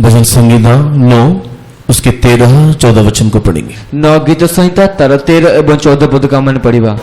भजन संहिता 9 उसके 13-14 वचन को पढ़ेंगे। 9 गीत संहिता तार 13 एवं 14 पद का मन पढ़ा।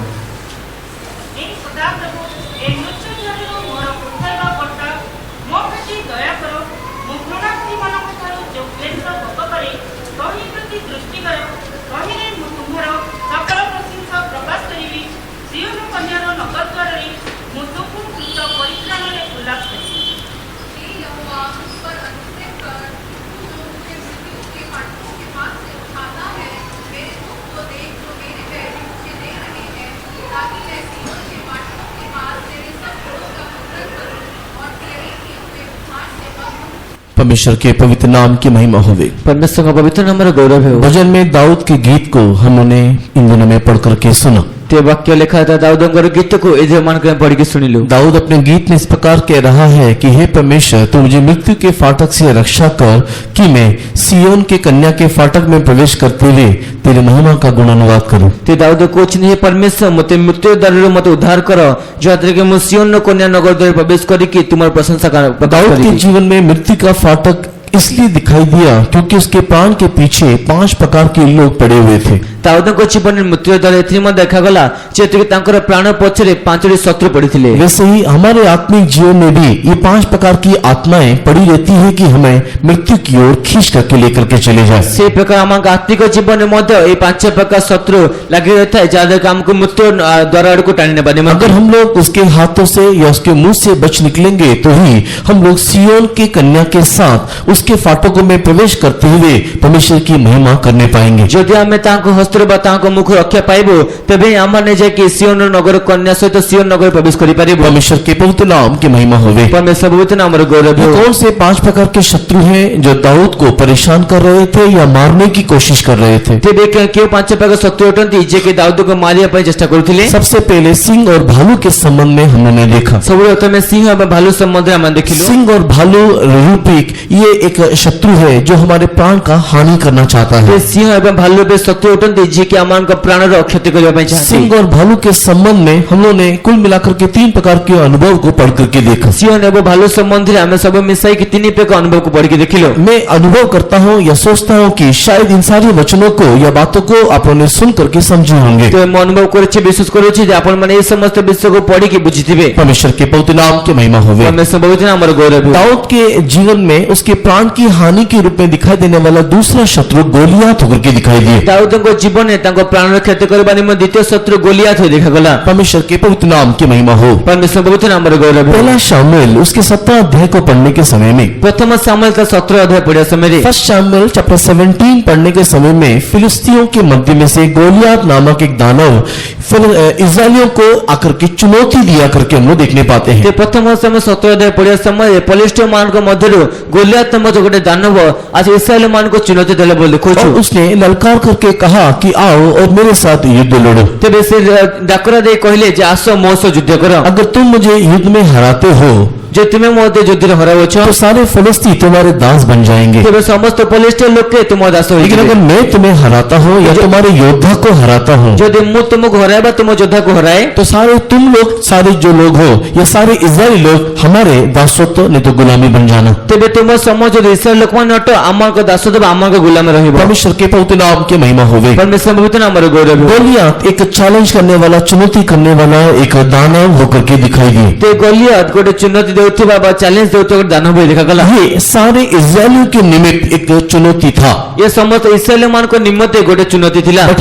परमेश्वर के पवित्र नाम की महिमा होवे। परमेश्वर का पवित्र नाम गौरव है। भजन में दाऊद के गीत को हमने इन दिनों में पढ़ करके सुना। ते वाक्य लिखा था दाऊद गीत को इधर मान कर पढ़ के सुनी लो। दाऊद अपने गीत में इस प्रकार कह रहा है कि हे परमेश्वर, तू मुझे मृत्यु के फाटक से रक्षा कर कि मैं सियोन के कन्या के फाटक में प्रवेश करते हुए तेरी महिमा का गुणानुवाद करूं। ते दाऊद कोच नहीं परमेश्वर मते मृत्यु दररो मते उद्धार करो जो आदर के मैं सियोन कन्या नगर द्वार प्रवेश करी कि तुम्हारी प्रशंसा कर। दाऊद के जीवन में मृत्यु का फाटक इसलिए दिखाई दिया क्योंकि उसके प्राण के पीछे 5 प्रकार के लोग पड़े हुए थे। दाऊद को जीवन में मृत्यु द्वारा एथि देखा गला जेतु तांकर प्राण पछरे 5टी शत्रु पड़िथिले। वैसे ही हमारे आत्मिक जीवन में भी ये 5 प्रकार की आत्माएं पड़ी रहती है कि हमें मृत्यु की ओर खींच करके लेकर के चले जाए। से प्रकार हम आत्मिक जीवन में मध्य ये 5 प्रकार शत्रु लगे रहता है ज्यादा काम को मृत्यु द्वारा को टालने बने। अगर हम लोग उसके हाथों से या उसके मुंह से बच निकलेंगे तो ही हम लोग सियोन के कन्या के साथ उसके फाटकों में प्रवेश करते हुए परमेश्वर की महिमा करने पाएंगे। यदि हमें तांको हस्तर बा तांको मुख रक्षा पाइबो तबे हमने जे कि सियोन नगर कन्या सहित सियोन नगर प्रवेश करि पारिबो। परमेश्वर के पवित्र नाम की महिमा होवे। परमेश्वर पवित्र नाम रो गौरव हो। कौन से 5 प्रकार के शत्रु हैं जो दाऊद को परेशान कर रहे थे या मारने की कोशिश कर रहे थे? तबे के 5 प्रकार शत्रु उठंती जे कि दाऊद को मारिया पर चेष्टा करथिले। सबसे पहले सिंह और भालू के संबंध में हमने देखा। सब प्रथम सिंह और भालू संबंध में देखिलो। सिंह और भालू रूपिक ये एक शत्रु है जो हमारे प्राण का हानि करना चाहता है। सिंह एवं भालू पे शत्रु उठंती जे कि अमान का प्राण रो क्षति करबा पई चाहते। सिंह और भालू के संबंध में हम लोगों ने कुल मिलाकर के 3 प्रकार के अनुभव को पढ़ करके देखा। सिंह एवं भालू संबंधी हमें सब मिसाई के 3 प्रकार अनुभव को पढ़ के देखिलो। मैं अनुभव करता हूँ या सोचता हूँ कि शायद इन सारे वचनों को या बातों को आप लोगों ने सुन करके समझे होंगे। तो मैं अनुभव करे विश्वास करे जे आपण माने इस समस्त विषय को पढ़ी के बुझिथिबे। परमेश्वर के पवित्र नाम की महिमा होवे। परमेश्वर पवित्र नाम रो गौरव। दाऊद के जीवन में उसके प्राण की हानि के रूप में दिखाई देने वाला दूसरा शत्रु गोलियात होकर के दिखाई दिए। दाऊद को जीवन में तांको प्राण रो क्षति करबा निम्न द्वितीय शत्रु गोलियात हो देखा गला। परमेश्वर के पवित्र नाम की महिमा हो। परमेश्वर पवित्र नाम रो गौरव। पहला शामुएल उसके 17 अध्याय को पढ़ने के समय में प्रथम शामुएल का 17 अध्याय पढ़े समय रे फर्स्ट शामुएल चैप्टर 17 पढ़ने के समय में फिलिस्तियों के मध्य में से गोलियात नामक एक दानव फिर इस्राएलियों को आकर के चुनौती दिया करके हम लोग देखने पाते हैं। प्रथम समय 17 अध्याय पढ़े समय पलिष्टियों मान को मध्य गोलियात नामक गोटे दानव आज इस्राएल मान को चुनौती देले बोल देखो। उसने ललकार करके कहा कि आओ और मेरे साथ युद्ध लड़ो। तबे से डाकरा दे कहले जे आसो मो से युद्ध करो। अगर तुम मुझे युद्ध में हराते हो जे तुम्हें मोते युद्ध रे हरावो छो तो सारे फिलिस्ती तुम्हारे दास बन जाएंगे। तबे समस्त फिलिस्ती लोग के तुम दास हो। लेकिन अगर मैं तुम्हें हराता हूँ या तुम्हारे योद्धा को हराता हूँ यदि मु तुमको हराएबा तुम योद्धा को हराए तो सारे तुम लोग सारे जो लोग हो या सारे इस्राएली लोग हमारे दासत्व नहीं तो गुलामी बन जाना। तबे तुम समझ इस्राएल लोक मान हटो आमार को दासत्व आमार को गुलाम रहिबो। परमेश्वर के पवित्र नाम की महिमा होवे। परमेश्वर पवित्र नाम रो गौरव। गोलियात एक चैलेंज करने वाला चुनौती करने वाला एक दानव होकर के दिखाई दिए। ते गोलियात गोटे चुनौती देउथिबा बा चैलेंज देउथिबा दानव होई देखा गला। ये सारे इस्राएलियों के निमित्त एक चुनौती था। ये समस्त इस्राएल मान को निमित्त गोटे चुनौती थिला। बट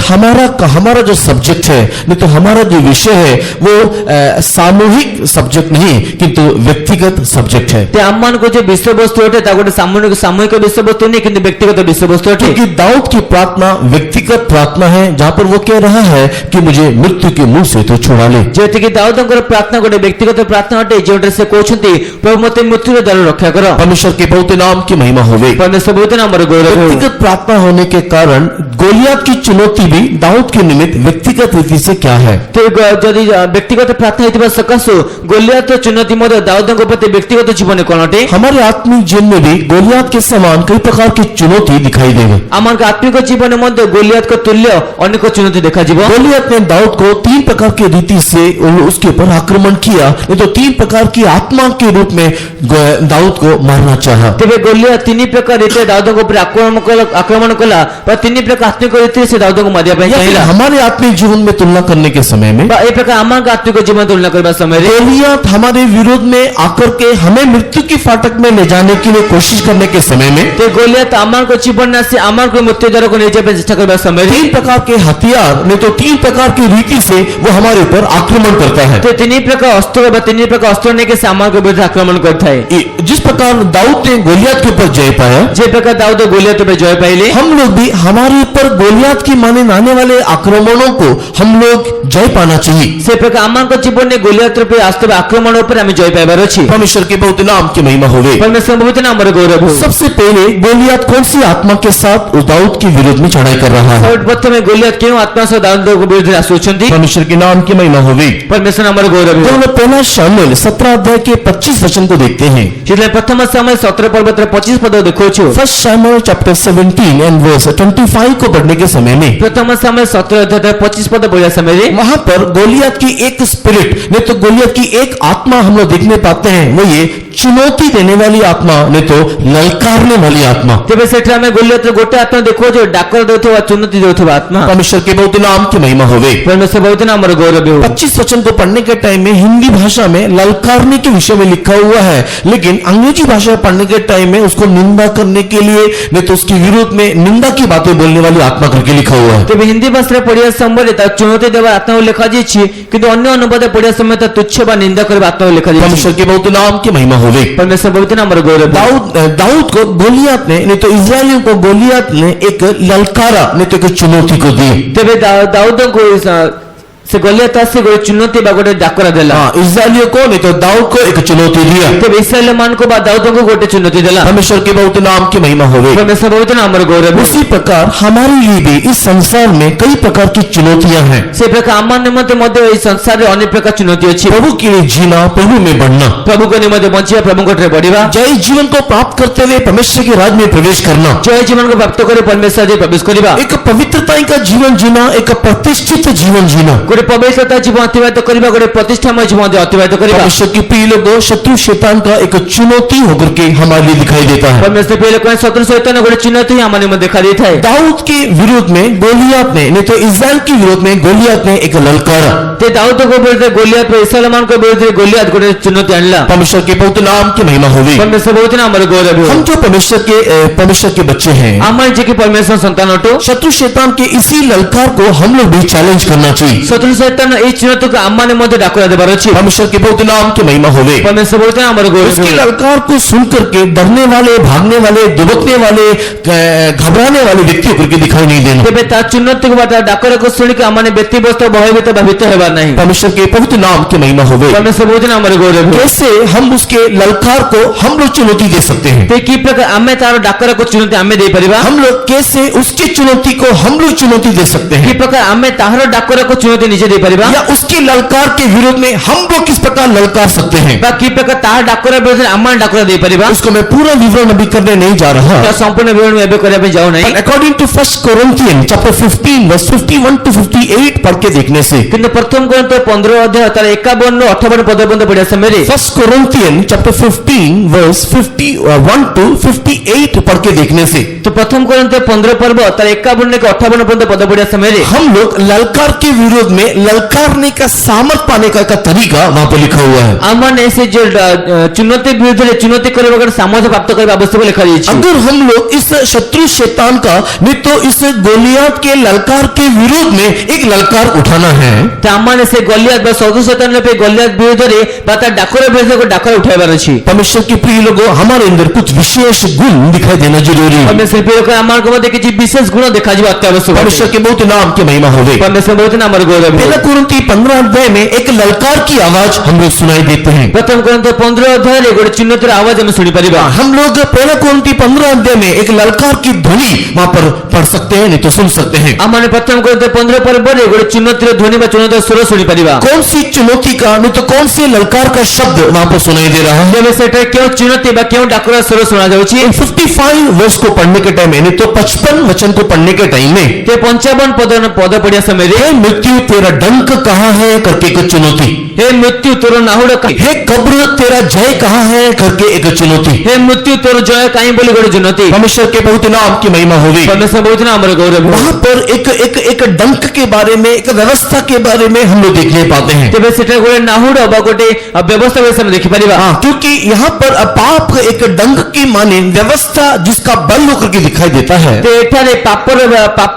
हमारा जो सब्जेक्ट है नहीं तो हमारा जो विषय है वो सामूहिक सब्जेक्ट नहीं किंतु व्यक्तिगत सब्जेक्ट है। ते आमान को जो विषय वस्तु होते ता गोटे सामूहिक विषय वस्तु नहीं किंतु व्यक्तिगत विषय वस्तु होते। क्योंकि दाऊद की प्रार्थना व्यक्तिगत प्रार्थना है जहाँ पर वो कह रहा है कि मुझे मृत्यु के मुंह से तो छुड़ा ले। जेते कि दाऊदଙ୍କର प्रार्थना गोटे व्यक्तिगत प्रार्थना हटे जोटे से कहउछंती प्रभु मते मृत्यु रे द्वारा रक्षा करो। परमेश्वर के पवित्र नाम की महिमा होवे। परमेश्वर पवित्र नाम रो गौरव। व्यक्तिगत प्रार्थना होने के कारण गोलियात की चुनौती भी दाऊद के निमित्त व्यक्तिगत रीति से क्या है? तो यदि व्यक्तिगत प्रार्थना हेतिबा सकासु गोलियात चुनौती मते दाऊदଙ୍କ प्रति व्यक्तिगत जीवन कोन हटे? हमारे आत्मिक जीवन में भी गोलियात के समान कई प्रकार की चुनौती दिखाई देगी। आमार आत्मिक जीवन मध्य गोलियात को तुल्य अनेक चुनौती देखा जीवो। गोलियात ने दाऊद को 3 प्रकार की रीति से उसके ऊपर आक्रमण किया नहीं तो 3 प्रकार की आत्मा के रूप में दाऊद को मारना चाहा। तेबे गोलियात तीन प्रकार रीते दाऊदको ऊपर आक्रमण कला पर तीन प्रकार आत्मिक रीते से दाऊदको मारिया ପାଇଁ या फिर चाहिला हमारे आत्मिक जीवन में तुलना करने के समय में बा ए प्रकार आमार आत्मिक जीवन तुलना करबा समय रे गोलियत हमारे विरोध में आकर के हमें मृत्यु की फाटक में ले जाने के लिए कोशिश करने के समय में ते गोलियात आमार को जीवन ना से आमार को मृत्यु द्वार को ले जाने चेष्टा करबा समय रे तीन प्रकार के हथियार नहीं तो तीन प्रकार की रीति से वो हमारे ऊपर आक्रमण करता है। ते तीन प्रकार अस्त्र बा तीन प्रकार अस्त्र ने के सामान को विरुद्ध आक्रमण करता है। जिस प्रकार दाऊद ने गोलियत के ऊपर जय पाया, जे प्रकार दाऊद गोलियत पे जय पाइले हम लोग भी हमारे ऊपर गोलियत की माने आने वाले आक्रमणों को हम लोग जय पाना चाहिए। से प्रकार आमार को जीवन ने गोलियत पे वास्तव आक्रमण ऊपर हमें जय पाइबार अछि। परमेश्वर के बहुत नाम की महिमा होवे। परमेश्वर बहुत नाम रे गौरव हो। सबसे पहले गोलियत कौन सी आत्मा के साथ उस दाऊद के विरोध में चढ़ाई कर रहा है? सर्वप्रथम गोलियत क्यों आत्मा से दाऊद को विरुद्ध आसुचंती? परमेश्वर के नाम की महिमा होवे। परमेश्वर नाम रे गौरव जब हो। हम लोग पहला शामुएल 17 अध्याय के 25 वचन को देखते हैं, जितने प्रथम समय 17 पर्वत 25 पद देखो छु। First Samuel chapter 17 and verse 25 को पढ़ने के समय में प्रथम समय 17 अध्याय 25 पद पढ़ा समय रे वहां पर गोलियत की एक स्पिरिट नहीं तो गोलियत की एक आत्मा हम लोग देखने पाते हैं, वो ये चुनौती देने वाली आत्मा नहीं तो ललकारने वाली आत्मा। तेबे सेठा में गोलियत गोटे आत्मा देखो जो डाकर देउथवा चुनौती देउथवा आत्मा। परमेश्वर के बहुत नाम की महिमा होवे। परमेश्वर बहुत नाम रे गौरव हो। 25 वचन को पढ़ने के टाइम में हिंदी भाषा में ललकारने के विषय में लिखा हुआ है, लेकिन अंग्रेजी भाषा पढ़ने के टाइम में उसको निंदा करने के लिए नहीं तो उसके विरोध में निंदा की बातें बोलने वाली आत्मा करके लिखा हुआ है। तेबे हिंदी भाषा पढ़िया समय ता चुनौती देवा आत्मा लिखा जी छी, किंतु अन्य अनुवाद पढ़िया समय ता तुच्छ बा निंदा करबा आत्मा लिखा जी। परमेश्वर के बहुत नाम की महिमा होवे। परमेश्वर बहुत नाम रे गौरव। दाऊद को गोलियत ने नहीं तो इस्राएलियों को गोलियत ने एक ललकारा नहीं तो एक चुनौती को दी। तेबे दाऊद को से गोलियत से गोटे चुनौती बा गोटे डाकरा देला। इस्राएलियों को नहीं तो दाऊद को एक चुनौती दिया। तेबे इस्राएल मान को बा दाऊद को गोटे चुनौती देला। परमेश्वर के बहुत नाम की महिमा होवे। परमेश्वर बहुत नाम रे गौरव। उसी प्रकार हमारे लिए भी इस संसार में कई प्रकार की चुनौतियां हैं। से प्रकार आमान निमंते मध्य इस संसार रे अनेक प्रकार चुनौती अछि। प्रभु के लिए जीना, प्रभु में बढ़ना, प्रभु को निमंते बंचिया, प्रभु को रे बढ़िबा, जय जीवन को प्राप्त करते हुए परमेश्वर के राज्य में प्रवेश करना, जय जीवन को प्राप्त करे परमेश्वर दे प्रवेश करिबा, एक पवित्रता का जीवन जीना, एक प्रतिष्ठित जीवन जीना, गोटे पवित्रता जीवन अतिबाहित करिबा, गोटे प्रतिष्ठामय जीवन अतिबाहित करिबा। परमेश्वर के प्रिय लोगों, शत्रु शैतान का एक चुनौती होकर के हमारे लिए दिखाई देता है। परमेश्वर पहले कोई शत्रु शैतान गोटे चुनौती हमारे में दिखा देता है। दाऊद के विरोध में गोलियत ने नहीं तो इस्राएल के विरोध में गोलियत ने एक ललकारा। ते दाऊद को विरुद्ध गोलियत पे इस्राएल मान को विरुद्ध गोलियत गोटे चुनौती आणला। परमेश्वर के बहुत नाम की महिमा होवे। परमेश्वर बहुत नाम रे गौरव हो। हम जो परमेश्वर के बच्चे हैं, आमान जे के परमेश्वर संतान हटो, शत्रु शैतान के इसी ललकार को हम लोग भी चैलेंज करना चाहिए। शत्रु शैतान ए चुनौती को आमान मध्य डाकरा देबार अछि। परमेश्वर के बहुत नाम की महिमा होवे। परमेश्वर बहुत नाम रे गौरव उसकी हो। ललकार को सुन करके डरने वाले, भागने वाले, दुबकने वाले, घबराने वाले व्यक्ति करके दिखाई नहीं देना। तेबे ता चुनौती को बाता डाकरा को सुन के आमान व्यक्तिवस्त भयभीत भावित हेबा नहीं। परमेश्वर के बहुत नाम की महिमा होवे। परमेश्वर बहुत नाम रे गौरव हो। कैसे हम उसके ललकार को हम लोग चुनौती दे सकते हैं? ते की प्रकार आमे तारो डाकरा को चुनौती आमे दे परिबा, हम लोग कैसे उसकी चुनौती को हम लोग चुनौती दे सकते की हैं? प्रकार आमे तारो डाकरा को चुनौती निजे दे परिबा, या उसके ललकार के विरोध में हम लोग किस प्रकार ललकार सकते हैं? बा की प्रकार तार डाकरा विरुद्ध आमान डाकरा दे परिबा। उसको मैं पूरा विवरण अभी करने नहीं जा रहा। ता संपूर्ण विवरण में एबे करे पे जाओ नहीं, according to 1 Corinthian chapter 15 verse 51 to 58 पढ़ के देखने से, किंतु प्रथम कोरिन्थ 15 अध्याय तार 51 58 पद पर्यंत पढ़िया समय रे 1 कोरिन्थियन चैप्टर 15 वर्स 51 to 58 पढ़ के देखने से तो प्रथम कोरिन्थ 15 पर्व तार 51 के 58 पर्यंत पद पढ़िया समय रे हम लोग ललकार के विरोध में ललकारने का सामर्थ पाने का तरीका वहां पर लिखा हुआ है। आमान ऐसे जो चुनौती विरुद्ध रे चुनौती करे बगैर सामर्थ्य प्राप्त करे आवश्यक लिखा जाई छै। अगर हम लोग इस शत्रु शैतान का नहीं तो इस गोलियत के ललकार के विरोध में एक ललकार उठाना है, त आमान से गोलियत बा शत्रु शैतान पे गोलियत विरुद्ध रे बाता डाकरा विरुद्ध को डाकरा उठाइबार अछि। परमेश्वर के प्रिय लोगों, हमारे अंदर कुछ विशेष गुण दिखाई देना जरूरी है। परमेश्वर पे को आमान को मध्य किछि विशेष गुण देखा जीव अत्यावश्यक है। परमेश्वर के बहुत नाम की महिमा होवे। परमेश्वर बहुत नाम रे गौरव हो। पहला कुरिन्थी 15 अध्याय में एक ललकार की आवाज हम लोग सुनाई देते हैं। प्रथम कोरिन्थ 15 अध्याय रे गोटे चुनौतीर आवाज हम सुनि परिबा। हम लोग पहला कुरिन्थी 15 अध्याय में एक ललकार की ध्वनि वहां पर पढ़ सकते हैं, नहीं तो सुन सकते हैं। आमान प्रथम कोरिन्थ 15 पर्व रे गोटे चुनौतीर ध्वनि बा चुनौतीर स्वर सुनि परिबा। कौन सी चुनौती का नहीं तो कौन से ललकार का शब्द वहां पर सुनाई दे रहा है? जेबे सेटा क्यों चुनौती बा क्यों डाकरा स्वर सुना जाउछि। 55 वर्ष को पढ़ने के टाइम में नहीं तो 55 वचन को पढ़ने के टाइम में, ते 55 पद पढ़िया समय रे हे मृत्यु तेरा तेरा डंक कहाँ है करके एक चुनौती, हे मृत्यु तोर नाहुड़ कहीं, हे कब्र तेरा जय कहाँ है करके एक चुनौती। हे मृत्यु तोर जय कहीं बोली गोटे जुनती। परमेश्वर के पवित्र नाम की महिमा होगी। परमेश्वर बहुत ना हमारे गौरव हो। वहां पर एक डंक के बारे में, एक व्यवस्था के बारे में हम लोग देखने पाते हैं। तेरे सेटा गोटे नाहुड़ बा गोटे व्यवस्था विषय में देखि परिबा। हाँ, क्योंकि यहाँ पर पाप एक डंक की माने व्यवस्था जिसका बल होकर के दिखाई देता है। ते एठारे पाप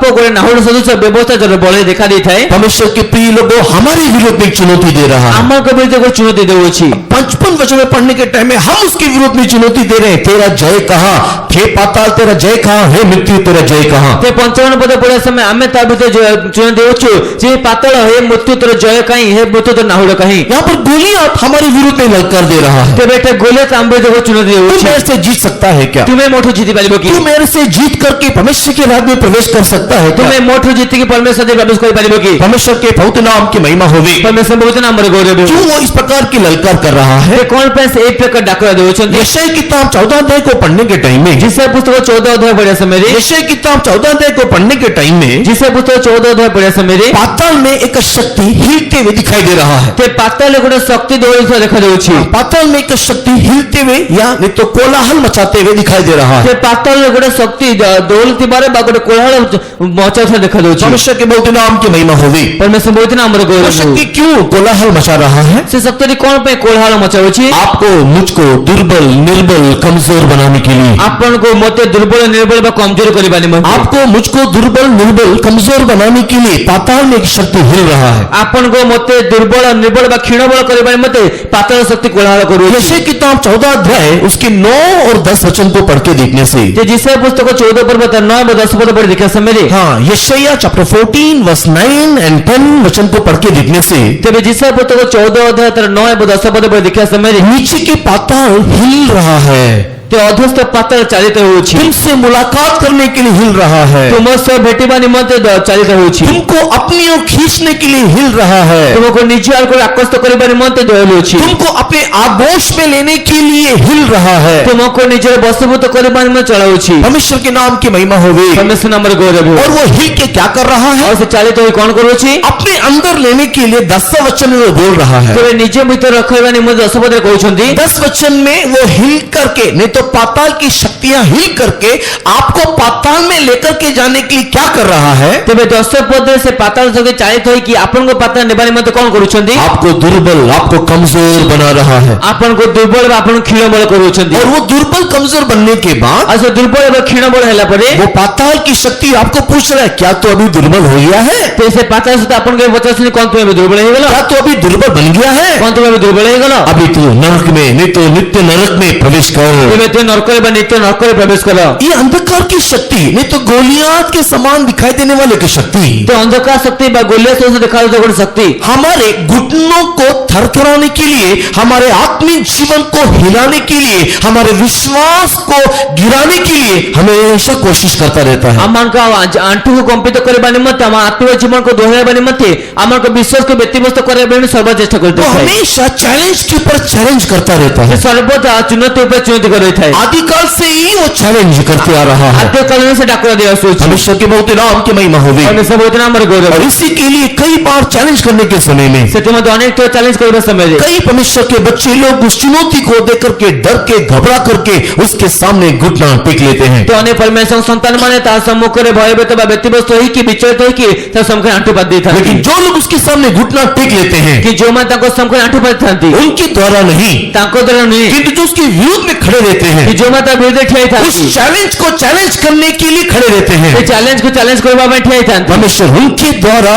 गोटे नाहुड़ सदृश व्यवस्था जब बले देखा देता है। परमेश्वर के प्रिय लोगों, हमारे विरोध में एक चुनौती दे रहा है। आमार को विरुद्ध कोई चुनौती देउछि। 55 वचन में पढ़ने के टाइम में हम उसके विरोध में चुनौती दे रहे हैं। तेरा जय कहाँ, हे पाताल तेरा जय कहाँ, हे मृत्यु तेरा जय कहाँ। ते 55 पद पढ़ा समय आमे ता भितर चुनौती देउछु जे पाताल हे मृत्यु तोर जय कहीं, हे मृत्यु तोर नाहुड़ कहीं। यहाँ पर गोलियत हमारे विरोध में ललकार दे रहा है। ते बेटा गोलियत आम विरुद्ध कोई चुनौती तू देउछि। मेरे से जीत सकता है क्या? तुम्हें मोठो जीति पारिबो कि? तू मेरे से जीत करके परमेश्वर के राज्य में प्रवेश कर सकता है क्या? तुम्हें मोठो जीति के परमेश्वर दे प्रवेश कर पारिबो कि? परमेश्वर के पवित्र नाम की महिमा होगी। परमेश्वर बहुत ना हमारे गौरव हो। क्यों वो इस प्रकार की ललकार कर रहा है? ते कौन पैसे एक प्रकार डाकरा देउछन। यशायाह किताब 14 अध्याय को पढ़ने के टाइम में, जिसे पुस्तक 14 अध्याय पढ़े समय रे, यशायाह किताब 14 अध्याय को पढ़ने के टाइम में जिसे पुस्तक 14 अध्याय पढ़े समय रे, पाताल में एक शक्ति हिलते हुए दिखाई दे रहा है। ते पाताल गोटे शक्ति दौड़ देखा देउछि। पाताल में एक शक्ति हिलते हुए या नहीं तो कोलाहल मचाते हुए दिखाई दे रहा है। ते पाताल गोटे शक्ति दौड़ती बारे बा गोटे कोलाहल मचा देखा देउछि। परमेश्वर के पवित्र नाम की महिमा होगी। परमेश्वर बहुत ना हमारे वो गौरव हो। शक्ति क्यों कोलाहल मचा रहा है? से शक्ति कौन पे कोलाहल मचाउछि? आपको मुझको दुर्बल, निर्बल, कमजोर बनाने के लिए, आपन को मते दुर्बल निर्बल बा कमजोर करिबा निमंते, आपको मुझको दुर्बल, निर्बल, कमजोर बनाने के लिए पाताल में एक शक्ति हिल रहा है। आपन को मते दुर्बल निर्बल बा क्षीणबल करिबा निमंते पाताल शक्ति कोलाहल करूछि। यशायाह किताब 14 अध्याय उसके 9 और 10 वचन को पढ़ के देखने से, जे जिसे पुस्तक 14 पर्वत 9 व 10 पद पढ़ देखा समय रे, हाँ, यशायाह चैप्टर 14 वर्स 9 एंड 10 वचन को पढ़ के देखने से तेरे जिसे पुस्तक 14 अध्याय 9 व 10 पद पढ़ देखा समय रे, नीचे के पाताल हिल रहा है। ते अधस्थ पाताल चालित होछि। तुमसे मुलाकात करने के लिए हिल रहा है। तुम से भेटिबा निमंते चालित होछि। तुमको अपनी ओर खींचने के लिए हिल रहा है। तुमको निजे आल को आकर्षित करिबा निमंते दौड़ होछि। तुमको अपने आगोश में लेने के लिए हिल रहा है। तुमको निजे वशभूत करिबा निमंते चलाउछि। परमेश्वर के नाम की महिमा होगी। परमेश्वर नाम रे गौरव हो। और वो हिल के क्या कर रहा है? और से चालित होई कौन करूछि? अपने अंदर लेने के लिए 10 वचन में वो बोल रहा है। तेरे निजे भीतर रखिबा निमंते 10 पद रे कहउछंती। 10 वचन में वो हिल करके, नहीं तो पाताल की शक्तियां हिल करके आपको पाताल में लेकर के जाने के लिए क्या कर रहा है? तेरे 10 पद से पाताल से चालित होई कि आपन को पाताल नेबा निमंते कौन करूछंती? आपको दुर्बल, आपको कमजोर बना रहा है। आपन को दुर्बल आपन क्षीणबल करूछंती। और वो दुर्बल कमजोर बनने के बाद आसे दुर्बल व क्षीणबल हैला परे वो पाताल की शक्ति आपको पूछ रहा है, क्या तू अभी दुर्बल हो गया है? तेसे पाताल से आपन के बचसनी कौन तुम्हें दुर्बल हे गेलो? क्या तू अभी दुर्बल बन गया है? कौन तुम्हें दुर्बल हे गेलो? अभी तू नरक में, नहीं तो नित्य नरक में प्रवेश कर। तुम्हें ते नरक में नित्य नरक में प्रवेश करो। ये अंधकार की शक्ति, नहीं तो गोलियात के समान दिखाई देने वाले की शक्ति, तो अंधकार शक्ति बा गोलियत से दिखा दो कोई शक्ति हमारे घुटनों को थरथराने के लिए, हमारे आत्मिक जीवन को हिलाने के लिए, हमारे विश्वास को गिराने के लिए हमेशा कोशिश करता रहता है। अमन का आंटू को कंपित करबा निमंते हम आत्मिक जीवन को दोहराबा निमंते अमन को विश्वास को व्यतिव्यस्त करबा में सर्व चेष्टा करते वो हैं। हमेशा चैलेंज के ऊपर चैलेंज करता रहता है। सर्वदा चुनौती पर चुनौती कर रही है। आदिकाल से ही वो चैलेंज करते आ रहा है। आद्य काल से डाकरा दिया सोच परमेश्वर के बहुत नाम की महिमा होगी। और सब उतना मर गौरव और इसी के लिए कई बार चैलेंज करने के समय में सत्य में अनेक तो चैलेंज करबा समय रे कई परमेश्वर के बच्चे लोग उस चुनौती को देख करके डर के, घबरा करके उसके सामने घुटना टेक लेते हैं। तो अनेक परमेश्वर संतान माने ता सम्मुख रे भयभीत बा व्यतिव्यस्त होई कि विचलित होई कि ता सम्मुख आंटू पात देता। लेकिन जो लोग उसके सामने घुटना टेक लेते हैं कि जो मैं ताको सम्मुख आंटू पात थांती उनके द्वारा नहीं, ताको द्वारा नहीं किंतु जो उसके विरोध में खड़े रहते कि हैं, जो मैं ता विरुद्ध ठियाई उस थांती चैलेंज को चैलेंज करने के लिए खड़े रहते हैं। ये चैलेंज को चैलेंज करबा में ठियाई थांती। परमेश्वर उनके द्वारा,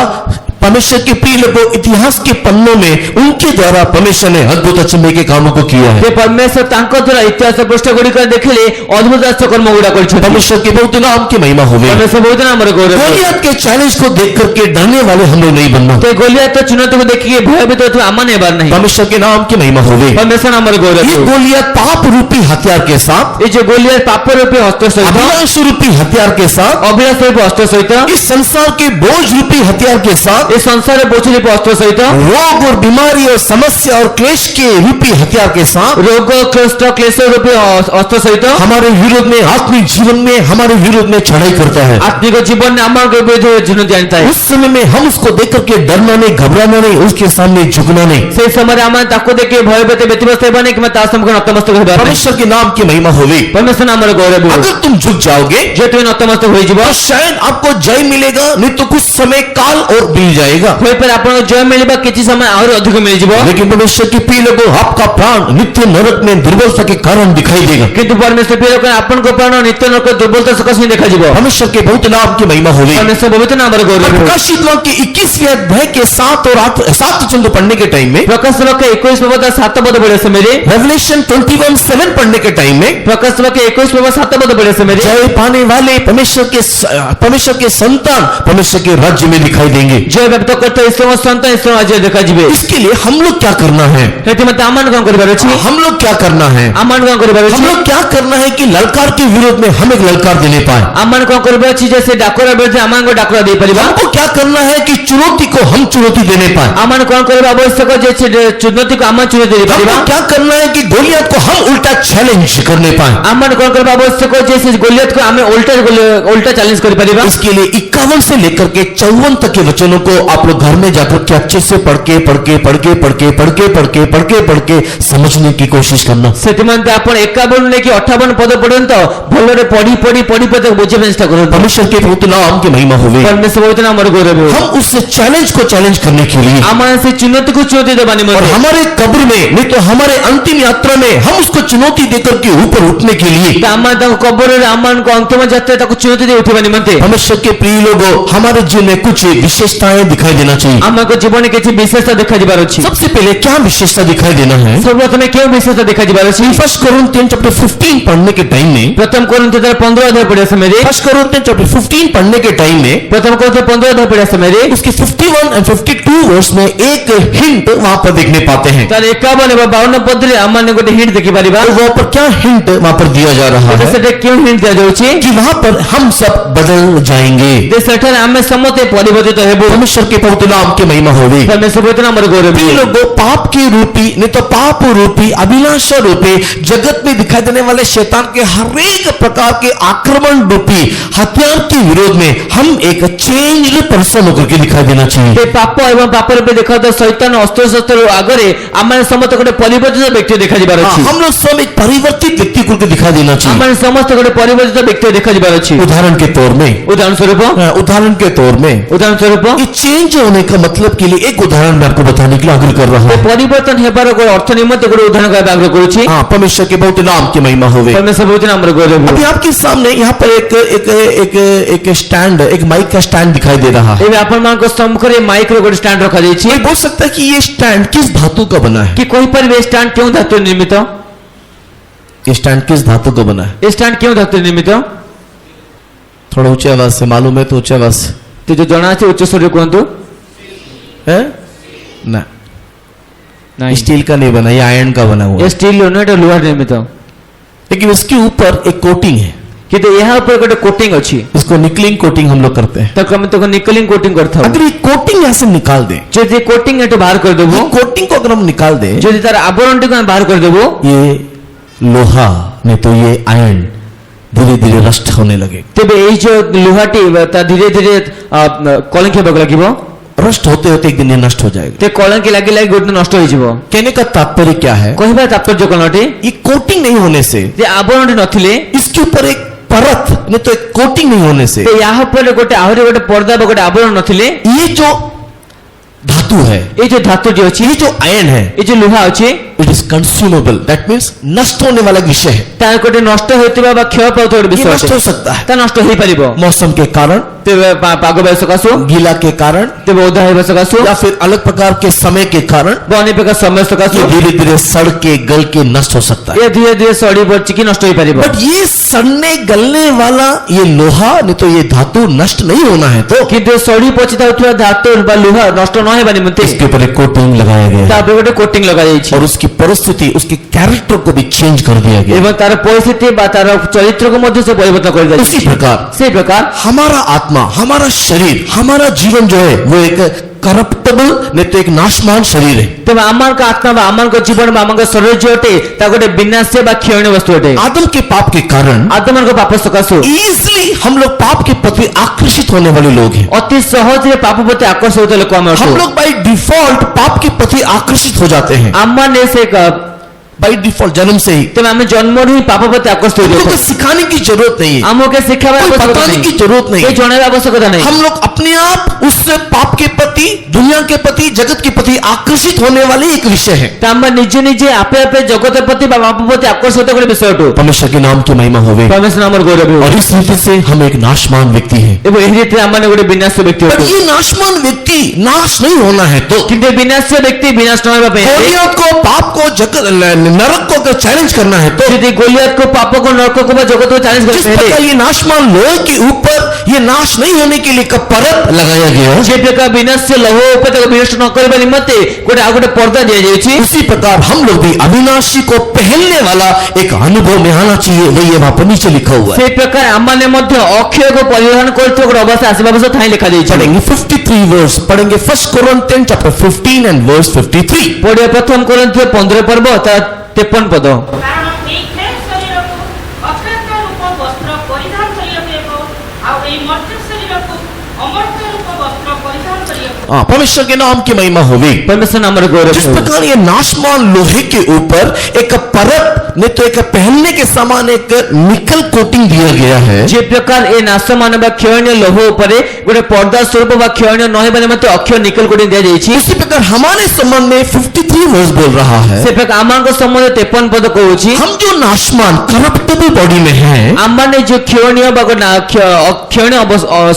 परमेश्वर के प्रिय लोगों, इतिहास के पन्नों में उनके द्वारा परमेश्वर ने अद्भुत अचंभे के कामों को किया है। जे परमेश्वर तांको द्वारा इतिहास पृष्ठ गुडी कर देखले अद्भुत आश्चर्य कर्म गुडा करछन। परमेश्वर के बहुत नाम की महिमा होगी। परमेश्वर बहुत नाम रे गौरव। गोलियत के चैलेंज को देख करके डरने वाले हम लोग नहीं बनना। ते गोलियत तो चुनौती को देखिए भयभीत हो तो अमन है बार नहीं। परमेश्वर के नाम की महिमा होगी। परमेश्वर नाम रे गौरव। ये गोलियत पाप रूप रूपी हथियार के साथ, এই যে গলিয়াত পাপ রূপী অস্ত্র সহিত, अभिलाष रूपी हथियार के साथ, অভিলাষ রূপী অস্ত্র সহিত, इस संसार के बोझ रूपी हथियार के साथ, এই সংসারের বোঝ রূপী অস্ত্র সহিত, रोग और बीमारी और समस्या और क्लेश के रूपी हथियार के साथ রোগ ক্লেষ্ট ক্লেশ রূপী অস্ত্র সহিত हमारे विरोध में, आत्मिक जीवन में हमारे विरोध में चढ़ाई करता है। আত্মিক জীবনে আমার বিরুদ্ধে জুনুতি আনতায়। उस समय में हम उसको देख करके डरना नहीं, घबराना नहीं, उसके सामने झुकना नहीं। সেই সময় আমার তাকে দেখে ভয় পেতে ব্যতিব্যস্ত হবে না কিংবা তার সম্মুখে নতমস্তক হবে না। परमेश्वर के नाम की महिमा होगी। পরমেশ্বর নামের গৌরব হবে। अगर तुम झुक जाओगे যে তুমি নতমস্তক হয়ে যাব, तो शायद आपको जय मिलेगा, नहीं तो कुछ समय काल और मिल जाएगा। হয়ে পারে আপনার জয় মিলিবা, কিছু সময় আরো অধিক মিলিଯିବ। लेकिन परमेश्वर के प्रिय लोगों, आपका प्राण नित्य नरक में दुर्बलता के कारण दिखाई देगा। কিন্তু পরমেশ্বর প্রিয় লোক আপনার প্রাণ নিত্য নরক দুর্বলতা সকাশে দেখাଯିବ। परमेश्वर के बहुत नाम की महिमा होगी। পরমেশ্বর পবিত্র নামের গৌরব হবে। प्रकाशित वाक्य 21वें अध्याय के 7 और 7 वचन पढ़ने के टाइम में, প্রকাশ বাক্য 21 পদ 7 পদ পড়ে সময়ে, रेवलेशन 21:7 पढ़ने के टाइम में, প্রকাশ বাক্য 21 পদ 7 পদ পড়ে সময়ে, जय पाने वाले परमेश्वर के संतान परमेश्वर के राज्य में दिखाई देंगे। জয় ব্যক্ত করতে ঈশ্বর সন্তান ঈশ্বর রাজ্যে দেখাଯିবে। इसके लिए हम लोग क्या करना है? হেতিমতে আমার কাম করিবার আছে, हम लोग क्या करना है? আমার কাম করিবার আছে, हम लोग क्या करना है कि ललकार के विरोध में हम एक ललकार देने पाए? আমার কাম করিবার আছে যে সে ডাকরার বিরুদ্ধে আমাকে ডাকরা দেই পারিবা। हमको क्या करना है कि चुनौती को हम चुनौती देने पाए? আমার কাম করিবা আবশ্যক যে সে চুনৌতিকে আমার চুনৌতি দেই পারিবা। हमको क्या करना है कि गोलियत को हम उल्टा चैलेंज करने पाए? আমার কাম করিবা আবশ্যক যে সে গলিয়াতকে আমি उल्टा চ্যালেঞ্জ করি পারিবা। इसके लिए 51 से लेकर के 54 तक के वचनों को आप लोग घर में जाकर के अच्छे से पढ़ के समझने की कोशिश करना। ସେଥିମଧ୍ୟ ଆପଣ 51 ନେଇକି 58 ପଦ ପର୍ଯ୍ୟନ୍ତ ଭଲରେ ପଢି ପଦ ବୁଝିବା ଚେଷ୍ଟା କରନ୍ତୁ। परमेश्वर के पवित्र नाम की महिमा होगी। ପରମେଶ୍ୱର ପବିତ୍ର ନାମର ଗୌରବ ହେଉ। हम उससे चैलेंज को चैलेंज करने के लिए ଆମର ସେ ଚୁନୌତିକୁ ଚୁନୌତି ଦେବା और ନିମନ୍ତେ, हमारे कब्र में, नहीं तो हमारे अंतिम यात्रा में हम उसको चुनौती देकर के ऊपर उठने के लिए, ଆମର ତାଙ୍କ କବରରେ ଆମମାନଙ୍କ ଅନ୍ତିମ ଯାତ୍ରା ତାକୁ ଚୁନୌତି ଦେଇ ଉଠିବା ନିମନ୍ତେ परमेश्वर के प्रिय लोगों, हमारे जीवन में कुछ विशेषताएं दिखाई देना चाहिए। ଆମଙ୍କ ଜୀବନରେ କିଛି ବିଶେଷତା ଦେଖାଯିବାର ଅଛି। सबसे पहले क्या विशेषता दिखाई देना है? ସର୍ବପ୍ରଥମେ କେଉଁ ବିଶେଷତା ଦେଖାଯିବାର ଅଛି? 1 कोरिन्थियन चैप्टर 15 पढ़ने के टाइम में, ପ୍ରଥମ କୋରିନ୍ଥ 15 ଅଧ୍ୟାୟ ପଢିବା ସମୟରେ, 1 कोरिन्थियन चैप्टर 15 पढ़ने के टाइम में ପ୍ରଥମ କୋରିନ୍ଥ 15 ଅଧ୍ୟାୟ ପଢିବା ସମୟରେ उसके 51 और 52 वर्ष में एक हिंट वहां पर देखने पाते हैं। ତାର 51 ଏବଂ 52 ପଦରେ ଆମମାନେ ଗୋଟେ ହିଣ୍ଟ ଦେଖିପାରିବା। तो वहां पर क्या हिंट वहां पर दिया जा रहा है? ସେଟା କେଉଁ ହିଣ୍ଟ ଦିଆଯାଉଛି? कि वहां पर हम सब बदल जाएंगे। ଯେ ସେଠାରେ ଆମେ ସମସ୍ତେ ପରିବର୍ତ୍ତିତ ହେବୁ। परमेश्वर के पवित्र नाम की महिमा होगी। ପରମେଶ୍ୱର ପବିତ୍ର ନାମର ଗୌରବ प्रिय ହେଉ। लोगों, पाप की रूपी, नहीं तो पाप रूपी, अभिलाषा रूपी जगत में दिखाई देने वाले शैतान के हर एक प्रकार के आक्रमण रूपी हथियार के विरोध में हम एक चेंज पर्सन होकर के दिखाई देना चाहिए। ଏ ପାପ ଏବଂ ପାପ ରୂପେ ଦେଖାଯାଉଥିବା ଶୈତାନ ଅସ୍ତ୍ରଶସ୍ତ୍ର ଆଗରେ ଆମମାନେ ସମସ୍ତେ ଗୋଟେ ପରିବର୍ତ୍ତିତ ବ୍ୟକ୍ତି ଦେଖାଯିବାର ଅଛି। हम लोग सब एक परिवर्तित व्यक्ति को दिखाई देना चाहिए। ଆମମାନେ ସମସ୍ତେ ଗୋଟେ ପରିବର୍ତ୍ତିତ ବ୍ୟକ୍ତି ଦେଖାଯିବାର ଅଛି। उदाहरण के तौर में, ଉଦାହରଣ ସ୍ୱରୂପ ଉଦାହରଣ ସ୍ୱରୂପ ये चेंज होने का मतलब के लिए एक उदाहरण मैं आपको बताने के लिए आग्रह कर रहा हूँ। ପରିବର୍ତ୍ତନ ହେବାର ଗୋଟେ ଅର୍ଥ ନିମନ୍ତେ ଗୋଟେ ଉଦାହରଣ କହିବାକୁ ଆଗ୍ରହ କରୁଛି। हाँ, परमेश्वर के बहुत नाम की महिमा होवे। ପରମେଶ୍ୱର ପବିତ୍ର ନାମର ଗୌରବ ହେଉ। अभी आपके सामने यहाँ पर एक स्टैंड, एक माइक का स्टैंड दिखाई दे रहा है। ଏବେ ଆପଣମାନଙ୍କ ସମ୍ମୁଖରେ ମାଇକ୍ର ଗୋଟେ ଷ୍ଟାଣ୍ଡ ରଖାଯାଇଛି। कोई बोल सकता है कि ये स्टैंड किस धातु का बना है? କି କହିପାରିବେ ଏ ଷ୍ଟାଣ୍ଡ କେଉଁ ଧାତୁରେ ନିର୍ମିତ? ये स्टैंड किस धातु का बना है? ଏ ଷ୍ଟାଣ୍ଡ କେଉଁ ଧାତୁରେ ନିର୍ମିତ? थोड़ा ऊंचे आवाज से, मालूम है तो ऊंचे आवाज से। ତ ଯୋଉ ଜଣା ଅଛି ଉଚ୍ଚ ସ୍ୱରରେ କୁହନ୍ତୁ। है ना? ନାଇଁ, स्टील का नहीं बना, ये आयरन का बना हुआ ଏ है। ଷ୍ଟିଲ ନୁହେଁ, ଏଟା ଲୁହା ନିର୍ମିତ। लेकिन इसके ऊपर एक कोटिंग है, କିନ୍ତୁ ଏହା ଉପରେ ଗୋଟେ କୋଟିଂ ଅଛି। इसको निकलिंग कोटिंग हम लोग करते हैं। ତାକୁ ଆମେ ତାକୁ ନିକଲିଂ କୋଟିଂ କରିଥାଉ। अगर ये कोटिंग यहाँ से निकाल दें, ଯଦି କୋଟିଂ ଏଠୁ ବାହାର କରିଦେବୁ, ये कोटिंग को अगर हम निकाल दें, ଯଦି ତାର ଆବରଣଟିକୁ ଆମେ ବାହାର କରିଦେବୁ, ये लोहा नहीं तो ये आयरन धीरे धीरे नष्ट होने लगे। ତେବେ ଏଇ ଯୋଉ ଲୁହାଟି ତା ଧୀରେ ଧୀରେ କଳଙ୍କି ହେବାକୁ ଲାଗିବ। नष्ट होते होते एक दिन ये नष्ट हो जाएगा। ते କଳଙ୍କି ଲାଗି ଲାଗି ଗୋଟେ ଦିନ ନଷ୍ଟ ହେଇଯିବ। कहने का तात्पर्य क्या है? କହିବା ତାତ୍ପର୍ଯ୍ୟ କଣ ଅଟେ? ये कोटिंग नहीं होने से, ଯେ ଆବରଣଟି ନଥିଲେ, इसके ऊपर एक परत नहीं तो एक कोटिंग नहीं होने से, ତ ୟା ଉପରେ ଗୋଟେ ଆହୁରି ଗୋଟେ ପର୍ଦ୍ଦା ବା ଗୋଟେ ଆବରଣ ନଥିଲେ, ये जो धातु है, ଏଇ ଯୋଉ ଧାତୁଟି ଅଛି, ये जो आयन है, ଏଇ ଯୋଉ ଲୁହା ଅଛି, it is consumable, that means नष्ट होने वाला विषय है। ତାର ଗୋଟେ ନଷ୍ଟ ହେଉଥିବା ବା କ୍ଷୟ ପାଉଥିବା ଗୋଟେ ये ବିଷୟ नष्ट ଅଟେ। हो सकता है ତା ନଷ୍ଟ ହେଇପାରିବ। मौसम के कारण, ତେବେ ପାଗ ବେଶ ସକାଶୁ, गीला के कारण, ତେବେ ଓଦା ହେବା ସକାଶୁ, या फिर अलग प्रकार के समय के कारण ବା ଅନ୍ୟ ପ୍ରକାର ସମୟ ସକାଶୁ, ये धीरे धीरे सड़ के गल के नष्ट हो सकता है। ଏ ଧୀରେ ଧୀରେ ସଢି ପଡିଛି କି ନଷ୍ଟ ହେଇପାରିବ। बट ये सड़ने गलने वाला ये लोहा नहीं तो ये धातु नष्ट नहीं होना है, तो କିନ୍ତୁ ସଢି ପଚି ଯାଉଥିବା ଧାତୁ ବା ଲୁହା ନଷ୍ଟ ନ ହେବା ନିମନ୍ତେ इसके ऊपर एक कोटिंग लगाया गया ତା है ଉପରେ ଗୋଟେ କୋଟିଂ ଲଗାଯାଇଛି। और उसकी परिस्थिति, उसके कैरेक्टर को भी चेंज कर दिया गया। এবং তার পরিস্থিতি বা তার চরিত্রকে মধ্যে সে পরিবর্তন করে उसी দিয়েছে। प्रकार সেই প্রকার हमारा आत्मा, हमारा शरीर, हमारा जीवन जो है वो एक करप्टेबल नहीं तो एक नाशमान शरीर है। তবে আমার আত্মা বা আমার জীবন বা আমার শরীর যে ওঠে তা গোটে বিনাশে বা ক্ষয়ণীয় বস্তু ওঠে। आदम के पाप के कारण আদমর পাপ সকাশু इजीली हम लोग पाप के प्रति आकर्षित होने वाले लोग हैं। অতি সহজে পাপ প্রতি আকর্ষিত লোক আমি हम অটু। लोग बाय डिफॉल्ट पाप के प्रति आकर्षित हो जाते हैं, আমার নেশে बाय डिफॉल्ट जन्म से ही। তবে আমি জন্মর ही পাপ প্রতি আকর্ষিত हम হই। लोग को सिखाने की जरूरत नहीं है, আমাকে শিক্ষাবার कोई আবশ্যকতা बताने নেই, की जरूरत नहीं এই है। জানার আবশ্যকতা নেই। हम लोग अपने आप उस पाप के प्रति, दुनिया के प्रति, जगत के प्रति आकर्षित होने वाले एक विषय है। তা আমরা নিজে নিজে আপে আপে জগতের প্রতি বা পাপ প্রতি আকর্ষিত করে বিষয়টো परमेश्वर के नाम की महिमा होवे। পরমেশ্বর আমার গৌরব और इस रीति से हम एक नाशमान व्यक्ति हैं। এবং এই রীতি আমার গোটে বিনাশ ব্যক্তি पर হতো। ये नाशमान व्यक्ति नाश नहीं होना है तो কিন্তু বিনাশ ব্যক্তি বিনাশ নয় বা गोलियत को, पाप को, जगत, नरक को अगर चैलेंज करना है तो যদি গলিয়াত কো পাপ কো নরক কো বা জগত কো চ্যালেঞ্জ जिस করতে प्रकार ये नाशमान लोहे के ऊपर ये नाश नहीं होने के लिए एक परत लगाया गया, যে প্রকার বিনাশ লৌহ উপরে তাকে বিনষ্ট ন করিবা নিমন্তে গোটে আর গোটে পর্দা দিয়া যাইছি। उसी प्रकार हम लोग भी अविनाशी को पहनने वाला एक अनुभव में आना चाहिए। वही वहां पर नीचे लिखा हुआ है। সেই প্রকার আমাদের মধ্যে অক্ষয়কে পরিধান করতে গোটে অবস্থা আসিবা অবস্থা ঠাই লেখা যাইছে। पढ़ेंगे 53 वर्स, पढ़ेंगे 1 Corinthians chapter 15 and verse 53। পড়ে প্রথম করিন্থীয় 15 পর্ব তার 53 পদ। କାରଣ ଏଇ କ୍ଷୟ ଶରୀରକୁ ଅକ୍ଷୟ ରୂପ ବସ୍ତ୍ର ପରିଧାନ କରିବାକୁ ହେବ, ଆଉ ଏଇ ମର୍ତ୍ତ୍ୟ ଶରୀରକୁ ଅମର୍ତ୍ତ୍ୟ ରୂପ ବସ୍ତ୍ର ପରିଧାନ କରିବାକୁ। परमेश्वर के नाम की महिमा होगी। পরমেশ্বর আমার গৌরব। जिस प्रकार ये नाशमान लोहे के ऊपर एक परत नहीं तो एक पहनने के समान एक निकल कोटिंग दिया गया है, যে প্রকার এই নাশমান বা ক্ষয়ণীয় লৌহ উপরে গোটে পর্দা স্বরূপ বা ক্ষয়ণীয় নয় বা নিমন্তে অক্ষয় নিকল কোটিং দিয়া যাইছি। उसी प्रकार हमारे संबंध में 53 वर्स बोल रहा है। সে প্রকার আমার সম্বন্ধে 53 পদ কହୁছি। हम जो नाशमान करप्टेबल बॉडी में हैं, আমার যে ক্ষয়ণীয় বা অক্ষয়ণীয়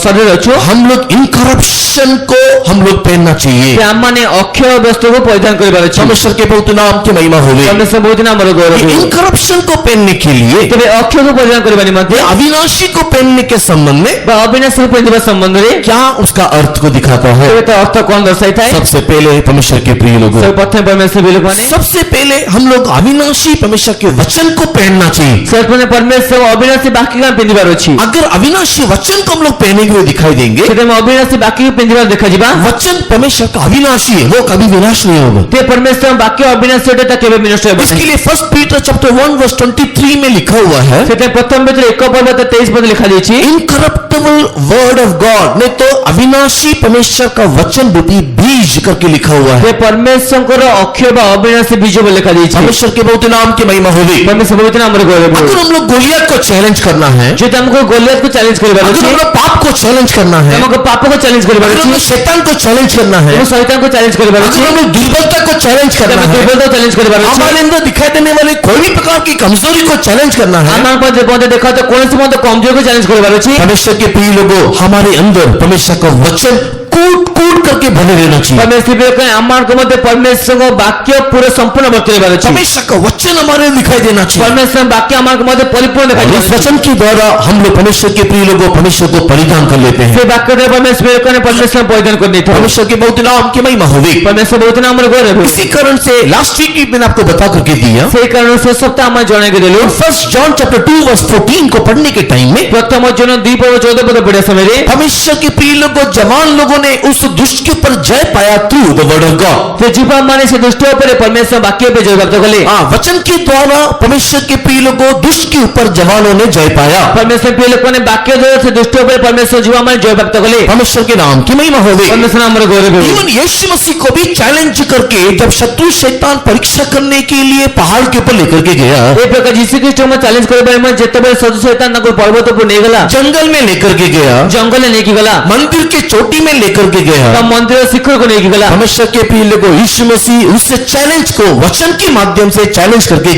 শরীর অছু हम लोग इनकरप्शन को हम लोग पहनना चाहिए। মানে অক্ষয় বস্তুকে পরিধান করিবার আছে। परमेश्वर के पवित्र नाम की महिमा होगी। পরমেশ্বর বহুত নাম আমার গৌরব। इनकरप्शन को पहनने के लिए, তবে অক্ষয়কে পরিধান করিবার নিমন্তে अविनाशी को पहनने के संबंध में বা অবিনাশী পরিধান সম্বন্ধে क्या उसका अर्थ को दिखाता है? তবে তার অর্থ কোন দর্শাইଥାଏ? सबसे पहले परमेश्वर के प्रिय लोगों, প্রথমে পরমেশ্বর বিলোক মানে सबसे पहले हम लोग अविनाशी परमेश्वर के वचन को पहनना चाहिए। সর্বপ্রথমে পরমেশ্বর অবিনাশী বাক্যকে পিন্ধিবার ଅଛି। अगर अविनाशी वचन को हम लोग पहने हुए दिखाई देंगे, সেটা অবিনাশী বাক্যকে পিন্ধিবার দেখা ଯିବା। वचन परमेश्वर का अविनाशी है, वो कभी विनाश नहीं होगा। তে পরমেশ্বর বাক্য অবিনাশী ওটা তা কেবে বিনষ্ট হবে इसके না। लिए 1 Peter chapter 1 verse 23 में लिखा हुआ है, সেটা প্রথম ভিতরে 1 পর্ব 23 পদ লেখা দিয়েছি। इनकरप्टेबल वर्ड ऑफ गॉड, नहीं तो अविनाशी परमेश्वर का वचन रूपी बीज करके लिखा हुआ है। তে পরমেশ্বরଙ୍କର অক্ষয় বা অবিনাশী বীজ বলে লেখা দিয়েছি। परमेश्वर के बहुत नाम की महिमा होगी। পরমেশ্বর পবিত্র নামের গৌরব। अगर हम लोग गोलियत को चैलेंज करना है, যদি আমাকে গলিয়াতକୁ চ্যালেঞ্জ করিবার अगर ଅଛି, हम लोग पाप को चैलेंज करना है, আমাকে পাপକୁ চ্যালেঞ্জ করিবার अगर ଅଛି, हम लोग शैतान को चैलेंज करना है, এবং শয়তানକୁ চ্যালেঞ্জ করিবার ଅଛି, अगर हम लोग दुर्बलता को चैलेंज करना এবং है, দুর্বলতাକୁ চ্যালেঞ্জ করিবার ଅଛି, हमारे अंदर दिखाई देने वाले कोई भी प्रकार की कमजोरी को चैलेंज करना है, আমার মধ্যে মধ্যে দেখা তো কোন সময় কমজোরিকে চ্যালেঞ্জ করিবার ଅଛି। परमेश्वर के प्रिय लोगों, हमारे अंदर परमेश्वर का वचन कूट कूट करके भरे रहना चाहिए। পরমেশ্বর বিবেকে আমার মধ্যে পরমেশ্বর বাক্য পুরো সম্পূর্ণ ভর্তি রহিবার ଅଛି। परमेश्वर का वचन हमारे दिखाई देना चाहिए। পরমেশ্বর বাক্য আমার মধ্যে পরিপূর্ণ দেখা और যাবে। इस वचन के द्वारा हम लोग परमेश्वर के प्रिय लोगों परमेश्वर को परिधान कर लेते हैं। সেই বাক্য দ্বারা পরমেশ্বর বিবেকে পরমেশ্বর পরিধান করে নিতে হবে। परमेश्वर के बहुत नाम की महिमा होगी। পরমেশ্বর বহুত নামের গৌরব। इसी कारण से लास्ट वीक मैंने आपको बता करके दिया, সেই কারণে শেষ সপ্তাহে আমরা জনাইকে দিলু 1 John chapter 2 verse 14 को पढ़ने के टाइम में প্রথম জন 2 পর্ব 14 পদ পড়ে সময়ে परमेश्वर के प्रिय लोगों, जवान लोगों ने उस दुष्ट के ऊपर जय पाया through the word of God. তো জীবন মানে সে দুষ্ট উপরে পরমেশ্বর বাক্য पे জয় প্রাপ্ত করলে। वचन के द्वारा परमेश्वर के प्रिय लोगों दुष्ट के ऊपर जवानों ने जय पाया। পরমেশ্বর প্রিয় লোকମାନେ বাক্য দ্বারা সে দুষ্ট উপরে পরমেশ্বর জীবন মানে জয় প্রাপ্ত করলে। परमेश्वर के नाम की महिमा होगी। পরমেশ্বর নামের গৌরব। इवन यीशु मसीह को भी चैलेंज करके जब शत्रु शैतान परीक्षा करने के लिए पहाड़ के ऊपर लेकर के गया, এই প্রকার যীশু খ্রিস্ট আমরা চ্যালেঞ্জ করিবার মানে যেতবে শত্রু শয়তান নাকো পর্বত উপর নিয়ে গলা, जंगल में लेकर के गया, জঙ্গলে নিয়ে গলা, मंदिर के चोटी में लेकर के गया। বা মন্দিরের শিখরকে নিয়ে গলা। परमेश्वर के प्रिय लोगों, यीशु मसीह उससे चैलेंज को वचन के माध्यम से चैलेंज करके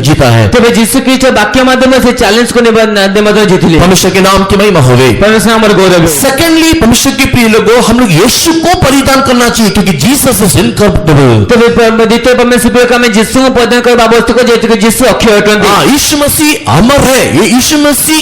जीता है। তবে যীশু খ্রিস্ট বাক্য মাধ্যমে সে চ্যালেঞ্জ को মাধ্যমে জিতলে। परमेश्वर के नाम की महिमा होगी। পরমেশ্বর নামের গৌরব। सेकेंडली परमेश्वर के प्रिय लोगों, हम लोग यीशु को परिधान करना चाहिए क्योंकि जीसस इज इनकरप्टेबल। তবে দ্বিতীয় পরমেশ্বর বিবেকে আমি যিশুকে পরিধান করিবা আবশ্যক যেহেতু যিশু অক্ষয় অটନ୍ତି। यीशु मसीह अमर है, ये यीशु मसीह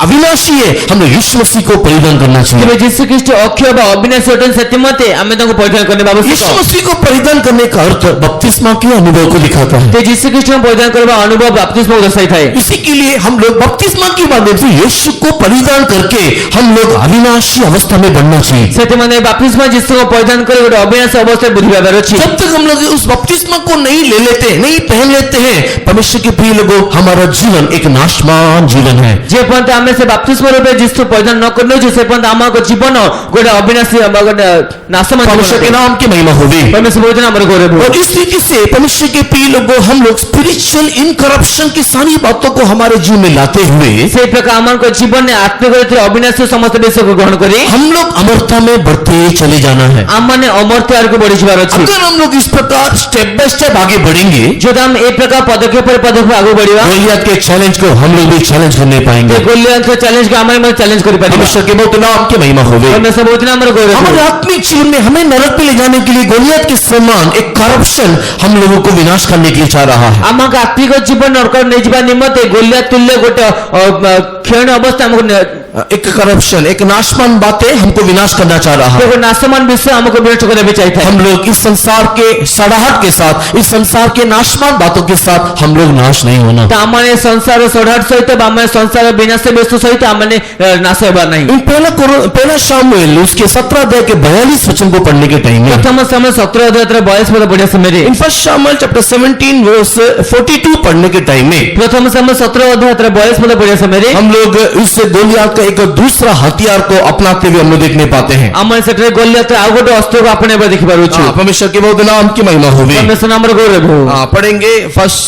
अविनाशी है, हम लोग यीशु मसीह को परिधान करना चाहिए। তবে যীশু খ্রিস্ট অক্ষয় ପବିତ୍ର ବା ଅବିନାଶୀ ଅଟନ୍ତି ସେଥିମତେ ଆମେ ତାଙ୍କୁ ପରିଧାନ କରିବା यीशु ଆବଶ୍ୟକ। मसीह को परिधान करने का अर्थ बपतिस्मा के अनुभव को दिखाता है। ते ଯୀଶୁ ଖ୍ରୀଷ୍ଟଙ୍କୁ ପରିଧାନ କରିବା ଅନୁଭବ ବାପ୍ତିସ୍ମକୁ ଦର୍ଶାଇଥାଏ। इसी के लिए हम लोग बपतिस्मा के माध्यम से यीशु को परिधान करके हम लोग अविनाशी अवस्था में बढ़ना चाहिए। ସେଥିମାନେ ବାପ୍ତିସ୍ମା ଯୀଶୁଙ୍କୁ ପରିଧାନ କରି ଗୋଟେ ଅବିନାଶୀ ଅବସ୍ଥାରେ ବୃଦ୍ଧି ପାଇବାର ଅଛି। जब तक हम लोग उस बपतिस्मा को नहीं ले लेते, नहीं पहन लेते हैं, परमेश्वर के प्रिय लोगों, हमारा जीवन एक नाशवान जीवन है। ଯେ पର୍ଯ୍ୟନ୍ତ ଆମେ ସେ ବାପ୍ତିସ୍ମ ରୂପେ ଯୀଶୁ ପରିଧାନ ନ କରିନେଉଛୁ ସେ ପର୍ଯ୍ୟନ୍ତ ଆମ ଜୀବନ ଗୋଟେ ଅବିନାଶୀ ବା ଗୋଟେ ନାଶମାନ परमेश्वर के ଜୀବନ। नाम की महिमा होगी। परमेश्वर बोलते हैं, हमारे गौरव हो। और इस तरीके से परमेश्वर के प्रिय लोगों, हम लोग स्पिरिचुअल इनकरप्शन की सारी बातों को हमारे जीवन में लाते हुए সেই প্রকার আমার জীবন আত্মিক অবিনাশী সমস্ত বিষয়কে গ্রহণ করি हम लोग अमरता में बढ़ते चले जाना है। आम अमर्त्य आगे बढ़ी যাবার আছে। अगर हम लोग इस प्रकार स्टेप बाय स्टेप आगे बढ़ेंगे, যদি আমি এই প্রকার পদক্ষেপ पर पदक्षेप आगे बढ़िबा गोलियत के चैलेंज को हम लोग भी चैलेंज करने पाएंगे। गोलियत के चैलेंज के हमारे में चैलेंज कर पाएंगे। परमेश्वर के बहुत नाम की महिमा होगी। परमेश्वर बोलते हैं, हमारे गौरव हमारे हो। आत्मिक जीवन में हमें नरक पे ले जाने के लिए गोलियत के समान एक करप्शन हम लोगों को विनाश करने के लिए चाह रहा है। আমাকে আত্মিক জীবন নরক নিয়ে যাবার নিমিত্তে গোলিয়াত তুল্য গোটে ক্ষীণ অবস্থা আমাকে एक करप्शन, एक नाशवान बातें हमको विनाश करना चाह रहा है। देखो नाशमान विषय हमको विनष्ट करने भी चाहिए। हम लोग इस संसार के सड़ाहट के साथ, इस संसार के नाशवान बातों के साथ हम लोग नाश नहीं होना। तो आमने संसार सौढ़ाट सहित आम संसार विनाश वस्तु सहित आमने नाश होगा नहीं। इन पहला शामुएल उसके 17 अध्याय के 42 वचन को पढ़ने के टाइम में प्रथम समय 17 अध्याय 42 पद बढ़िया समय रे इन फर्स्ट शामुएल चैप्टर 17 वर्स 42 पढ़ने के टाइम में प्रथम समय 17 अध्याय 42 पद बढ़िया समय रे हम लोग इस गोलियत का एक दूसरा हथियार को अपनाते हुए हम लोग देखने पाते हैं। आमने सेटरे गोलियत आ गोटे अस्त्र को अपने पर देखि पारुछु। परमेश्वर के बहुत नाम की महिमा होगी। परमेश्वर नाम रो गौरव हो। पढ़ेंगे फर्स्ट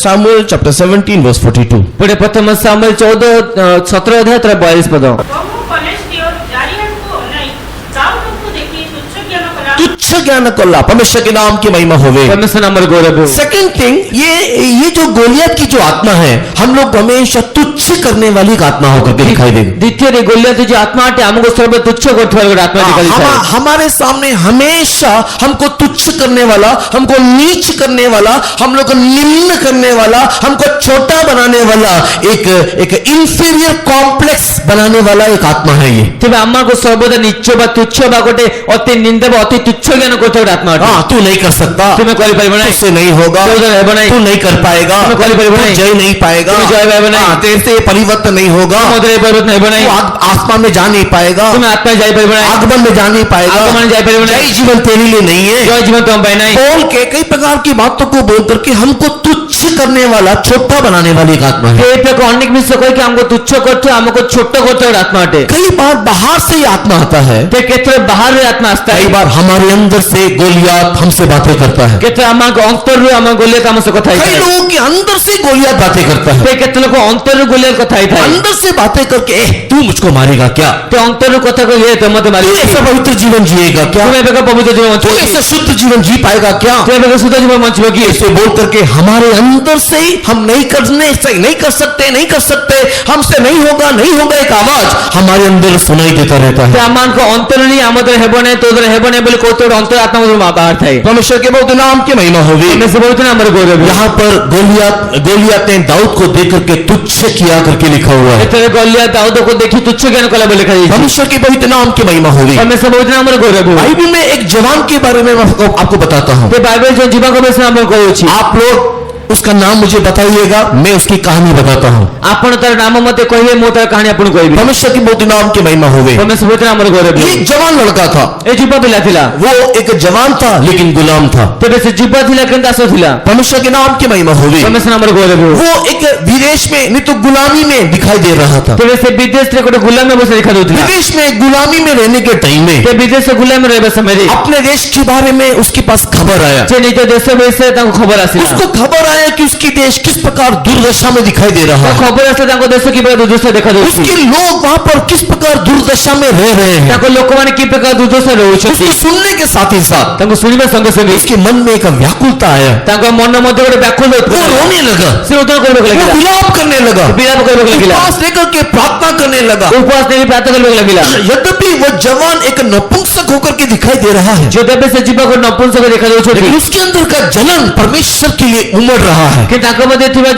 शामुएल चैप्टर 17 वर्स 42। पढ़े प्रथम सामुएल 17 अध्याय 42 पद। बहु ଫଲେଷ୍ଟିୟ ଚାରିଆଡ଼କୁ ଅନାଇ ଦାଉଦକୁ ଦେଖି ତୁଚ୍ଛ ଜ୍ଞାନ କଲା। तुच्छ ज्ञान कल्ला, परमेश्वर के नाम की महिमा होगी। परमेश्वर नाम रो गौरव हो। सेकंड थिंग, ये जो गोलियत की जो आत्मा है, हम लोग हमेशा तुच्छ करने वाली एक आत्मा होकर के दिखाई देगी। द्वितीय रे गोलियत जो आत्मा है हमको सर्व तुच्छ करथवार गोटे आत्मा दिखाई देता है। हमारे सामने हमेशा हमको तुच्छ करने वाला, हमको नीच करने वाला, हम लोग को निम्न करने वाला, हमको छोटा बनाने वाला, एक इंफीरियर कॉम्प्लेक्स बनाने वाला एक आत्मा है ये। तेबे हमको सर्वदा नीच बा तुच्छ बा गोटे अति निंदा बा अति तुच्छ ज्ञान करथवार आत्मा है। हाँ, तू नहीं कर सकता, तुम्हें करि परिबो नहीं, तुझसे नहीं होगा, तुझे हेबो नहीं, तू नहीं कर पाएगा, तुम्हें करि परिबो तू नहीं, जय नहीं पाएगा, तुम्हें जय पाएगा नहीं, हाँ, तेरे से परिवर्तन नहीं होगा, समुद्र पर्वत नहीं बनाई, तू आसमान में जा नहीं पाएगा, तुम्हें आत्मा जाई परिबो नहीं, आगमन में जा नहीं पाएगा, आगमन जाई परिबो नहीं, जय जीवन तेरे लिए नहीं है। जय जीवन तुम पाए नहीं। बोल के कई प्रकार की बातों को बोल करके हमको तुच्छ करने वाला, छोटा बनाने वाली एक आत्मा है। ये प्रकार अनेक विषय कह के हमको तुच्छ करथो हमको छोट करथो आत्मा हटे। कई बार बाहर से ही आत्मा आता है, ते केतरे बाहर रे आत्मा आस्ता कई है, बार हमारे अंदर से गोलियात हमसे बातें करता है। केतरे हमको अंतर रे हम गोलियत हमसे कथा कई है, लोगों के अंदर से गोलियात बातें करता है, ते केतरे को अंतर रे गोलियत कथा है, अंदर से बातें करके तू मुझको मारेगा क्या, ते अंतर रे कथा को ये तुम मत तू मारी, ऐसा पवित्र जीवन जिएगा क्या, तुम्हें बेका पवित्र जीवन तू मंच ऐसा शुद्ध जीवन जी पाएगा क्या, तुम्हें बेका शुद्ध जीवन मंच होगी। ऐसे बोल करके हमारे अंदर से ही हम नहीं कर सकते, हमसे नहीं होगा एक आवाज हमारे अंदर सुनाई देता रहता है। ते हमको अंतर नहीं हमदर हेबो नहीं तोदर हेबो नहीं बोले कोतो अंतर आत्मा में बाहर था। परमेश्वर के बहुत नाम की महिमा होगी। मैं से बोलते ना हमारे गौरव यहाँ पर गोलियत ने दाऊद को देख करके तुच्छ किया करके लिखा हुआ है। तेरे गोलियत दाऊद को देखी तुच्छ ज्ञान कला बोले लिखा है। परमेश्वर के बहुत नाम की महिमा होगी। मैं से बोलते ना हमारे गौरव बाइबल में एक जवान के बारे में मैं आपको बताता हूँ। ते बाइबल जो जीवन को बेस नाम को होची आप लोग उसका नाम मुझे बताइएगा, मैं उसकी कहानी बताता हूँ। आपण तार नाम मते कहिए मो तार कहानी आपण कहबी। परमेश्वर की बहुत नाम की महिमा होगी। परमेश्वर बोलते ना हमारे गौरव एक जवान लड़का था, ए जीवा पिला थिला, वो एक जवान था लेकिन गुलाम था। तेबे से जीवा थिला केन दास थिला। परमेश्वर के नाम की महिमा होगी। परमेश्वर हमारे गौरव वो एक विदेश में नहीं तो गुलामी में दिखाई दे रहा था। तेबे से विदेश रे कोटे गुलाम में बसे दिखा दोथिला। विदेश में गुलामी में रहने के टाइम में ते विदेश से गुलाम रहबे समय रे अपने देश के बारे में उसके पास खबर आया। जे निज देश में से ताको खबर आसिला। उसको खबर आया कि उसकी देश किस प्रकार दुर्दशा में दिखाई दे रहा है, खबर आसे ताको देश की बड़ा दुर्दशा देखा दोछि। उसके लोग वहां पर किस प्रकार दुर्दशा में रह रहे हैं, ताको लोक माने की प्रकार दुर्दशा रहउछथि। उसको सुनने के साथ ही साथ ताको सुनिबा संगे संगे उसके मन में एक व्याकुलता आया। ताको मन मध्ये गोटे व्याकुल वो रोने लगा, से उतर करबे वो लागिला, विलाप करने लगा, विलाप करबे लागिला, उपवास लेकर के प्रार्थना करने लगा। उपवास ने प्रार्थना करबे लागिला। यद्यपि वो जवान एक नपुंसक होकर के दिखाई दे रहा है, जो दबे से जीवा को नपुंसक देखा दोछि, लेकिन उसके अंदर का जलन परमेश्वर के लिए उमड़ रहा है, କିନ୍ତୁ ତାଙ୍କ ମଧ୍ୟରେ ଥିବା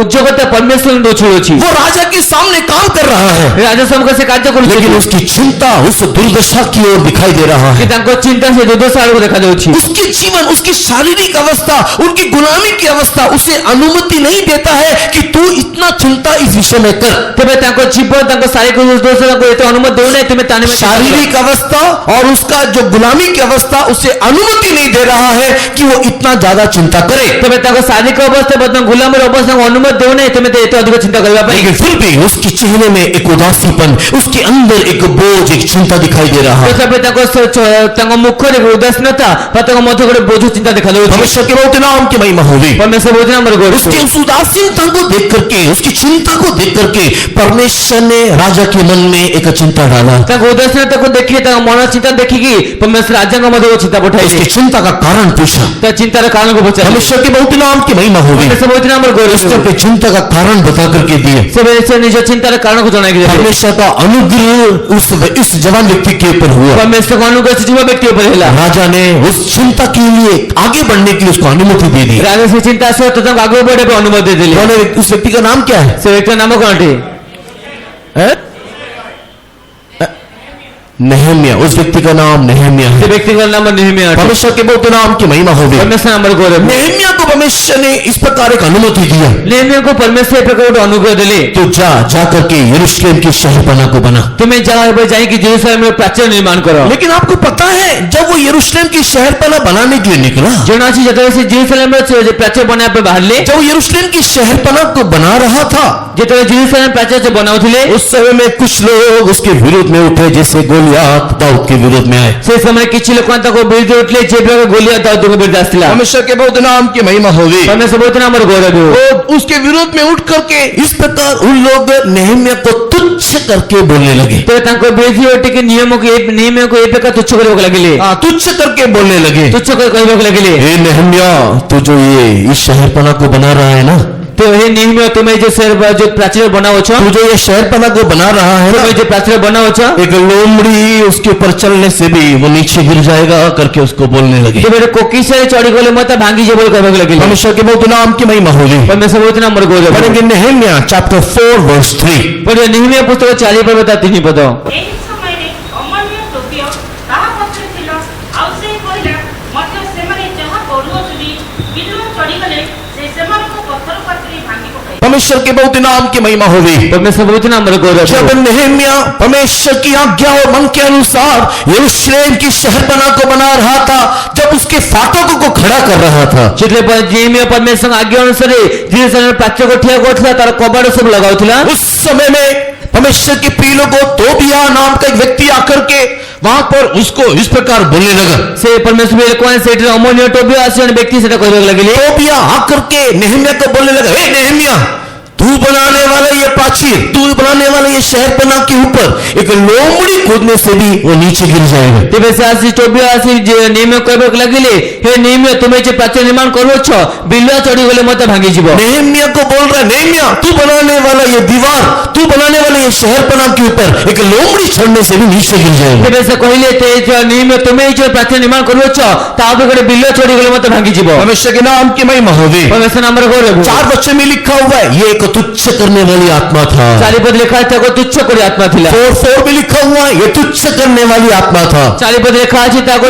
ଉଦ୍ଯୋଗତା ପରମେଶ୍ୱର ଦଉଛନ୍ତି वो राजा के सामने काम कर रहा है, ରାଜା ସମ୍ମୁଖରେ ସେ କାର୍ଯ୍ୟ लेकिन କରୁଛନ୍ତି उसकी चिंता उस दुर्दशा की ओर दिखाई दे रहा है। କି ତାଙ୍କ ଚିନ୍ତା ସେ ଦୁର୍ଦ୍ଦଶା ଆଡ଼କୁ ଦେଖାଯାଉଛି उसके जीवन, उसकी शारीरिक अवस्था, उनकी गुलामी की अवस्था उसे अनुमति नहीं देता है कि तू इतना चिंता इस विषय में कर। ତେବେ ତାଙ୍କ ଜୀବନ ତାଙ୍କ ଶାରୀରିକ ଦୁର୍ଦ୍ଦଶା ତାଙ୍କୁ ଏତେ ଅନୁମତି ଦେଉନାହିଁ ତୁମେ ତା ନିମନ୍ତେ शारीरिक अवस्था और उसका जो गुलामी की अवस्था उसे अनुमति नहीं दे रहा है कि वो इतना ज्यादा चिंता करे। ତେବେ ତାଙ୍କ ଶାରୀରିକ ଅବସ୍ଥା ବର୍ତ୍ତମାନ ଗୁଲାମର ଅବସ୍ଥାକୁ ଅନୁମତି ଦେଉନାହିଁ ତୁମେ ଏତେ ଅଧିକ ଚିନ୍ତା କରିବା ପାଇଁ लेकिन फिर भी उसके चेहरे में एक उदासीपन, उसके अंदर एक बोझ, एक चिंता दिखाई दे रहा है। ତଥାପି ତାଙ୍କ ମୁଖରେ ଉଦାସୀନତା ବା ତାଙ୍କ ମଧ୍ୟରେ ଗୋଟେ ବୋଝ ଚିନ୍ତା ଦେଖାଯାଉଛି परमेश्वर के बहुत नाम की महिमा होगी। ପରମେଶ୍ୱର ବହୁତ ଆମର ଗୌରବ उसके उस उदासीनता को देख करके, उसकी चिंता को देख करके परमेश्वर ने राजा के मन में एक चिंता डाला। ତାଙ୍କ ଉଦାସୀନତାକୁ ଦେଖି ତାଙ୍କ ମନ ଚିନ୍ତା ଦେଖିକି ପରମେଶ୍ୱର ରାଜାଙ୍କ ମଧ୍ୟରେ ଚିନ୍ତା ପଠାଇଲେ उसकी चिंता का कारण पूछा। ତା ଚିନ୍ତାର କାରଣକୁ ପଚାରିଲେ परमेश्वर के बहुत नाम की महिमा होगी। ପରମେଶ୍ୱର ବହୁତ ଆମର ଗୌରବ उसने अपनी चिंता का कारण बता करके दिए। ସେ ନିଜ ଚିନ୍ତାର କାରଣକୁ ଜଣାଇକି ଦେଲେ परमेश्वर का अनुग्रह उस जवान व्यक्ति के ऊपर हुआ। ପରମେଶ୍ୱରଙ୍କ ଅନୁଗ୍ରହ ସେ ଯୁବ ବ୍ୟକ୍ତି ଉପରେ ହେଲା राजा ने उस चिंता के लिए आगे बढ़ने की उसको अनुमति दे दी। ରାଜା ସେ ଚିନ୍ତା ସହିତ ତାଙ୍କୁ ଆଗକୁ ବଢିବା ପାଇଁ ଅନୁମତି ଦେଲେ कौन है उस व्यक्ति का नाम क्या है? ସେ ବ୍ୟକ୍ତିର ନାମ କ'ଣ ଅଟେ नेहमिया। उस व्यक्ति का नाम नेहमिया ସେ है। ବ୍ୟକ୍ତିଙ୍କର ନାମ ନେହେମିୟା ଅଟେ परमेश्वर के बहुत नाम की महिमा होगी। ପରମେଶ୍ୱର ଆମର ଗୌରବ नेहमिया को परमेश्वर ने इस प्रकार एक अनुमति दिया, ନେହେମିୟାକୁ ପରମେଶ୍ୱର ଏ ପ୍ରକାର ଗୋଟେ ଅନୁଗ୍ରହ ଦେଲେ तो जा करके यरूशलेम की शहरपना को बना। ତୁମେ ଯାଅ ଏବେ ଯାଇକି ଜେରୁସାଲେମର ପ୍ରାଚୀର ନିର୍ମାଣ କର लेकिन आपको पता है जब वो यरूशलेम की शहरपना बनाने के लिए निकला, ଜଣା ଅଛି ଯେତେବେଳେ ସେ ଜେରୁସାଲେମର ପ୍ରାଚୀର ବନାଇବା ପାଇଁ ବାହାରିଲେ जब वो यरूशलेम की शहरपना को बना रहा था, ଯେତେବେଳେ ଜେରୁସାଲେମ ପ୍ରାଚୀର ସେ ବନାଉଥିଲେ उस समय में कुछ लोग उसके विरोध में उठे, जैसे गोलियात दाऊद के विरोध में आए। ସେ ସମୟରେ କିଛି ଲୋକ ତାଙ୍କ ବିରୁଦ୍ଧରେ ଉଠିଲେ ଯେ ପ୍ରକାର ଗୋଲିଆ ଦାଉଦଙ୍କ ବିରୁଦ୍ଧରେ ଆସିଥିଲା परमेश्वर के बहुत नाम की महिमा होगी। ପରମେଶ୍ୱର ବହୁତ ଆମର ଗୌରବ वो उसके विरोध में उठ करके इस प्रकार उन लोग नेहमिया को तुच्छ करके बोलने लगे। ତେବେ ତାଙ୍କ ବିରୁଦ୍ଧରେ ଟିକେ ନିୟମକୁ ଏ ପ୍ରକାର ତୁଚ୍ଛ କରିବାକୁ ଲାଗିଲେ तुच्छ करके बोलने लगे, ତୁଚ୍ଛ କରି କହିବାକୁ ଲାଗିଲେ हे नेहमिया, तू जो ये इस शहरपना को बना रहा है ना, तो हे नेहेमिया तुम्हें जो प्राचीर बनाओ तू जो ये शहरपना को बना रहा है ना, तुम्हें जो प्राचीर बनाओ एक लोमड़ी उसके ऊपर चलने से भी वो नीचे गिर जाएगा करके उसको बोलने लगे। तो मेरे कोकिसे चढ़ी गले मत भांगी जे बोल कहବାକୁ ଲାଗିଲେ परमेश्वर के बहुत नाम की महिमा होगी। परमेश्वर बहुत नाम मर गौरव पढ़ेंगे नेहमिया चैप्टर 4 वर्स 3। पढ़िए नेहेमिया पुस्तक 4 पद 3 पद ଏହି ସମୟରେ ଅମନ୍ୟ ଟୋବିୟ ତାହା ପଛରେ ଥିଲା ଆଉ ସେ କହିଲା ମଧ୍ୟ ସେମାନେ ଯାହା କରୁଅଛନ୍ତି ବିଲୁଆ ଚଢ଼ିଗଲେ ସେ ସେମାନଙ୍କ ପଥର ପାତ୍ରି ଭାଙ୍ଗି ପକାଇବେ। परमेश्वर के बहुत नाम की महिमा होगी। परमेश्वर बहुत नाम मर गौरव जब नेहमिया परमेश्वर की आज्ञा और मन के अनुसार यरूशलेम की शहरपना को बना रहा था, जब उसके फाटकों को खड़ा कर रहा था, जेतले नेहेमिया परमेश्वर आज्ञा अनुसार जेरुसलेम प्राचीर को ठिया करथला तार कबाड़ सब लगाउथला उस समय में परमेश्वर के प्रिय लोगों तोबिया नाम का एक व्यक्ति आकर के वहां पर उसको इस प्रकार बोलने लगा। से परमेश्वर कोन सेठ अमोनिया टोबिया आसन व्यक्ति सेटा कहବାକୁ ଲାଗିଲେ तोबिया आकर के नेहमिया को बोलने लगा, हे नेहमिया, तू बनाने वाला ये प्राचीर, तू बनाने वाला ये शहरपना के ऊपर एक लोमड़ी कूदने से भी वो नीचे गिर जाएगा। तेबे से आसी टोबिया आसी नेहेमिया कहବାକୁ ଲାଗିଲେ हे नेहेमिया तुमे जे प्राचीर निर्माण करो छ बिलुआ चढ़ी गले मत भांगी जीव। नेहमिया को बोल रहा है, नेहमिया तू बनाने वाला ये दीवार, तू बनाने वाला ये शहरपना के ऊपर एक लोमड़ी चढ़ने से भी नीचे गिर जाएगा। तेबे से कहले ते नेहेमिया तुमे जे प्राचीर निर्माण करो छ ता ऊपर गले बिलुआ चढ़ी गले मत भांगी जीव। परमेश्वर के नाम की महिमा होगी। परमेश्वर नाम रो गौरव 4 वचन में लिखा हुआ है, ये एक तुच्छ करने वाली आत्मा था। 4 पद लिखा है ताको तुच्छ करी आत्मा थिला 4 में लिखा हुआ है, ये तुच्छ करने वाली आत्मा था। 4 पद लिखा है ताको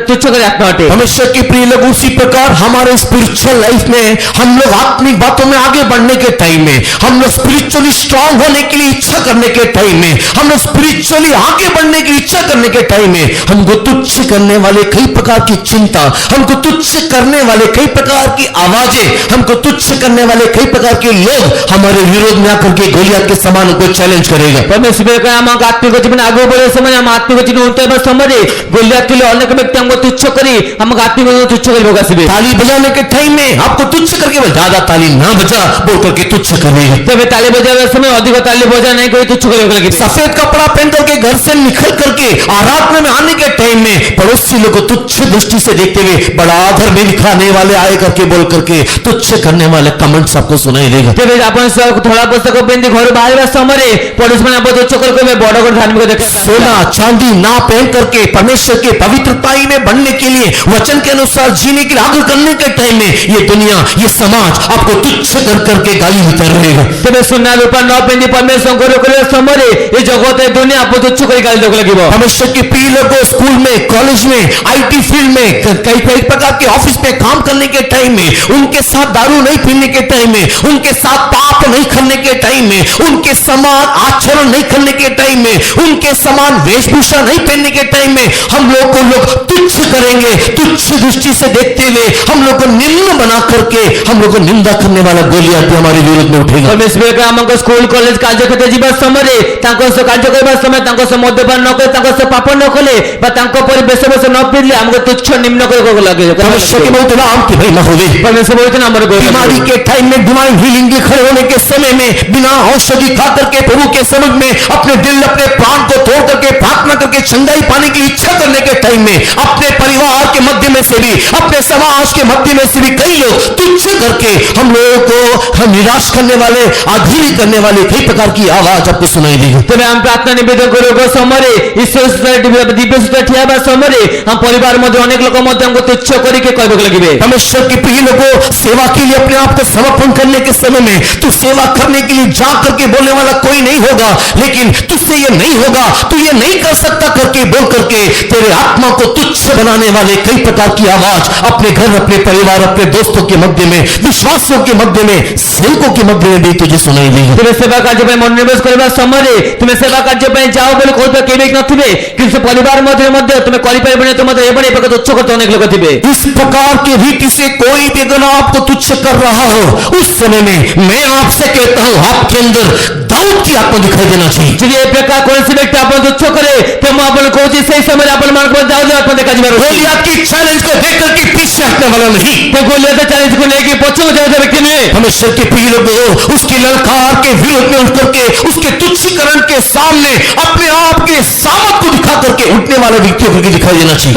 तुच्छ करी आत्मा अटे। परमेश्वर के प्रिय लोग, उसी प्रकार हमारे स्पिरिचुअल लाइफ में हम लोग आत्मिक बातों में आगे बढ़ने के टाइम में, हम लोग स्पिरिचुअली स्ट्रांग होने के लिए इच्छा करने के टाइम में, हम लोग स्पिरिचुअली आगे बढ़ने की इच्छा करने के टाइम में हमको तुच्छ करने वाले कई प्रकार की चिंता, हमको तुच्छ करने वाले कई प्रकार की आवाजें, हमको तुच्छ करने वाले कई प्रकार के लोग हमारे विरोध में आकर के गोलियत के समान को चैलेंज करेगा। परमेश्वर का हम आत्मिक जीवन आगे बढ़े समय हम आत्मिक जीवन होते हैं समय गोलियत के लिए अनेक व्यक्ति हमको तुच्छ करी हम आत्मिक जीवन तुच्छ करी होगा सिबे ताली बजाने के टाइम में आपको तुच्छ करके ज्यादा ताली ना बजा बोल करके तुच्छ करेगा। तबे ताली बजावे समय अधिक ताली बजा नहीं कोई तुच्छ करी होगा। सफेद कपड़ा पहन करके घर से निकल करके आराधना में आने के टाइम में पड़ोसी लोग को तुच्छ दृष्टि से देखते हुए बड़ा आदर में दिखाने वाले आए करके बोल करके तुच्छ करने वाले कमेंट्स आपको सुनाई देगा। ତେବେ ଆପଣ ଧଳା ପୋଷାକ ପିନ୍ଧି ଘରୁ ବାହାରିବା ସମୟରେ ପଡୋଶୀ ମାନେ ଆପଣ ତୁଚ୍ଛ କରି କହିବେ ବଡ ବଡ ଧାର୍ମିକ ଦେଖା सोना चांदी ना पहन करके परमेश्वर के पवित्रताई में बनने के लिए वचन के अनुसार जीने के लिए आग्रह करने के टाइम में ये दुनिया ये समाज आपको तुच्छ कर करके गाली देता रहेगा। ତେବେ ସୁନା ରୂପା ନ ପିନ୍ଧି ପରମେଶ୍ୱର ଗୌରବ କରିବା ସମୟରେ ଏ ଜଗତ ଏ ଦୁନିଆ ଆପଣ ତୁଚ୍ଛ କରି ଗାଳି ଦେବାକୁ ଲାଗିବ। परमेश्वर के प्रिय लोगों स्कूल में कॉलेज में आईटी फील्ड में कई कई प्रकार के ऑफिस में काम करने के टाइम में उनके साथ दारू नहीं पीने के टाइम में उनके साथ पाप नहीं करने के टाइम में उनके समान आचरण नहीं करने के टाइम में उनके समान वेशभूषा नहीं पहनने के टाइम में हम लोग को लोग तुच्छ करेंगे। तुच्छ दृष्टि से देखते हुए हम लोग को निम्न बना करके हम लोग को निंदा करने वाला गोलियत हमारे विरोध में उठेगा। ପରମେଶ୍ୱର ଆମଙ୍କ ସ୍କୁଲ କଲେଜ କାର୍ଯ୍ୟକ୍ଷେତ୍ର ଯିବା ସମୟରେ ତାଙ୍କ ସହ କାର୍ଯ୍ୟ କରିବା ସମୟରେ ତାଙ୍କ ସହ ମଦ୍ୟପାନ ନ କଲେ ତାଙ୍କ ସହ ପାପ ନ କଲେ ବା ତାଙ୍କ ପରି ବେଶଭୂଷା ନ ପିନ୍ଧିଲେ ଆମକୁ ତୁଚ୍ଛ ନିମ୍ନ କରିବାକୁ ଲାଗିବ। परमेश्वर के बहुत नाम की महिमा होगी। ପରମେଶ୍ୱର ବହୁତ ଆମର बीमारी के टाइम में डिवाइन हीलिंग के खड़े होने के समय में बिना औषधि खा करके प्रभु के समझ में अपने दिल अपने प्राण को तोड़ करके प्रार्थना करके चंगाई पाने की इच्छा करने के टाइम में अपने परिवार के मध्य में से भी अपने समाज के मध्य में से भी कई लोग तुच्छ करके हम लोगों को हम निराश करने वाले आधीन करने वाले कई प्रकार की आवाज आपको सुनाई देगी। ତେବେ ଆମେ ପ୍ରାର୍ଥନା ନିବେଦନ କରିବା ସମୟରେ ଈଶ୍ୱର ଦିବ୍ୟ ସୂତ୍ର ଠିଆ ହେବା ସମୟରେ ଆମ ପରିବାର ମଧ୍ୟ ଅନେକ ଲୋକ ମଧ୍ୟ ଆମକୁ ତୁଚ୍ଛ କରିକି କହିବାକୁ ଲାଗିବେ। परमेश्वर के प्रिय लोगों सेवा के लिए अपने आप को समर्पण करने के समय में तू सेवा करने के लिए जा करके बोलने वाला कोई नहीं होगा, लेकिन तुझसे ये नहीं होगा, तू ये नहीं कर सकता करके बोल करके तेरे आत्मा को तुच्छ बनाने वाले कई प्रकार की आवाज अपने घर अपने परिवार अपने दोस्तों के मध्य में विश्वासों के मध्य में सेवकों के मध्य में भी तुझे सुनाई देगी। ତୁମେ ସେବା କାର୍ଯ୍ୟ ପାଇଁ ମନୋନିବେଶ କରିବା ସମୟରେ ତୁମେ ସେବା କାର୍ଯ୍ୟ ପାଇଁ ଯାଅ ବୋଲି କହୁଥିବା କେହି ବି ନଥିବେ, କିନ୍ତୁ ସେ ପରିବାର ମଧ୍ୟରେ ମଧ୍ୟ ତୁମେ କରିପାରିବନି ତୁମ ଏଭଳି ଏକ ତୁଚ୍ଛ କରୁଥିବା ଅନେକ ଲୋକ ଥିବେ। इस प्रकार की रीति से कोई भी अगर आपको तुच्छ कर रहा हो उस समय में मैं आपसे कहता हूं आपके अंदर दाऊद की आत्मा दिखाई देना चाहिए। ଯଦି ଏ ପ୍ରକାର କୌଣସି ବ୍ୟକ୍ତି ଆପଣ ତୁଚ୍ଛ କରେ ତ ମୁଁ ଆପଣଙ୍କୁ କହୁଛି ସେହି ସମୟରେ ଆପଣମାନଙ୍କ ଦାଉଦ ଆତ୍ମା ଦେଖାଯିବାର ଅଛି। गोलियत की चैलेंज को देख करके पीछे हटने वाला नहीं। ତ ଗୋଲିୟତ ଚ୍ୟାଲେଞ୍ଜକୁ ନେଇକି ପଛକୁ ଯାଉଥିବା ବ୍ୟକ୍ତି ନୁହେଁ। परमेश्वर के प्रिय लोगों उसकी ललकार के विरोध में उठ करके उसके तुच्छीकरण के सामने अपने आप के सामर्थ को दिखा करके उठने वाले व्यक्तियों को दिखाई देना चाहिए।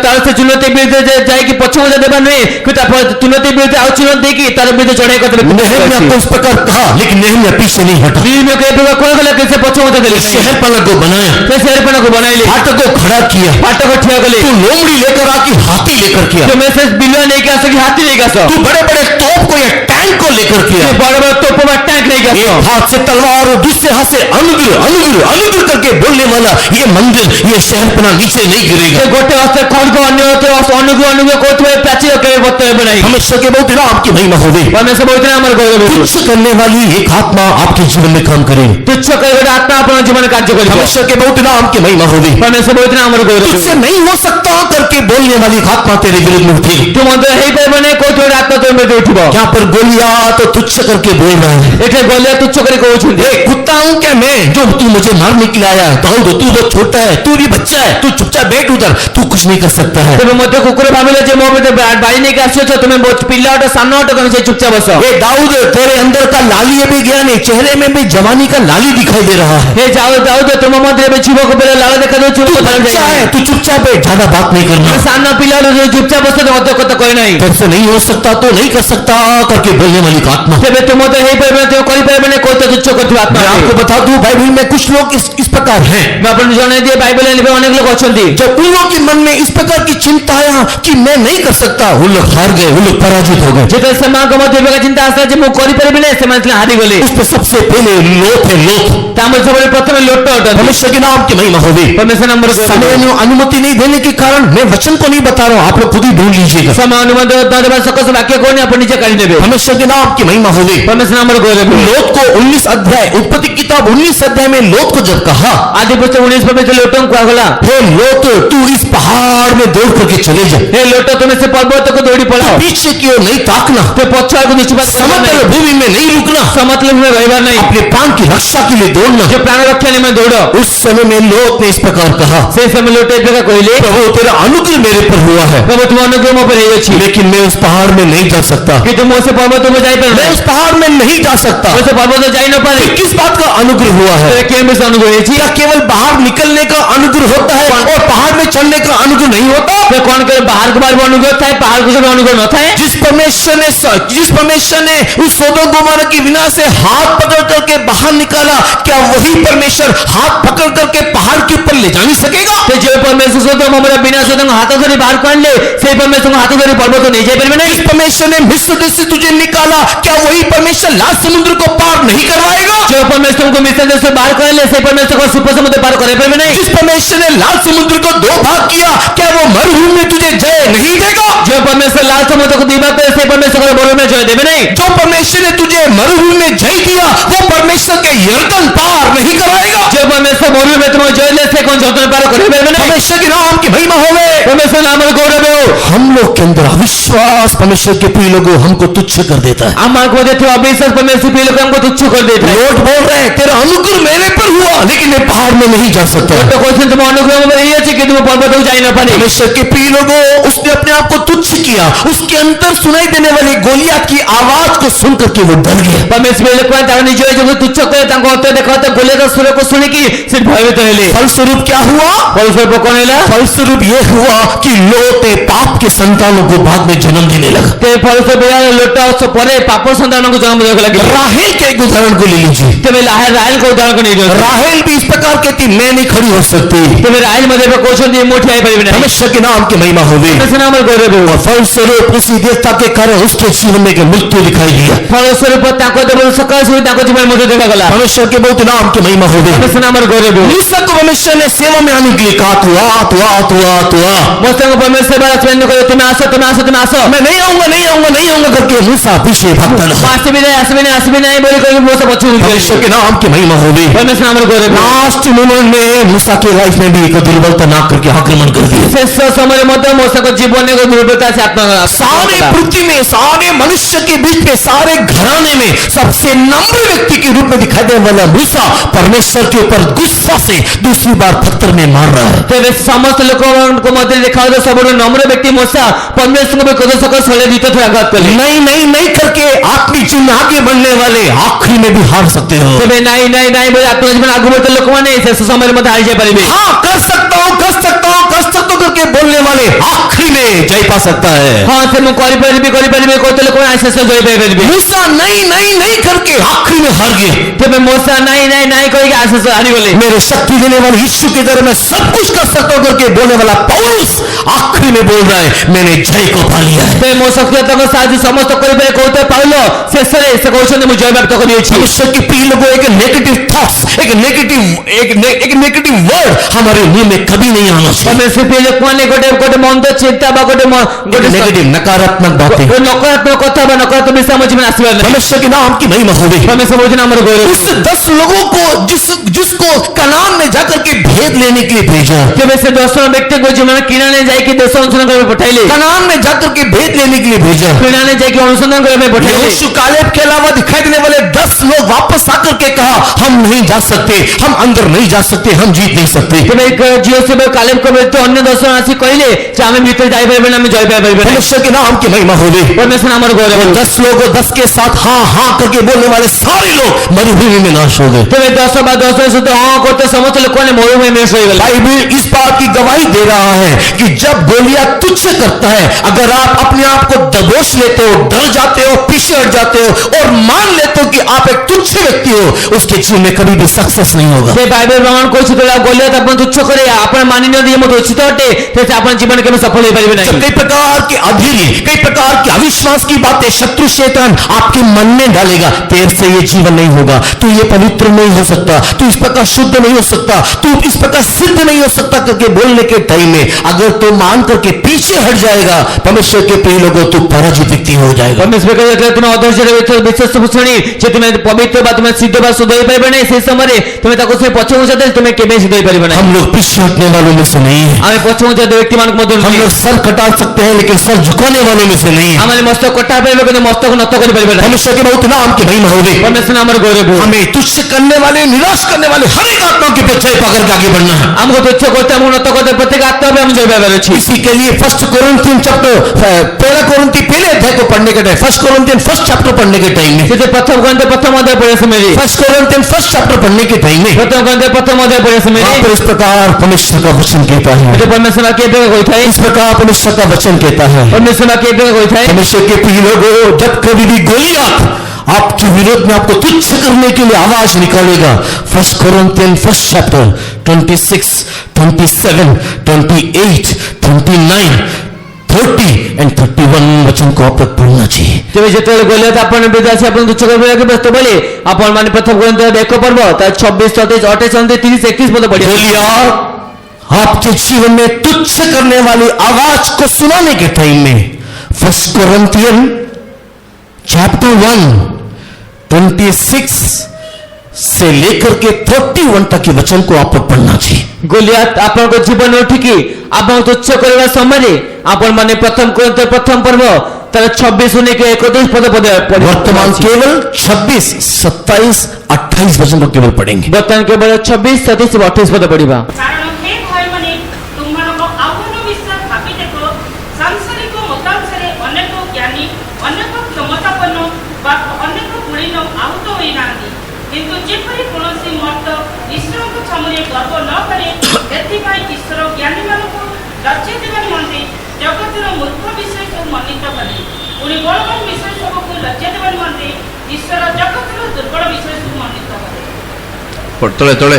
ତାର ସେ ଚୁନୌତି ବିରୁଦ୍ଧରେ ଯାଇକି ପଛକୁ ଦେବା ନୁହେଁ, କିନ୍ତୁ ତା ଚୁନୌତି ବିରୁଦ୍ଧରେ ଆଉ ଚୁନୌତି ଦେଇକି ତାର ବିରୁଦ୍ଧରେ ଚଢେଇ କଥା नेहमिया को इस प्रकार कहा लेकिन नेहमिया पीछे नहीं हटा। କଣ କଲା କି ସେ ପଛକୁ ଦେଲେ शहरपना को बनाया ସେ ଶେରପଣାକୁ ବନାଇଲେ फाटक को खड़ा किया फाटक ଠିଆ कले तू लोमड़ी लेकर आके हाथी लेकर किया ତୁମେ ସେ ବିଲୁଆ ନେଇକି ଆସ କି ହାତୀ ନେଇକି ଆସ तू बड़े बड़े तोप को या टैंक को लेकर किया ବଡ ବଡ ତୋପ ବା ଟ୍ୟାଙ୍କ ନେଇକି ଆସ एक हाथ से तलवार और दूसरे हाथ से अनुग्रह अनुग्रह अनुग्रह करके बोलने वाला ये मंदिर ये शहरपना नीचे नहीं गिरेगा। ସେ ଗୋଟେ ହସ୍ତରେ ଖଡ୍ଗ ଅନ୍ୟ ହସ୍ତରେ ଅନୁଗ୍ରହ କରୁଥିବା ପ୍ରାଚୀର କେବେ ପତ ହେବେ ନାହିଁ। परमेश्वर के बहुत नाम की महिमा होगी। ପରମେଶ୍ୱର ବହୁତ ଆମର ଗୌରବ तुच्छ करने वाली एक आत्मा आपके जीवन में काम करेगी। ତୁଚ୍ଛ କରି ଗୋଟେ ଆତ୍ମା ଆପଣଙ୍କ ଜୀବନ କାର୍ଯ୍ୟ କରିବ। परमेश्वर के बहुत नाम की महिमा होगी। ପରମେଶ୍ୱର ବହୁତ ଆମର ଗୌରବ तुझसे नहीं हो सकता करके बोलने वाली एक आत्मा तेरे विरुद्ध में उठेगी। ତୁ ମଧ୍ୟ ହେଇପାରିବନି କୋଉଠି ଗୋଟେ ଆତ୍ମା ତୋ ବିରୁଦ୍ଧରେ ଉଠିବ। यहाँ पर गोलियत तो तुच्छ करके बोल रहा है ଏଠି ଗୋଲିଆ ତୁଚ୍ଛ କରି କହୁଛନ୍ତି ए, कुत्ता हूं क्या मैं जो तू मुझे मारने के लिए आया है? दाऊद तू तो छोटा है तू भी बच्चा है तू चुपचाप बैठ उधर तू कुछ नहीं कर सकता है। ତେବେ ମଧ୍ୟ କୁକୁର ଭାବିଲେ ଯେ ମୋ ଭିତରେ ବାଡ଼ି ନେଇକି ଆସିଛ ତୁମେ ପିଲା ଅଟ ସାନ ଅଟ ତମେ ସେ ଚୁପଚାପ ବସ। ए दाऊद तेरे अंदर का लाली अभी गया नहीं चेहरे में भी जवानी का लाली दिखाई दे रहा है। हे ଯାଉ ଦାଉଦ ତୁମ ମଧ୍ୟରେ ଏବେ ଯୁବକ ବେଳେ ଲାଳ ଦେଖାଯାଉଛି तू बच्चा है तू चुपचाप बैठ ज्यादा बात नहीं करना। ସାନ ପିଲା ଚୁପଚାପ ବସ ମଧ୍ୟ କଥା କହି ନାହିଁ। तुझसे नहीं हो सकता तो नहीं कर सकता करके बोलने वाली एक आत्मा। ତେବେ ତୁ ମଧ୍ୟ ହେଇପାରିବନି ତୁମେ କରିପାରିବନି କୋଉଟା ତୁଚ୍ଛ କରୁଥିବା ଆତ୍ମା। मैं आपको बता दूं बाइबल में कुछ लोग इस प्रकार हैं। ମୁଁ ଆପଣଙ୍କୁ ଜଣାଇ ଦିଏ ବାଇବେଲରେ ଅନେକ ଲୋକ ଅଛନ୍ତି जब उन लोगों के मन में इस प्रकार की चिंता आया कि मैं नहीं कर सकता वो लोग हार गए वो लोग पराजित हो गए। ଯେତେବେଳେ ସେମାନଙ୍କ ମଧ୍ୟରେ ଏବେକା ଚିନ୍ତା ଆସିଲା ଯେ ମୁଁ କରିପାରିବି ନାହିଁ ସେମାନେ ଥିଲେ ହାରିଗଲେ। उस पर सबसे पहले लोथ है लोथ। ତା ମଧ୍ୟ ସବୁବେଳେ ପ୍ରଥମେ ଲୋଟ ଅଟନ୍ତି। परमेश्वर के नाम की महिमा होगी। ପରମେଶ୍ୱର ନମ୍ବର समय ने अनुमति नहीं देने के कारण मैं वचन को नहीं बता रहा हूँ आप लोग खुद ही ढूंढ लीजिएगा। ସମୟ ଅନୁମତି ନ ଦେବା ସକାଶେ ବାକ୍ୟ କହୁନି ଆପଣ ନିଜେ କାଢି ନେବେ। परमेश्वर के नाम की महिमा होगी। ପରମେଶ୍ୱର ନମ୍ବର ଗୌରବ लोथ को 19 अध्याय उत्पत्ति किताब 19 अध्याय में लोथ को जब कहा ଆଦି ପୁସ୍ତକ 19 ପବିତ୍ର ଲୋଟଙ୍କୁ କୁହାଗଲା हे लोथ तू इस पहाड़ में दौड़ करके चले जा हे ଲୋଟ ତୁମେ ସେ ପର୍ବତକୁ ଦୌଡ଼ି ପଳାଅ पीछे की ओर नहीं ताकना ସେ ପଛ ଆଡ଼କୁ ଦୃଷ୍ଟିପାତ କରିବ समतल ନାହିଁ। भूमि में नहीं रुकना ସମତଳ ଭୂମିରେ ରହିବାର ନାହିଁ। अपने प्राण की रक्षा के लिए दौड़ना। ଯେ ପ୍ରାଣ ରକ୍ଷା ନିମନ୍ତେ ଦୌଡ଼। उस समय में लोथ ने इस प्रकार कहा ସେଇ ସମୟ ଲୋଟ ଏ ପ୍ରକାର କହିଲେ प्रभु तेरा अनुग्रह मेरे पर हुआ है ପ୍ରଭୁ ତୁମ ଅନୁଗ୍ରହ ମୋ ଉପରେ ହେଇଅଛି लेकिन मैं उस पहाड़ में नहीं जा सकता କିନ୍ତୁ ମୁଁ ସେ ପର୍ବତକୁ ଯାଇପାରୁନି। मैं उस पहाड़ में नहीं जा सकता। ମୁଁ ସେ ପର୍ବତ ଯାଇ ନ ପାରେ। किस बात का अनुग्रह हुआ है? ତେବେ କେଉଁ ବିଷୟ ଅନୁଗ୍ରହ ହେଇଛି? क्या केवल बाहर निकलने का अनुग्रह होता है और पहाड़ में चढ़ने का अनुग्रह नहीं होता? तो कौन करे बाहर के बारे में अनुग्रह था, पहाड़ के बारे में अनुग्रह न था? जिस परमेश्वर ने उस सोदोम गोमोरा की विनाश से हाथ पकड़ करके बाहर निकाला, क्या वही परमेश्वर हाथ पकड़ करके पहाड़ के ऊपर ले जा नहीं सकेगा? तो जो परमेश्वर सोदोम गोमोरा विनाश होता है हाथों से बाहर काढले, से परमेश्वर को हाथों से पर्वत नहीं जाए पर नहीं। जिस परमेश्वर ने मिस्र देश से तुझे निकाला, क्या वही परमेश्वर लाल समुद्र को पार नहीं करवाएगा? जो परमेश्वर को मिस्र देश से बाहर काढले, से परमेश्वर को सुपर समुद्र पार करे पर नहीं। जिस परमेश्वर ने लाल समुद्र को दो भाग किया, क्या वो मरुभूमि में तुझे जय नहीं देगा? जो परमेश्वर लाल समुद्र को दीवा करे, से परमेश्वर को बोलो में जय देवे नहीं। जो परमेश्वर ने तुझे मरुभूमि में जय दिया, वो परमेश्वर के यरदन पार नहीं कराएगा? जो परमेश्वर बोलो में तुम्हें जय ले, से कौन जर्दन पार करे पर नहीं। परमेश्वर के नाम की महिमा होवे। परमेश्वर नाम में गौरव हो। हम लोग के अंदर अविश्वास परमेश्वर के प्रिय लोगों हमको तुच्छ कर देता है। हमारे को देते अविश्वास परमेश्वर प्रिय लोग हमको तुच्छ कर देते हैं। लोग बोल रहे हैं तेरा अनुग्रह मेरे पर हुआ, लेकिन मैं पहाड़ में नहीं जा सकता। तो क्वेश्चन तुम अनुग्रह में ये है कि तुम पर्वत को जा ना पानी। परमेश्वर के प्रिय लोगों, उसने अपने आप को तुच्छ किया। उसके अंतर सुनाई देने वाली गोलियात की आवाज को सुनकर के वो डर गया। परमेश्वर लोग को तार निज जो तुच्छ करे ताको होते देखा तो गोले का सुर को सुन की सिर्फ भयभीत हेले। फलस्वरूप क्या हुआ? फलस्वरूप कौन हेला? फलस्वरूप ये हुआ कि लोटे पाप के संतानों को बाद में जन्म देने लगा। ते फलस्वरूप लोटा उस परे पाप संतानों को जन्म देने लगे। राहेल के एक उदाहरण को ले लीजिए। ते राहेल को उदाहरण को नहीं दो। राहेल भी इस प्रकार कहती मैं नहीं खड़ी हो सकती। ते राहेल मध्य पे क्वेश्चन दी मोटी आई पर नहीं। परमेश्वर के नाम की महिमा होवे। परमेश्वर नाम में गौरव हो। और फलस्वरूप उसी देवता के कारण उसके जीवन में एक मृत्यु दिखाई दिया। फलस्वरूप ताको तो सकाळ सुरू ताको जीवन मृत्यु देखा गला। परमेश्वर के बहुत नाम की महिमा होवे। परमेश्वर नाम में गौरव हो। मूसा को परमेश्वर ने सेवा में आने के लिए कहा तू आ तू आ तू आ तू आ। मूसा को परमेश्वर बात स्पेंड करे तुम्हें आसो तुम्हें आसो तुम्हें आसो। मैं नहीं आऊंगा नहीं आऊंगा नहीं आऊंगा करके मूसा पीछे भागता रहा। आसमी नहीं बोले कोई मूसा पछू परमेश्वर के नाम की महिमा होवे। परमेश्वर नाम में गौरव हो। लास्ट मोमेंट में मूसा के लाइफ में भी एक दुर्बलता ना करके आक्रमण कर दिया। शेष समय मध्य मूसा को जीवन को दुर्बलता से आत्मा सारे पृथ्वी में सारे मनुष्य के बीच में सारे घराने में सबसे नम्र व्यक्ति के रूप में दिखाई देने वाला मूसा परमेश्वर के ऊपर गुस्सा से दूसरी बार पत्थर में मार रहा है। तो समस्त लोगों को मध्य देखा तो सब नम्र व्यक्ति मूसा परमेश्वर को कदम सकर सले दीते थे आघात कर नहीं नहीं नहीं करके आत्मिक जीवन आगे बढ़ने वाले आखिरी में भी हार सकते हो। तो नहीं नहीं नहीं बोले आत्मिक जीवन आगे बढ़ते लोग माने शेष समय मध्य हार जाए पारे। हाँ कर सकता हूँ कर सकता हूँ कर सकता हूँ करके बोलने वाले आखिरी में जय पा सकता है। हाँ से मैं करी पर भी कोई लोग माने शेष जय पाए पारे। मूसा नहीं नहीं नहीं करके आखिरी में हार गया। तो मैं मूसा नहीं नहीं नहीं कोई के आशीष हारी बोले। मेरे शक्ति देने वाले यीशु की तरह मैं सब कुछ कर सकता हूँ करके बोलने वाला पौलुस आखिरी में बोल रहा है मैंने जय को पा लिया है। तो मो शक्ति को साथ समस्त करी पर कहते पाउलो शेष रे से क्वेश्चन मैं जय प्राप्त कर दिए छी। परमेश्वर के प्रिय लोगों एक नेगेटिव थॉट्स एक नेगेटिव वर्ड हमारे मुंह में कभी नहीं आना चाहिए। परमेश्वर पे लोग माने गोटे मंद चिंता बा गोटे नेगेटिव नकारात्मक बातें नकारात्मक कथा बा नकारात्मक विषय मुझ में आशीर्वाद नहीं। परमेश्वर के नाम की महिमा होवे। परमेश्वर मुझे नाम रो गौरव। उस 10 लोगों को जिसको कनान में जाकर के भेद लेने के लिए भेजा। जब ऐसे 10 व्यक्ति को जिन्होंने किनारे जाए कि देश अनुसंधान करने पठाइले। कनान में जाकर के भेद लेने के लिए भेजा। किनारे जाए कि अनुसंधान करने पठाइले। यहोशू कालेब के अलावा दिखाई देने वाले 10 लोग वापस आकर के कहा हम नहीं जा सकते, हम अंदर नहीं जा सकते, हम जीत नहीं सकते। जियो से कालेब को तो अन्य 10 आसी कहले जे हमें भीतर जाई पाइबे ना, हमें जय पाइबे। परमेश्वर के नाम की महिमा होवे। परमेश्वर नाम रो गौरव। 10 लोगों 10 के साथ हाँ हाँ करके बोलने वाले सारे लोग मरुभूमि में नाश हो गए। तो 10 बा 10 से तो हाँ करते समस्त लोगों ने मरुभूमि में नाश हो गए। बाइबल इस बात की गवाही दे रहा है कि जब गोलियात तुच्छ करता है, अगर आप अपने आप को दबोच लेते हो, डर जाते हो, पीछे हट जाते हो और मान लेते हो कि आप एक तुच्छ व्यक्ति हो, उसके जीवन में कभी भी सक्सेस नहीं होगा। बाइबल प्रमाण कोई तो गोलियात अपन तुच्छ करे अपन मानी न दिए मत उचित हटे तो अपन जीवन के में सफल हो पाइबे नहीं। कई प्रकार के अधीरी कई प्रकार के अविश्वास की बातें शत्रु शैतान आपके मन में डालेगा, तेरे से ये जीवन नहीं होगा, तू ये पवित्र नहीं हो सकता, तू इस प्रकार शुद्ध नहीं हो सकता, तू इस प्रकार सिद्ध नहीं हो सकता करके बोलने के टाइम में अगर तू मान करके पीछे हट जाएगा, परमेश्वर के प्रिय लोगों तू पराजित व्यक्ति हो जाएगा। परमेश्वर कहते हैं तुम्हें अधर्ष विश्वास सुनी जे तुम्हें पवित्र बा तुम्हें सिद्ध बा शुद्ध हो पाइबे नहीं। से समय तुम्हें ताको से पछो जाते तुम्हें केबे सिद्ध हो पाइबे नहीं। हम लोग पीछे हटने वालों में से नहीं है। हमें पछो जाते व्यक्ति मान को मत हम लोग सर कटा सकते हैं लेकिन सर झुकाने वालों में से नहीं है। हमारे मस्तक कटा पाइबे কিন্তু मस्तक नत कर पाइबे नहीं। परमेश्वर के बहुत नाम की महिमा होवे। परमेश्वर नाम गौरव हो। हमें तुच्छ करने वाले निराश करने वाले हर एक आत्मा के पीछे पकड़ के आगे बढ़ना है। हमको तुच्छ करते हम नत करते प्रत्येक आत्मा पे हम जयबार अछि इसी के लिए फर्स्ट कोरिन्थियन चैप्टर पहला कोरिन्थी पहले अध्याय को पढ़ने के time first Corinthian first chapter पढ़ने के टाइम में से प्रथम ग्रंथ प्रथम अध्याय पढ़े समय फर्स्ट कोरिन्थियन फर्स्ट चैप्टर पढ़ने के टाइम में प्रथम ग्रंथ प्रथम अध्याय पढ़े समय वहाँ पर इस प्रकार परमेश्वर का वचन कहता है जो परमेश्वर के बेग होई थाए इस प्रकार परमेश्वर का वचन कहता है परमेश्वर के बेग होई थाए परमेश्वर के प्रिय लोगों, जब कभी भी गोलियत आपके विरोध में आपको तुच्छ करने के लिए आवाज निकालेगा, first Corinthian first chapter 26, 27, 28, 29, 30 and 31 वचन को आप लोग पढ़ना चाहिए। तेबे जेतेबेले गोलियत आपन विदासी आपन तुच्छ करबे के व्यस्त बोले आपन माने प्रथम ग्रंथ एक पर्व ता 26, 27, 28, 29, 30, 31 पद पढ़िए। गोलियत आपके जीवन में तुच्छ करने वाली आवाज को सुनाने के टाइम में फर्स्ट कोरिन्थियन चैप्टर 1, 26 से लेकर के 31 तक के वचन को आप लोग पढ़ना चाहिए। गोलियत आपन को जीवन उठिकी आपन तुच्छ करबा समय आपन माने प्रथम ग्रंथ प्रथम पर्व तार 26 होने के 31 पद पढ़िए। वर्तमान केवल 26, 27, 28 वचन को केवल पढ़ेंगे। वर्तमान केवल 26, 27, 28 पद पढ़िबा। कारण हे भाईମାନେ ତୁମମାନଙ୍କ ଆହ୍ୱାନ ବିଷୟ ଭାବି ଦେଖ ସାଂସାରିକ ମତାନ୍ତରରେ ଅନେକ ଜ୍ଞାନୀ ଅନେକ କ୍ଷମତାପନ୍ନ ବା ଅନେକ କୁଳୀନ ଆହୁତ ହୋଇନାହାନ୍ତି କିନ୍ତୁ ଯେପରି କୌଣସି ମର୍ତ୍ତ ଈଶ୍ୱରଙ୍କ ସାମୁରେ ଗର୍ବ ନ କରେ ସେଥିପାଇଁ ଈଶ୍ୱର ଜ୍ଞାନୀମାନଙ୍କୁ ଲଜ୍ଜା ଦେବା ନିମନ୍ତେ ଜଗତର ମୂର୍ଖ ବିଷୟ ସବୁ ମନୋନୀତ କଲେ ପୁଣି ବଳବାନ ବିଷୟ ସବୁକୁ ଲଜ୍ଜା ଦେବା ନିମନ୍ତେ ଈଶ୍ୱର ଜଗତର ଦୁର୍ବଳ ବିଷୟ ସବୁ ମନୋନୀତ କଲେ। ତଳେ ତଳେ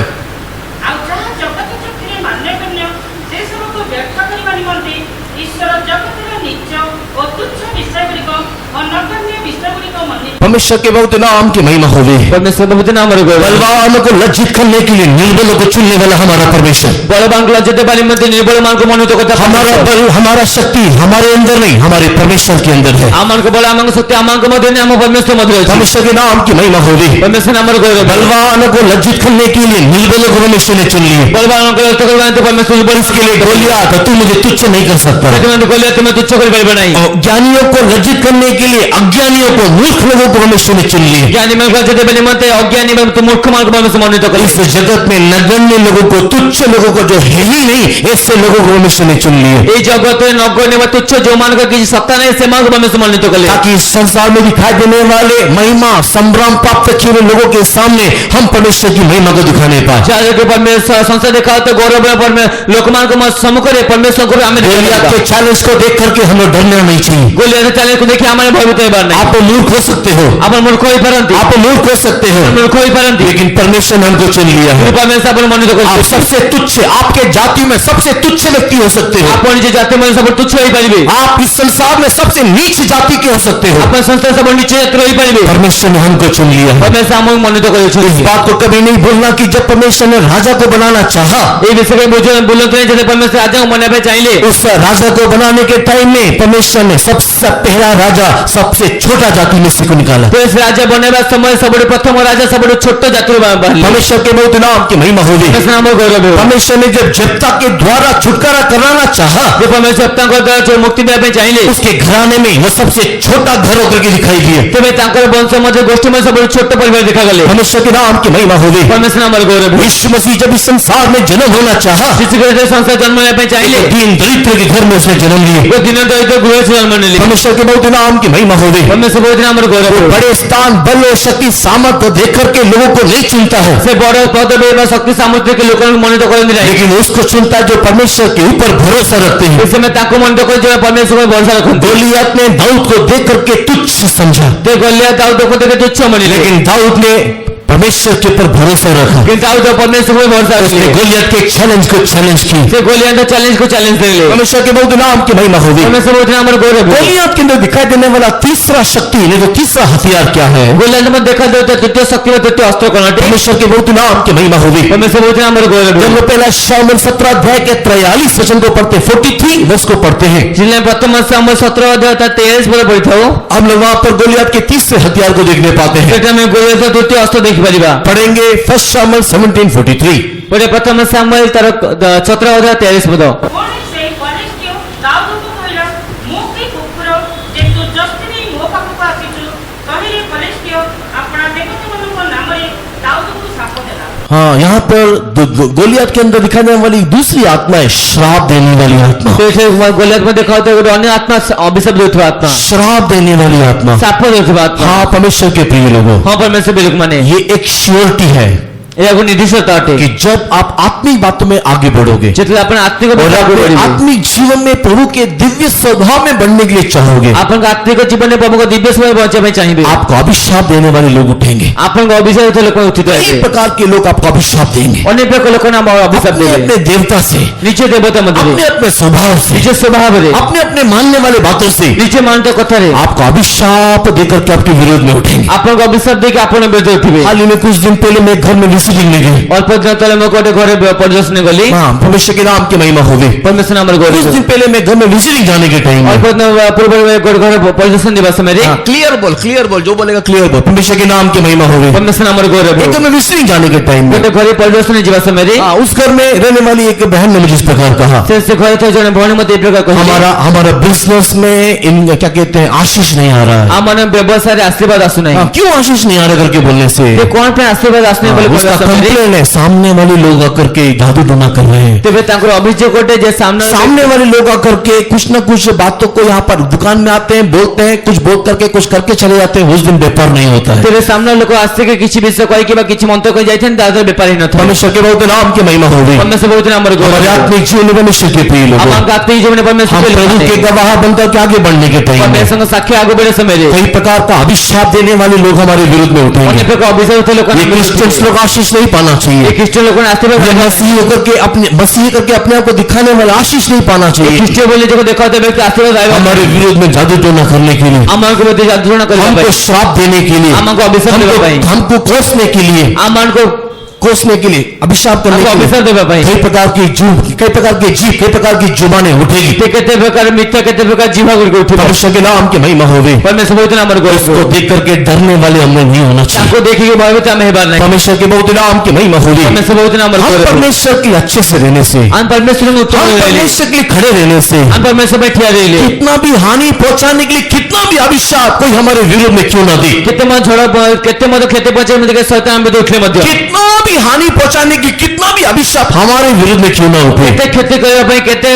ଆଉ ଯାହା ଜଗତ ଚକ୍ଷୁରେ ମାନ୍ୟଗଣ୍ୟ ସେ ସବୁକୁ ବ୍ୟାଖ୍ୟା କରିବା ନିମନ୍ତେ ଈଶ୍ୱର ଜଗତର ନିଜ ଓ ତୁଚ୍ଛ ବିଷୟଗୁଡ଼ିକ ଓ ନଗଣ୍ୟ ବିଷୟଗୁଡ଼ିକ ମନୋନୀତ परमेश्वर के बहुत नाम की महिमा होवे। परमेश्वर बहुत नाम रे गौरव बलवान को लज्जित करने के लिए निर्बलों को चुनने वाला हमारा परमेश्वर। बलवान को लज्जित देने निमित्त निर्बल मान को मनोनीत करता हमारा बल हमारा शक्ति हमारे अंदर नहीं, हमारे परमेश्वर के अंदर है। आमान को बल आमान को शक्ति आमान को मध्य नहीं, आमान परमेश्वर मध्य है। परमेश्वर के नाम की महिमा होवे। परमेश्वर नाम रे गौरव बलवान को लज्जित करने के लिए निर्बलों को परमेश्वर ने चुन लिए। बलवान को लज्जित करने तो परमेश्वर बल इसके लिए गोलियत तू मुझे तुच्छ नहीं कर सकता। तुम्हें गोलियत तुम्हें तुच्छ कर परिबा नहीं। और ज्ञानियों को लज्जित करने के लिए अज्ञानियों को मूर्ख लोगों को परमेश्वर ने चुन लिए। ज्ञानी मन को लज्जित देने निमित्त अज्ञानी मन तो मूर्ख मान को परमेश्वर मनोनीत कर इस जगत में नगण्य लोगों को तुच्छ लोगों को जो है ही नहीं ऐसे लोगों को परमेश्वर ने चुन लिए ये जगत में नगण्य व तुच्छ जो मान का किसी सत्ता नहीं से मान को परमेश्वर मनोनीत कर ताकि इस संसार में दिखाई देने वाले महिमा संभ्रम प्राप्त किए हुए लोगों के सामने हम परमेश्वर की महिमा को दिखाने पाए। चाहे कि परमेश्वर संसार दिखाओ तो गौरव में परमेश्वर लोकमान को सम्मुख करे परमेश्वर को हमें गोलियत के चैलेंज को देख करके हमें डरना नहीं चाहिए। गोलियत के चैलेंज को देखिए हमारे भयभीत होई बार नहीं। आप मूर्ख हो सकते हो, आप मूर्ख होई परंतु आप मूर्ख हो सकते हो, मूर्ख होई परंतु लेकिन परमेश्वर ने हमको चुन लिया है। परमेश्वर अपन मनोनीत कर आप सबसे तुच्छ, आपके जाति में सबसे तुच्छ व्यक्ति हो सकते हो। आप निज जाति में सब तुच्छ होई परिबे। आप इस संसार में सबसे नीच जाति के हो सकते हो। अपन संसार सब नीचे जाति होई परिबे। परमेश्वर ने हमको चुन लिया है। परमेश्वर हमको मनोनीत कर इस बात को कभी नहीं भूलना कि जब परमेश्वर ने राजा को बनाना चाहा, ये विषय में मुझे बोलते हैं जैसे परमेश्वर राजा को बनाने पे चाहिए उस राजा को बनाने के टाइम में परमेश्वर ने सबसे पहला राजा सबसे छोटा जाति में से को निकाला। तो इस राजा बनने समय सब प्रथम राजा सब छोटे जाति परमेश्वर के बहुत नाम की महिमा होगी। परमेश्वर ने जब जप्ता के द्वारा छुटकारा कराना चाहा, जो परमेश्वर जप्ता को द्वारा जो मुक्ति देने चाहिए उसके घराने में वो सबसे छोटा घर होकर के दिखाई दिए। तो मैं तांकर वंश मध्य गोष्ठी में सब छोटे परिवार दिखा गए। परमेश्वर के नाम की महिमा होगी। परमेश्वर नाम गौरव। यीशु मसीह जब इस संसार में जन्म होना चाहा, संसार जन्म लेने चाहिए दीन दरिद्र के घर में उसने जन्म लिए। वो दिन दरिद्र गृह से जन्म ले। परमेश्वर के बहुत नाम की महिमा होगी। परमेश्वर बहुत नाम गौरव। बड़े स्थान बल और शक्ति सामर्थ्य देख करके लोगों को नहीं चुनता है, से बड़े पद में शक्ति सामर्थ्य के लोगों को मनोनीत कर नहीं, लेकिन उसको चुनता है जो परमेश्वर के ऊपर भरोसा रखते हैं। इस समय ताको मनोनीत कर जो परमेश्वर पर भरोसा रखते हैं। गोलियत ने दाऊद को देख करके तुच्छ समझा, ते गोलियत दाऊद को देख तुच्छ मानी, लेकिन दाऊद ने परमेश्वर के ऊपर भरोसा रखा। दाऊद परमेश्वर पर भरोसा उसने गोलियत के चैलेंज को चैलेंज की। गोलियत चैलेंज को चैलेंज कर ले। परमेश्वर के बहुत नाम की महिमा होगी। परमेश्वर बहुत नाम गौरव। गोलियत के अंदर दिखाई देने वाला तीसरा शक्ति नहीं तो तीसरा हथियार क्या है? गोलियत में देखा जाए तो तृतीय शक्ति में तृतीय अस्त्र कौन है? परमेश्वर के बहुत नाम की महिमा होगी। परमेश्वर बहुत नाम गौरव। जब वो पहला शाऊल 17 अध्याय के 43 वचन को पढ़ते 43 वर्ष को पढ़ते हैं, जिसने प्रथम शाऊल 17 अध्याय 23 पर पढ़ी था, हम लोग वहां पर गोलियत के तीसरे हथियार को देखने पाते हैं। सेटा में गोलियत तृतीय अस्त्र देख परिबा पढ़ेंगे फर्स्ट शाऊल 17:43। पढ़े प्रथम शाऊल 17 अध्याय 23 पद। ପୁଣି ସେହି ଫଲିଷ୍ଟିୟ ଦାଉଦକୁ କହିଲା, ମୁଁ କି କୁକୁର ଯେ ତୁ ଯସ୍ତି ନେଇ ମୋ ପାଖକୁ ଆସିଛୁ? ତହିଁରେ ଫଲିଷ୍ଟିୟ ଆପଣା ଦେବତାମାନଙ୍କ ନାମରେ ଦାଉଦକୁ ଶାପ ଦେଲା। हाँ, यहाँ पर गोलियत के अंदर दिखाई देने वाली दूसरी आत्मा है श्राप देने वाली आत्मा। तो ଏଠି ଗୋଲିୟତ मध्ये ଦେଖା ଯାଉଥିବା ଗୋଟେ ଅନ୍ୟ ଆତ୍ମା ଅଭିଶାପ ଦେଉଥିବା ଆତ୍ମା, श्राप देने वाली आत्मा। ଶାପ ଦେଉଥିବା ଆତ୍ମା। हाँ, परमेश्वर के प्रिय लोगों, ହଁ परमेश्वर के ଲୋକମାନେ ये एक श्योरिटी है ଏହା ଏକ ନିର୍ଦ୍ଦିଷ୍ଟତା ଅଟେ कि जब आप आत्मिक बातों में आगे बढ़ोगे ଯେତେବେଳେ ଆପଣ ଆତ୍ମିକ और ବିଷୟରେ ଆଗକୁ अपने ବଢିବେ, आत्मिक जीवन में प्रभु के दिव्य स्वभाव में बढ़ने के लिए चाहोगे, ଆପଣଙ୍କ ଆତ୍ମିକ ଜୀବନରେ ପ୍ରଭୁଙ୍କ ଦିବ୍ୟ ସମୟ ବଞ୍ଚିବା ପାଇଁ ଚାହିଁବେ, आपको अभिशाप देने वाले लोग उठेंगे। ଆପଣଙ୍କ ଅଭିଶାପ ହେଉଥିବା ଲୋକମାନେ ଉଠିତ कई ହେବେ। प्रकार के लोग आपको अभिशाप देंगे, ଅନେକ ପ୍ରକାର ଲୋକମାନେ ଆମ ଅଭିଶାପ अपने ଦେବେ अपने देवता से, ନିଜ ଦେବତା ମଧ୍ୟରେ, अपने अपने स्वभाव से, ନିଜ ସ୍ୱଭାବରେ, अपने अपने मानने वाले बातों से ନିଜ ମାନତ କଥାରେ आपको अभिशाप देकर के आपके विरोध में उठेंगे। ଆପଣଙ୍କ ଅଭିଶାପ ଦେଇକି ଆପଣ ବିରୋଧ ଉଠିବେ। हाल ही में कुछ दिन पहले मैं घर में विजिटिंग में गई। ଅଳ୍ପ ଦିନ ତଳେ ମୁଁ ଗୋଟେ ଘରେ ପରିଦର୍ଶନ ଗଲି। हाँ, परमेश्वर के नाम की महिमा हो गई। परमेश्वर नामର कुछ ଗୌରବ। दिन पहले मैं घर में विजिटिंग जाने के टाइम ଅଳ୍ପ ଦିନ ପୂର୍ବରୁ ଗୋଟେ ଘରେ ପରିଦର୍ଶନ ଯିବା ସମୟରେ क्लियर बोल जो बोलेगा क्लियर बोल, परमेश्वर के नाम की महिमा हो गई। परमेश्वर नामର ଗୌରବ। एक घर में विजिटिंग जाने के टाइम में ଗୋଟେ ଘରେ ପରିଦର୍ଶନ ଯିବା ସମୟରେ उस घर में रहने वाली एक बहन ने मुझे इस प्रकार कहा, ସେ ଘରେ ଥିବା ଜଣେ ଭଉଣୀ ମୋତେ ଏ ପ୍ରକାର କହିଲେ, हमारा बिजनेस में इन क्या कहते हैं आशीष नहीं आ रहा है। ଆମର ବ୍ୟବସାୟରେ ଆଶୀର୍ବାଦ ଆସୁନାହିଁ। क्यों आशीष नहीं आ रहा करके बोलने से ସେ କଣ ପାଇଁ ଆଶୀର୍ବାଦ ଆସୁନାହିଁ ବୋଲି उसका କହିବା ସମୟରେ कंप्लेन है, सामने वाले लोग आकर के जादू टोना कर रहे हैं। ତେବେ ତାଙ୍କର ଅଭିଯୋଗ ଗୋଟେ ଯେ सामने वाले लोग आकर के कुछ न कुछ बातों को यहाँ पर दुकान में आते हैं, बोलते हैं, कुछ बोल करके कुछ करके चले जाते हैं, उस दिन व्यापार नहीं होता है। ତେବେ ସାମ୍ନା ଲୋକ ଆସିକି କିଛି ବିଷୟ କହିକି ବା କିଛି ମନ୍ତ୍ର କହି ଯାଇଥାନ୍ତି, ତା ଦ୍ୱାରା ବେପାର ହେଇନଥାଏ। परमेश्वर के बहुत नाम की महिमा हो गई। परमेश्वर ବହୁତ ଆମର हमारे ଗୌରବ। आत्मिक जीवन में परमेश्वर के प्रिय लोगों, ଆମ ଆତ୍ମିକ ଜୀବନରେ हम परमेश्वर प्रभु के गवाह बनकर के आगे बढ़ने के टाइम में परमेश्वरଙ୍କ ସାକ୍ଷୀ ଆଗକୁ ବଢିବା ସମୟରେ कई प्रकार का अभिशाप देने वाले लोग हमारे विरुद्ध में ଅନେକ उठेंगे। ପ୍ରକାର ଅଭିଯୋଗ ଥିବା ଲୋକ ये क्रिश्चियंस लोग आशीष नहीं पाना ଏ चाहिए, ଖ୍ରୀଷ୍ଟ ଲୋକମାନେ ଆସିଥିବା ये मसीह होकर के अपने आप को दिखाने वाला आशीष नहीं पाना चाहिए। ଖ୍ରୀଷ୍ଟ ବୋଲି ଯୋଗ ଦେଖାଉଥିବା ବ୍ୟକ୍ତି ଆଶୀର୍ବାଦ ପାଇବା हमारे विरोध में जादू टोना करने के लिए, ଆମମାନଙ୍କୁ ମଧ୍ୟ ଯାନ୍ତ୍ରଣ କରିବା हमको ପାଇଁ, श्राप देने के लिए, ଆମକୁ ଅଭିଶାପ ଦେବା ପାଇଁ, हमको कोसने के लिए, ଆମମାନଙ୍କୁ कोसने के लिए, अभिशाप करने ଆମକୁ के लिए ଅଭିଶାପ ଦେବା ପାଇଁ कई प्रकार की जीव, कई प्रकार की जीव, कई प्रकार की जुबानें उठेगी। ସେ କେତେ ପ୍ରକାର ମିଥ୍ୟା କେତେ ପ୍ରକାର ଜିଭା ଗୁଡ଼ିକ ଉଠିବ। परमेश्वर के नाम की महिमा हो गई। परमेश्वर ବହୁତ ଆମର इसको ଗୌରବ। देख करके डरने वाले हम लोग नहीं होना चाहिए। ତାଙ୍କୁ ଦେଖିକି ଭୟଭୀତ ଆମେ ହେବାର ନାହିଁ। परमेश्वर के बहुत नाम की महिमा हो गई। परमेश्वर ବହୁତ ଆମର हम ଗୌରବ। परमेश्वर के अच्छे से रहने से, ଆମେ परमेଶ୍ୱରଙ୍କୁ ଉତ୍ତମ हम ରହିଲେ, परमेश्वर के लिए खड़े रहने से, ଆମେ परमेଶ୍ୱର ପାଇଁ ଠିଆ ରହିଲେ, कितना भी हानि पहुंचाने के लिए कितना भी अभिशाप कोई हमारे विरोध में क्यों ना दे, କେତେ ମଧ୍ୟ ଝଡ଼ କେତେ ମଧ୍ୟ କ୍ଷତି ପହଞ୍ଚାଇ ସହିତ ଆମେ ଉଠିଲେ ମଧ୍ୟ, कितना भी हानि पहुंचाने की कितना भी अभिशाप हमारे विरोध में क्यों ना उठे, କେତେ କ୍ଷତି କରିବା ପାଇଁ କେତେ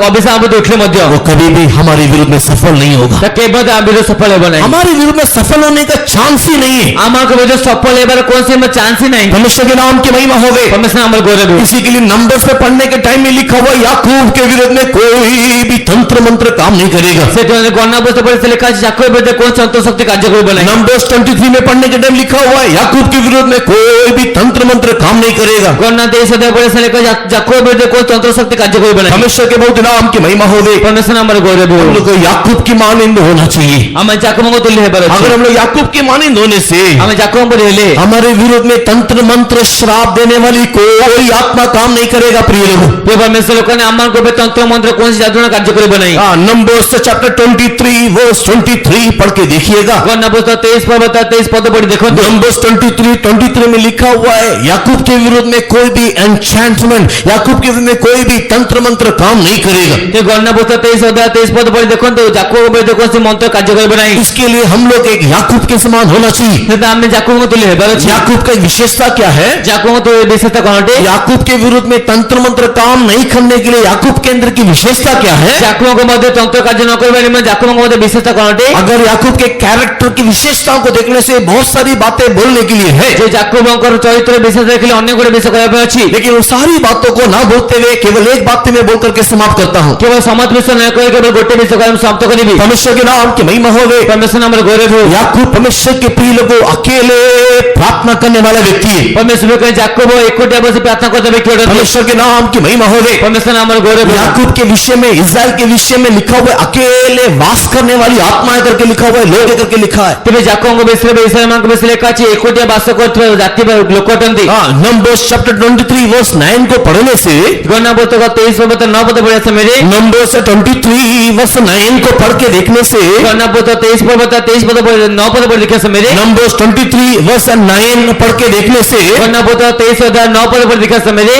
ଅଭିଶାପ ଆମେ ଉଠିଲେ ମଧ୍ୟ वो कभी भी हमारे विरोध में सफल नहीं होगा। ତା କେବେ ମଧ୍ୟ ଆମ ବିରୋଧ ସଫଳ ହେବ ନାହିଁ। हमारे विरोध में सफल होने का चांस ही नहीं है। ଆମଙ୍କ ବିରୋଧ ସଫଳ ହେବାର କୌଣସି ଚାନ୍ସ ହିଁ ନାହିଁ। परमेश्वर के नाम की महिमा हो गई। परमेश्वर ଆମର ଗୌରବ। इसी के लिए नंबर्स पे पढ़ने के टाइम में लिखा हुआ याकूब के विरोध में कोई भी तंत्र मंत्र काम नहीं करेगा। ସେଥିପାଇଁ ଗଣନା ପୁସ୍ତକ ପଢ଼ି ଲେଖା ଅଛି ଯାକୋବ ବିରୁଦ୍ଧରେ କୌଣସି ତନ୍ତ୍ର ଶକ୍ତି କାର୍ଯ୍ୟ କରିବ ନାହିଁ। नंबर्स 23 में पढ़ने के टाइम लिखा हुआ है याकूब के विरोध में कोई भी तंत्र मंत्र काम नहीं करेगा। ଗଣନା 23 ଅଧ୍ୟାୟ ପଢ଼ି ଲେଖା ଅଛି ଯାକୋବ ବିରୁଦ୍ଧରେ କୌଣସି ତନ୍ତ୍ର ଶକ୍ତି କାର୍ଯ୍ୟ କରିବ ନାହିଁ। परमेश्वर के बहुत नाम की महिमा हो गई। परमेश्वर ଆମର ଗୌରବ। हम लोग को याकूब की मानिंद होना चाहिए। ଆମେ ଯାକୋବଙ୍କ ତୁଲ୍ୟ ହେବାର ଅଛି। अगर हम लोग याकूब की मानिंद होने से ଆମେ ଯାକୋବ ପରି ହେଲେ हमारे विरोध में तंत्र मंत्र श्राप देने वाली कोई आत्मा काम नहीं करेगा। प्रिय लोगों, ପ୍ରିୟ परमेଶ୍ୱର ଲୋକମାନେ ଆମମାନଙ୍କ ଉପରେ ତନ୍ତ୍ର ମନ୍ତ୍ର କୌଣସି ଯାଦୁଣ କାର୍ଯ୍ୟ କରିବ ନାହିଁ। नंबर्स चैप्टर 23 वर्स 23 पढ़ के देखिएगा। ଗଣନା ପୁସ୍ତକ 23 ପର୍ବ 23 ପଦ ପଢ଼ି ଦେଖନ୍ତୁ। नंबर्स 23 में लिखा हुआ है याकूब के विरोध में कोई भी एन्चैंटमेंट, याकूब के विरोध में कोई भी तंत्र मंत्र काम नहीं करेगा। ସେ ଗଣନା ପୁସ୍ତକ 23 ଅଧ୍ୟାୟ 23 ପଦ ପଢ଼ି ଦେଖନ୍ତୁ ଯାକୋବ ବିରୁଦ୍ଧରେ କୌଣସି ମନ୍ତ୍ର କାର୍ଯ୍ୟ କରିବ ନାହିଁ। इसके लिए हम लोग एक याकूब के समान होना चाहिए। ସେଥିପାଇଁ ଆମେ ଯାକୋବଙ୍କ ତୁଲ୍ୟ ହେବାର ଅଛି। याकूब का एक विशेषता क्या है? ଯାକୋବଙ୍କ ବିଶେଷତା କଣ ଅଟେ? याकूब के विरोध में तंत्र मंत्र काम नहीं करने के लिए याकूब के अंदर की विशेषता क्या है? ଯାକୋବଙ୍କ ମଧ୍ୟ ତନ୍ତ୍ର କାର୍ଯ୍ୟ ନ କରିବା ନିମନ୍ତେ ଯାକୋବଙ୍କ ମଧ୍ୟ ବିଶେଷତା କଣ ଅଟେ? अगर याकूब के कैरेक्टर की विशेषताओं को देखने से बहुत सारी बातें बोलने के लिए है, ଯେ ଯାକୋବଙ୍କର ଚରିତ୍ର ବିଶେଷ ଦେଖିଲେ ଅନେକ ଗୁଡ଼ିଏ ବିଷୟ କହିବା ପାଇଁ ଅଛି। लेकिन उन सारी बातों को ना बोलते हुए केवल एक बात में बोल करके समाप्त करता हूँ। କେବଳ ସମସ୍ତ ବିଷୟ ନ କହି କେବଳ ଗୋଟେ ବିଷୟ କହି ମୁଁ ସମାପ୍ତ କରିବି। परमेश्वर के नाम की महिमा हो गई। परमेश्वर ଆମର ଗୌରବ ହଉ। याकूब परमेश्वर के प्रिय लोगों अकेले प्रार्थना करने वाला व्यक्ति है। परमेश्वर କହିଲେ ଯାକୋବ ଏକୁଟିଆ ବସି ପ୍ରାର୍ଥନା କରୁଥିବା ବ୍ୟକ୍ତି ଅଟନ୍ତି। परमेश्वर के नाम की महिमा हो गई। परमेश्वर ଆମର ଗୌରବ ହଉ। याकूब के विषय में, इस्राएल के विषय में लिखा हुआ है अकेले वास करने वाली आत्माएं करके लिखा हुआ है, लोग करके लिखा है। ତେବେ ଯାକୋବଙ୍କ ବିଷୟରେ ଇସ୍ରାଏଲମାନଙ୍କ ବିଷୟରେ ଲେଖା ଅଛି ଏକୁଟିଆ ବାସ କରୁଥିବା ଜାତି ବା ଲୋକ ଅଟନ୍ତି। नंबर्स चैप्टर 23 वर्स 9 को पढ़ने से, ଗଣନା ପୁସ୍ତକ 23 ପଦ 9 ପଦ ପଢ଼ିବା ସମୟରେ नंबर्स 23 वर्स 9 को पढ़ के देखने से, ଗଣନା ପୁସ୍ତକ 23 ପଦ 23 ପଦ 9 ପଦ ପଢ଼ି ଦେଖିବା ସମୟରେ नंबर्स 23 वर्स 9 पढ़ के देखने से ଗଣନା ପୁସ୍ତକ 23 ଅଧ୍ୟାୟ 9 ପଦ ପଢ଼ି ଦେଖିବା ସମୟରେ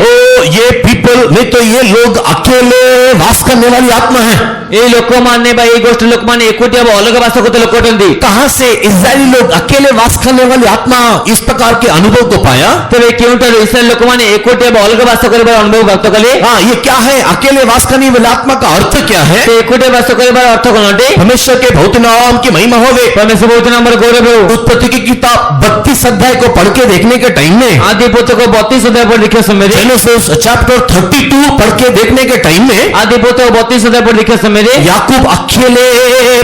ये पीपल नहीं तो ये लोग अकेले वास करने वाली आत्मा है। এই ଲୋକମାନେ ବା এই ଗୋଷ୍ଠୀ ଲୋକମାନେ ଏକୁଟିଆ ବା ଅଲଗା ବାସ କରୁଥିବା ଲୋକ ଅଟନ୍ତି। कहां से इस्राएली लोग अकेले वास करने वाली आत्मा इस प्रकार के अनुभव को पाया? ତେବେ କେଉଁଠାରୁ ଇସ୍ରାଏଲ ଲୋକମାନେ ଏକୁଟିଆ ବା ଅଲଗା ବାସ କରିବାର ଅନୁଭବ ପ୍ରାପ୍ତ କଲେ? हाँ, ये क्या है? अकेले वास करने वाली आत्मा का अर्थ क्या है? ସେ ଏକୁଟିଆ ବାସ କରିବାର ଅର୍ଥ କଣ ଅଟେ? परमेश्वर के भौतिक नाम की महिमा होवे। परमेश्वर ବହୁତ ନାମର ଗୌରବ ହେଉ। उत्पत्ति की किताब 32 अध्याय को पढ़ के देखने के टाइम में, आदि पुस्तक 32 अध्याय पर लिखे समय रे, जेनेसिस चैप्टर 32 पढ़ के देखने के टाइम में, आदि पुस्तक 32 अध्याय पर लिखे समय रे याकूब अकेले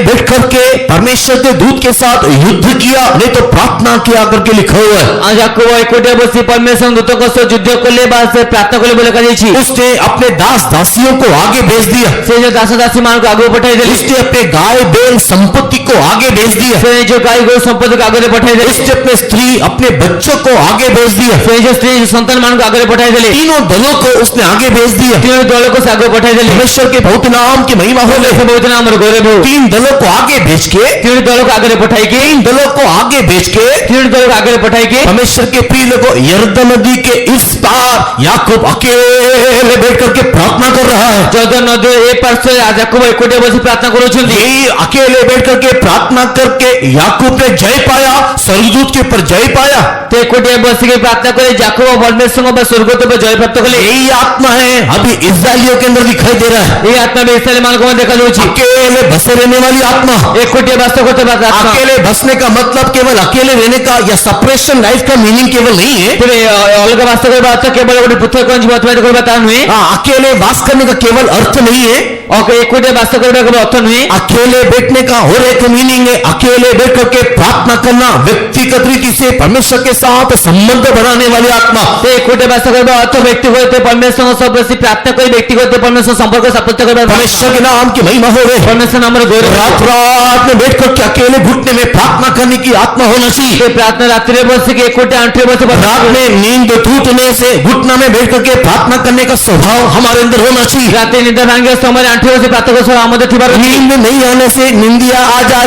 बैठ करके परमेश्वर के दूत के साथ युद्ध किया, नहीं तो प्रार्थना किया करके लिखा हुआ है। आज याकूब एकुटिया बसी परमेश्वर दूतों सह युद्ध कले बा से प्रार्थना कले बोले कहि छी। उसने अपने दास दासियों को आगे भेज दिया। से जो दास दासी मान को आगे पठाई देली। उसने अपने गाय बैल संपत्ति को आगे भेज दिया। से जो गाय गो संपत्ति को आगे पठाई देली। उसने अपने स्त्री अपने बच्चों को आगे भेज दिया। से जो स्त्री संतान मान को आगे पठाई देली। तीनों दलों को उसने आगे भेज दिया। तीनों दलों को आगे पठाई देली। परमेश्वर के भौतिक नाम की महिमा हो ले। बहुत नाम गौरव हो। तीन दलों को आगे भेज के, तीन दलों को आगे पठाई के, तीन दलों को आगे भेज के, तीन दलों को आगे पठाई के परमेश्वर के प्रिय लोगों, यरदन नदी के इस पार याकूब अकेले बैठ करके प्रार्थना कर रहा है। जर्दन नदी ए पार्श्व याकूब एकुटिया बसी प्रार्थना करूछंती। यही अकेले बैठ करके प्रार्थना करके याकूब ने जय पाया, स्वर्गदूत के ऊपर जय पाया। ते एकुटिया बसी के प्रार्थना करे याकूब परमेश्वर को स्वर्गदूत पर जय प्राप्त कले। यही आत्मा है अभी इस्राएलियों के अंदर दिखाई दे रहा है। ये आत्मा भी इस्राएल मान को देखा जाउछि। अकेले बसे रहने वाली आत्मा, एकुटिया वास करते बात आत्मा। अकेले बसने का मतलब केवल अकेले रहने का या सेपरेशन लाइफ का मीनिंग केवल नहीं है। तेरे अलग वास करे बात केवल गोटे पृथक जीवन अतिबाहित करबा ता नुहे। अकेले वास करने का केवल अर्थ नहीं है। और एकुटिया वास करबा केवल अर्थ नुहे। अकेले बैठने का और एक मीनिंग है, अकेले बैठ करके प्रार्थना करना, व्यक्तिगत रीति से परमेश्वर के साथ संबंध बनाने वाली आत्मा। ते एकुटिया वास करबा अर्थ व्यक्तिगत परमेश्वर सब प्रति प्रार्थना कर व्यक्तिगत परमेश्वर संपर्क स्थापित करबा। परमेश्वर के नाम की महिमा हो रही। परमेश्वर नाम गौरव। रात रात में बैठ करके अकेले घुटने में प्रार्थना करने की आत्मा होना चाहिए। ये प्रार्थना रात्रि बस के एकुटिया आंठे बस रात में नींद टूटने से घुटना में बैठ करके प्रार्थना करने का स्वभाव हमारे अंदर होना चाहिए। रात्रि निद्रा भांगे समय आंठे बस प्रार्थना कर आमद थिबार। नींद नहीं आने से निंदिया आ जा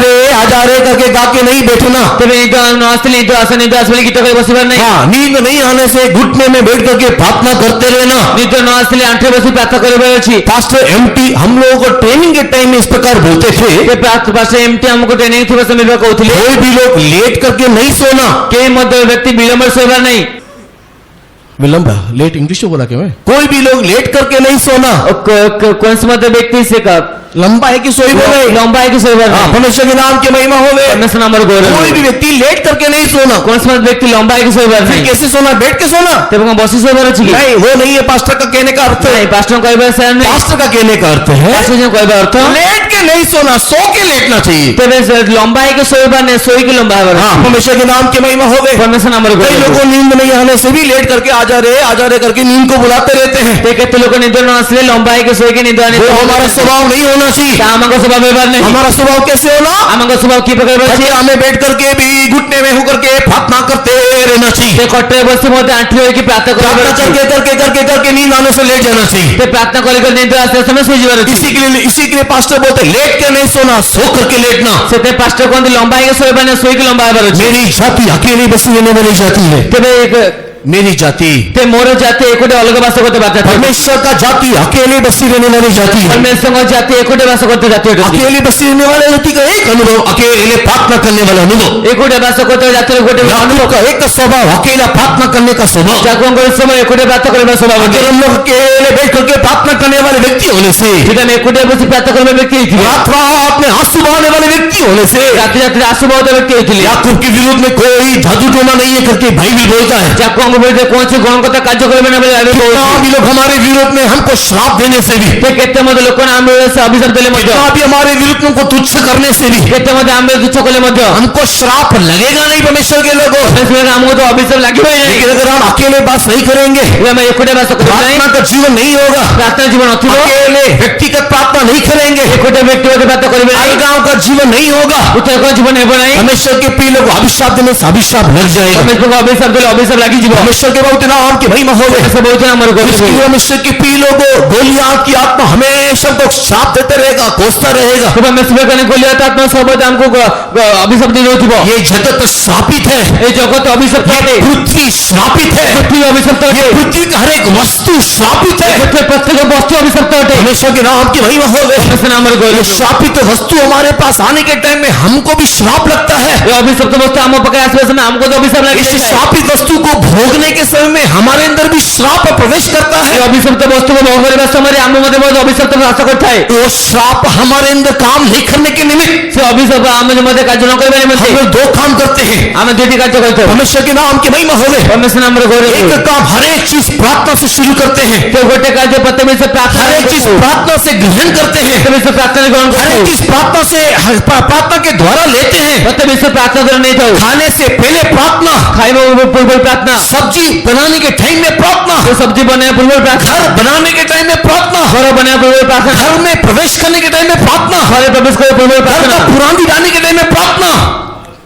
रे करके गा के नहीं बैठना। तबे निद न आसले निद आसे निद आसले गीत कर बसिबार नहीं। हाँ, नींद नहीं आने से घुटने में बैठ करके प्रार्थना करते रहना। निद न आसले आंठे बस प्रार्थना करबे अछि। पास्टर एमटी हम लोगों को ट्रेनिंग के टाइम में इस प्रकार बोलते थे। ये प्रार्थना पास एमटी हमको ट्रेनिंग थी बस मिलवा कहउथिले। कोई भी लोग लेट करके नहीं सोना। के मध्य व्यक्ति विलंब सोइबार नहीं। विलंब लेट इंग्लिश में बोला क्या मैं? कोई भी लोग लेट करके नहीं सोना। कौन से मध्य व्यक्ति से का लंबा है कि सोई बोले? लंबा है कि सोइबार नहीं। परमेश्वर के नाम की महिमा होवे। परमेश्वर नाम गौरव। कोई भी व्यक्ति लेट करके नहीं सोना। कौन से मध्य व्यक्ति लंबा है कि सोइबार फिर नहीं। कैसे सोना? बैठ के सोना। तब को बसी सोइबार अछि कि नहीं, वो नहीं है पास्टर का कहने का अर्थ। नहीं पास्टर कहबा से नहीं। पास्टर का कहने का अर्थ है पास्टर जो कहबा अर्थ लेट के नहीं सोना, सो के लेटना चाहिए। तबे लंबा है कि सोइबार नहीं, सोई के लंबा है। हाँ, परमेश्वर के नाम की महिमा होवे। परमेश्वर नाम कई गौरव। लोगों नींद नहीं आने से भी लेट करके आ जा रहे करके नींद को बुलाते रहते हैं। ते केते लोग निद न आसले लंबा है कि सोई के निद आने। वो हमारा स्वभाव नहीं होना चाहिए। हमको स्वभाव व्यवहार नहीं। हमारा स्वभाव कैसे होना? हमको स्वभाव की प्रकार बचे। हमें बैठ करके भी घुटने में होकर के प्रार्थना करते रहना चाहिए। ते कट्टे बसे मते आंठी होई की प्रार्थना प्रार्थना करके नींद आने से लेट जाना चाहिए। ते प्रार्थना कर निद आसे समय सोई जीवार अछि। इसी के लिए पास्टर बोलते लेट के नहीं सोना, सो करके लेटना। से ते पास्टर कोन लंबा है कि सोइबार नहीं, सोई के लंबा है अछि। मेरी जाति अकेले बसी रहने वाली जाति है। तबे एक मेरी जाति ते मोर जाति एकोटे अलग वास करते बात है। परमेश्वर का जाति अकेले बसी रहने वाली जाति है। परमेश्वर का जाति एकोटे वास करते जाति है। अकेले बसी रहने वाले जाति का एक अनुभव, अकेले प्रार्थना करने वाला अनुभव। एकोटे वास करते जाति एकोटे याकूब का एक स्वभाव, अकेला प्रार्थना करने का स्वभाव। जाकों को समय एकोटे बात करबा स्वभाव अगर हम लोग अकेले बैठ करके प्रार्थना करने वाले व्यक्ति होने से, जेटा में एकोटे बसी प्रार्थना करबा व्यक्ति थी। रात रात में आंसू बहाने वाले व्यक्ति होने से, रात रात आंसू बहाने व्यक्ति थी। याकूब के विरोध में कोई जादू टोना नहीं है करके बाइबल बोलता है। जाकों को बोलते कौन से कौन कथा कार्य करबे ना बोले अभी भी लोग हमारे विरोध में हमको श्राप देने से भी, ते केते मते लोक नाम से अभिशाप देले मते, भी हमारे विरोध को तुच्छ करने से भी, केते मते आम तुच्छ कले मते हमको श्राप लगेगा नहीं परमेश्वर के लोगों। इसलिए हमको तो अभिशाप लगे हुए हैं। लेकिन अगर हम अकेले बात नहीं करेंगे, मैं एकोटे वास करते नहीं, प्रार्थना का जीवन नहीं होगा। प्रार्थना जीवन अथिबो। अकेले व्यक्तिगत प्रार्थना नहीं करेंगे, एकोटे व्यक्तिगत प्रार्थना करबे नहीं, गांव का जीवन नहीं होगा। उतर का जीवन हेबो नहीं। परमेश्वर के प्रिय लोग अभिशाप देने से अभिशाप लग जाएगा। परमेश्वर को अभिशाप देले अभिशाप लागि जीव। परमेश्वर के बहुत नाम की महिमा हो परमेश्वर बहुत नाम और गौरव इसलिए परमेश्वर के प्रिय लोगों, गोलियात की आत्मा हमेशा तो श्राप देते रहेगा, कोसता रहेगा। तो परमेश्वर कहने गोलियात आत्मा सबद हमको अभिशाप दे देउथिबो। ये जगत श्रापित है, ए जगत अभिशाप ये पृथ्वी श्रापित है, पृथ्वी अभिशाप ये पृथ्वी का हर एक वस्तु श्रापित है। प्रत्येक वस्तु अभिशाप अटे। परमेश्वर के नाम की महिमा हो परमेश्वर नाम और ये गौरव श्रापित वस्तु हमारे पास आने के टाइम में हमको भी श्राप लगता है। ये अभिशाप वस्तु हम पकड़े आसपास में हमको तो अभिशाप इस लगता है। श्रापित वस्तु को भोगने के समय में हमारे अंदर भी श्राप प्रवेश करता है। ये अभिशाप वस्तु को भोग करने समय हम मध्य बहुत अभिशाप रास्ता करता है। वो श्राप हमारे अंदर काम नहीं करने के निमित्त से अभिशाप हम मध्य कार्य न करने हम निमित्त लोग दो काम करते हैं। हम दुटी कार्य करते हैं। परमेश्वर के नाम की महिमा हो परमेश्वर नाम और गौरव एक काम हर एक चीज प्रार्थना से शुरू करते हैं, तो गोटे कार्य पत्ते में से प्रार्थना हर एक चीज प्रार्थना से ग्रहण करते हैं, पत्ते में से प्रार्थना ग्रहण हर करते एक हैं। चीज प्रार्थना से प्रार्थना के द्वारा लेते हैं। पत्ते में से प्रार्थना करने नहीं था। खाने से पहले प्रार्थना, खाई में पूर्व प्रार्थना, सब्जी बनाने के टाइम में प्रार्थना, तो सब्जी बने पूर्व प्रार्थना, घर बनाने के टाइम में प्रार्थना, घर बने पूर्व प्रार्थना, घर में प्रवेश करने के टाइम में प्रार्थना, घर प्रवेश करे पूर्व घर प्रार्थना, का पुरानी डालने के टाइम में प्रार्थना,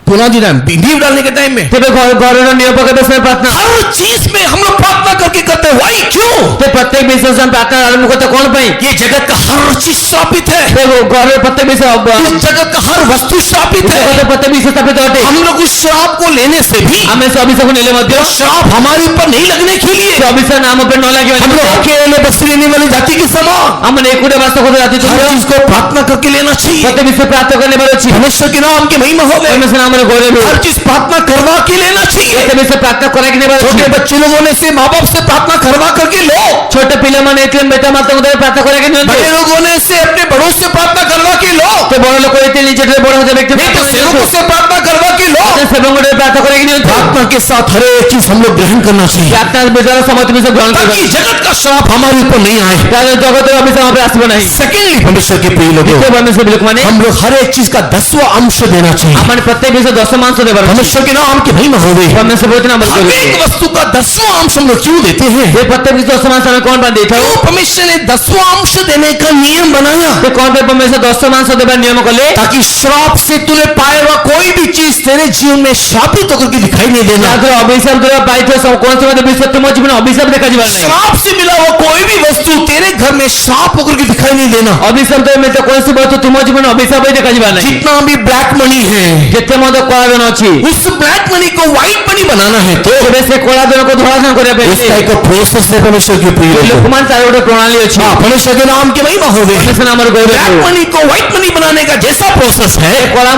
पुरानी नींव डालने के टाइम में, तेरे घर नियम पकड़े में प्रार्थना। हर चीज में हम लोग प्रार्थना करके करते हैं। वाई क्यों? ते प्रत्येक विषय से हम प्रार्थना आरंभ करते कौन पाई? ये जगत का हर चीज श्रापित है, देखो घर में प्रत्येक विषय इस जगत का हर वस्तु श्रापित है। प्रत्येक विषय स्थापित होते हम लोग उस श्राप को लेने से भी हमें से अभिषेक लेले मध्य श्राप हमारे ऊपर नहीं लगने के लिए अभिषेक नाम पर न लगे हम लोग अकेले बसी रहने वाली जाति के समान हम एक उड़े वास्तव को जाती तो हर चीज को प्रार्थना करके लेना चाहिए। प्रत्येक विषय प्रार्थना करने वाले छी परमेश्वर के नाम की महिमा हो गई। परमेश्वर नाम में गौरव हर चीज प्रार्थना करवा के लेना चाहिए। प्रत्येक विषय प्रार्थना करने वाले छोटे बच्चे लोगों ने से माँ बाप से प्रार्थना करवा करके लो, छोटे पिले मन इतने बेटा माता को प्रार्थना करने नहीं बड़े लोगों ने से अपने बड़ों से प्रार्थना करवा के लो, तो बड़े लोग इतने नीचे बड़े होते व्यक्ति नहीं तो सेवकों से प्रार्थना करवा के लो। सेवकों को प्रार्थना करने नहीं होती प्रार्थना के साथ हर एक चीज हम लोग ग्रहण करना चाहिए प्रार्थना बेचारा समझ में से ग्रहण ताकि करना जगत का श्राप हमारे ऊपर नहीं आए। जगत में अभिषेक हमारे आसपास नहीं सेकेंडली परमेश्वर के प्रिय लोगों, परमेश्वर बिल्कुल माने हम लोग हर एक चीज का 10वां अंश देना चाहिए। हमारे प्रत्येक विषय 10 मांस दे बार परमेश्वर के नाम की महिमा हो गई। परमेश्वर बहुत नाम हर बोलते एक वस्तु का 10वां अंश हम लोग क्यों देते हैं? ये प्रत्येक विषय 10 मांस हमें कौन बन देता क्यों परमेश्वर ने 10वां अंश देने का नियम बनाया? तो कौन पे परमेश्वर 10 मांस देवा नियम को ले ताकि श्राप से तूने पाया हुआ कोई भी चीज तेरे जीवन में श्रापित होकर के दिखाई नहीं देना। तो अभिशाप द्वारा पाई थे सब कौन से विषय तुम जीवन अभिशाप देखा जीवन नहीं श्राप से मिला हुआ कोई भी वस्तु तेरे घर में श्राप होकर के दिखाई नहीं देना। अभिशाप द्वारा में तो कौन सी वस्तु तुम जीवन अभिशाप ही देखा जीवन नहीं जितना भी ब्लैक मनी है, जितने मत कला धन अच्छी उस ब्लैक मनी को व्हाइट मनी बनाना है तो से कला धन को धड़ा धन करे इसका एक प्रोसेस है। परमेश्वर की प्रिय लोगों, लोकमान चारों गोटे प्रणाली अच्छी हाँ, परमेश्वर के नाम की महिमा हो गई। परमेश्वर नाम और ब्लैक गौरव मनी को व्हाइट मनी बनाने का जैसा प्रोसेस है, कला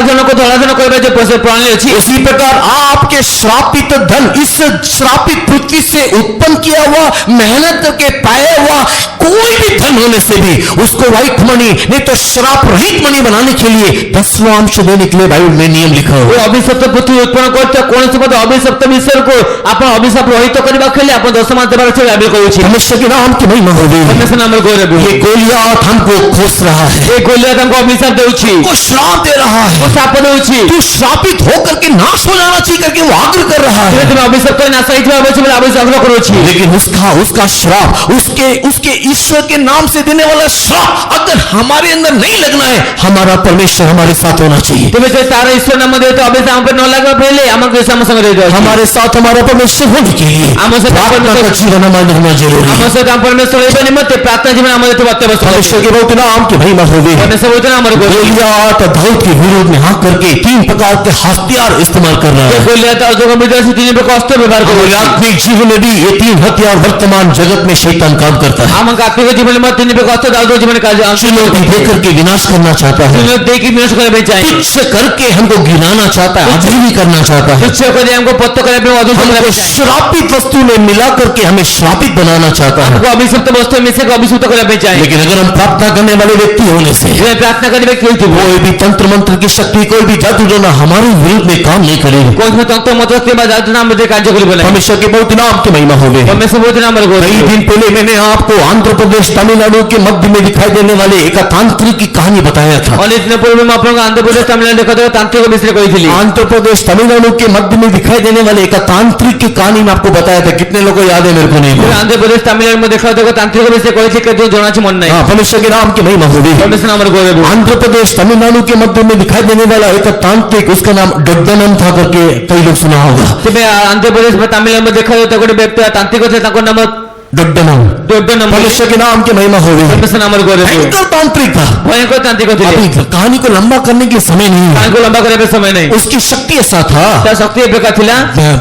धन को धड़ा धन करे जो प्रणाली अच्छी उसी प्रकार आपके श्रापित धन इस श्रापित पृथ्वी से उत्पन्न किया हुआ मेहनत के पाया हुआ कोई भी धन होने से भी उसको व्हाइट मनी नहीं तो श्राप रहित मनी बनाने के लिए 10वां अंश देने के लिए बाइबल में नियम लिखा हुआ है। अभिशप्त पृथ्वी उत्पन्न करते कौन से पद अभिशप्त विषय को आप अभिशाप रहित करने के लिए आप 10 मांस देवार अच्छे बाइबल को अच्छी परमेश्वर के नाम की महिमा हो गई। परमेश्वर नाम और गौरव ये गोलियात हमको खोस रहा है, ये गोलियात हमको अभिशाप देउछि वो श्राप दे रहा है, शाप देउछि तू श्रापित होकर के नाश हो जाना चाहिए करके वो आग्रह कर रहा है। तुम अभिशप्त ना सहित में अभिशाप आग्रह करो छी लेकिन उसका श्राप उसके ईश्वर के नाम से देने वाला श्राप अगर हमारे अंदर नहीं लगना है, हमारा परमेश्वर हमारे साथ होना चाहिए। तुम्हें जो तारा ईश्वर नाम दे तो अभिशाप पर न लगा पहले हमको ऐसा संग दे दो हमारे साथ हमारा परमेश्वर होने के लिए हम से प्रार्थना का जीवन हमारे होना जरूरी है। हम से काम परमेश्वर है निमित्त प्रार्थना जीवन हमारे तो बातें बस परमेश्वर के बहुत नाम की महिमा हो गई। परमेश्वर बहुत नाम और गोलियात दाऊद के विरोध में हाँ करके 3 प्रकार के हथियार इस्तेमाल कर रहा है। गोलियात और जो विद्रोह से 3 प्रकार अस्त्र व्यवहार करो आत्मिक जीवन में भी ये 3 हथियार वर्तमान जगत में शैतान काम करता है। हम आत्मिक जीवन में 3 प्रकार अस्त्र दाऊद जीवन का चुनौती देकर के विनाश करना चाहता है, देखिए विनाश करने चाहिए तुच्छ करके हमको गिराना चाहता है, अधूरी करना चाहता है, तुच्छ कर हमको पत्तो करे पे अधूरा करना हमको चाहिए श्रापित वस्तु में मिला करके हमें श्रापित बनाना चाहता है। हमको अभिशप्त वस्तु में से अभिशप्त करना चाहिए लेकिन अगर हम प्रार्थना करने वाले व्यक्ति होने से ये प्रार्थना करने व्यक्ति होती है कोई भी तंत्र मंत्र की शक्ति, कोई भी जादू टोना हमारे विरुद्ध में काम नहीं करेगी। कोई में तंत्र मंत्र के बाद जादू नाम में कार्य कर बोले परमेश्वर के बहुत नाम की महिमा हो गई। परमेश्वर बहुत नाम और कई दिन पहले मैंने आपको आंध्र प्रदेश तमिलनाडु के मध्य में दिखाई देने वाले वाले एक तांत्रिक की कहानी बताया था। ଅନେକ ଦିନ ପୂର୍ବେ ମୁଁ ଆପଣଙ୍କୁ ଆନ୍ଧ୍ରପ୍ରଦେଶ ତାମିଲନାଡୁ ଦେଖାଉଥିବା ତାନ୍ତ୍ରିକ ବିଷୟରେ କହିଥିଲି। आंध्र प्रदेश तमिलनाडु के मध्य में दिखाई देने वाले एक तांत्रिक की कहानी में आपको बताया था। कितने लोगों को याद है? मेरे को नहीं पता। ଆନ୍ଧ୍ରପ୍ରଦେଶ ତାମିଲନାଡୁ ମୁଁ ଦେଖାଉଥିବା ତାନ୍ତ୍ରିକ ବିଷୟରେ କହିଥିଲି କେତେ ଜଣା ଅଛି ମନେ ନାହିଁ। हाँ, परमेश्वर के नाम की महिमा हो गई। ପରମେଶ୍ୱର ନାମରେ ଗୌରବ। आंध्र प्रदेश तमिलनाडु के मध्य में दिखाई देने वाला एक तांत्रिक, उसका नाम डड्डनम था करके कई लोग सुना होगा। ତେବେ ଆନ୍ଧ୍ରପ୍ରଦେଶ ବା ତାମିଲନାଡୁ ଦେଖାଯାଉଥିବା ଗୋଟେ ବ୍ୟକ୍ତି ତାନ୍ତ୍ରିକ ଥିଲେ, ତାଙ୍କ ନାମ डड्डनम। ଡୋଡୋନମ। परमेश्वर के नाम की महिमा हो गई। ପରମେଶ୍ୱର ନାମରେ ଗୌରବ। भयंकर तांत्रिक था। ଭୟଙ୍କର ତାନ୍ତ୍ରିକ ଥିଲେ। अभी कहानी को लंबा करने के समय नहीं है। ତାଙ୍କୁ ଲମ୍ବା କରିବା ପାଇଁ ସମୟ ନାହିଁ। उसकी शक्ति ऐसा था, ତା ଶକ୍ତି ଏ ପ୍ରକାର ଥିଲା,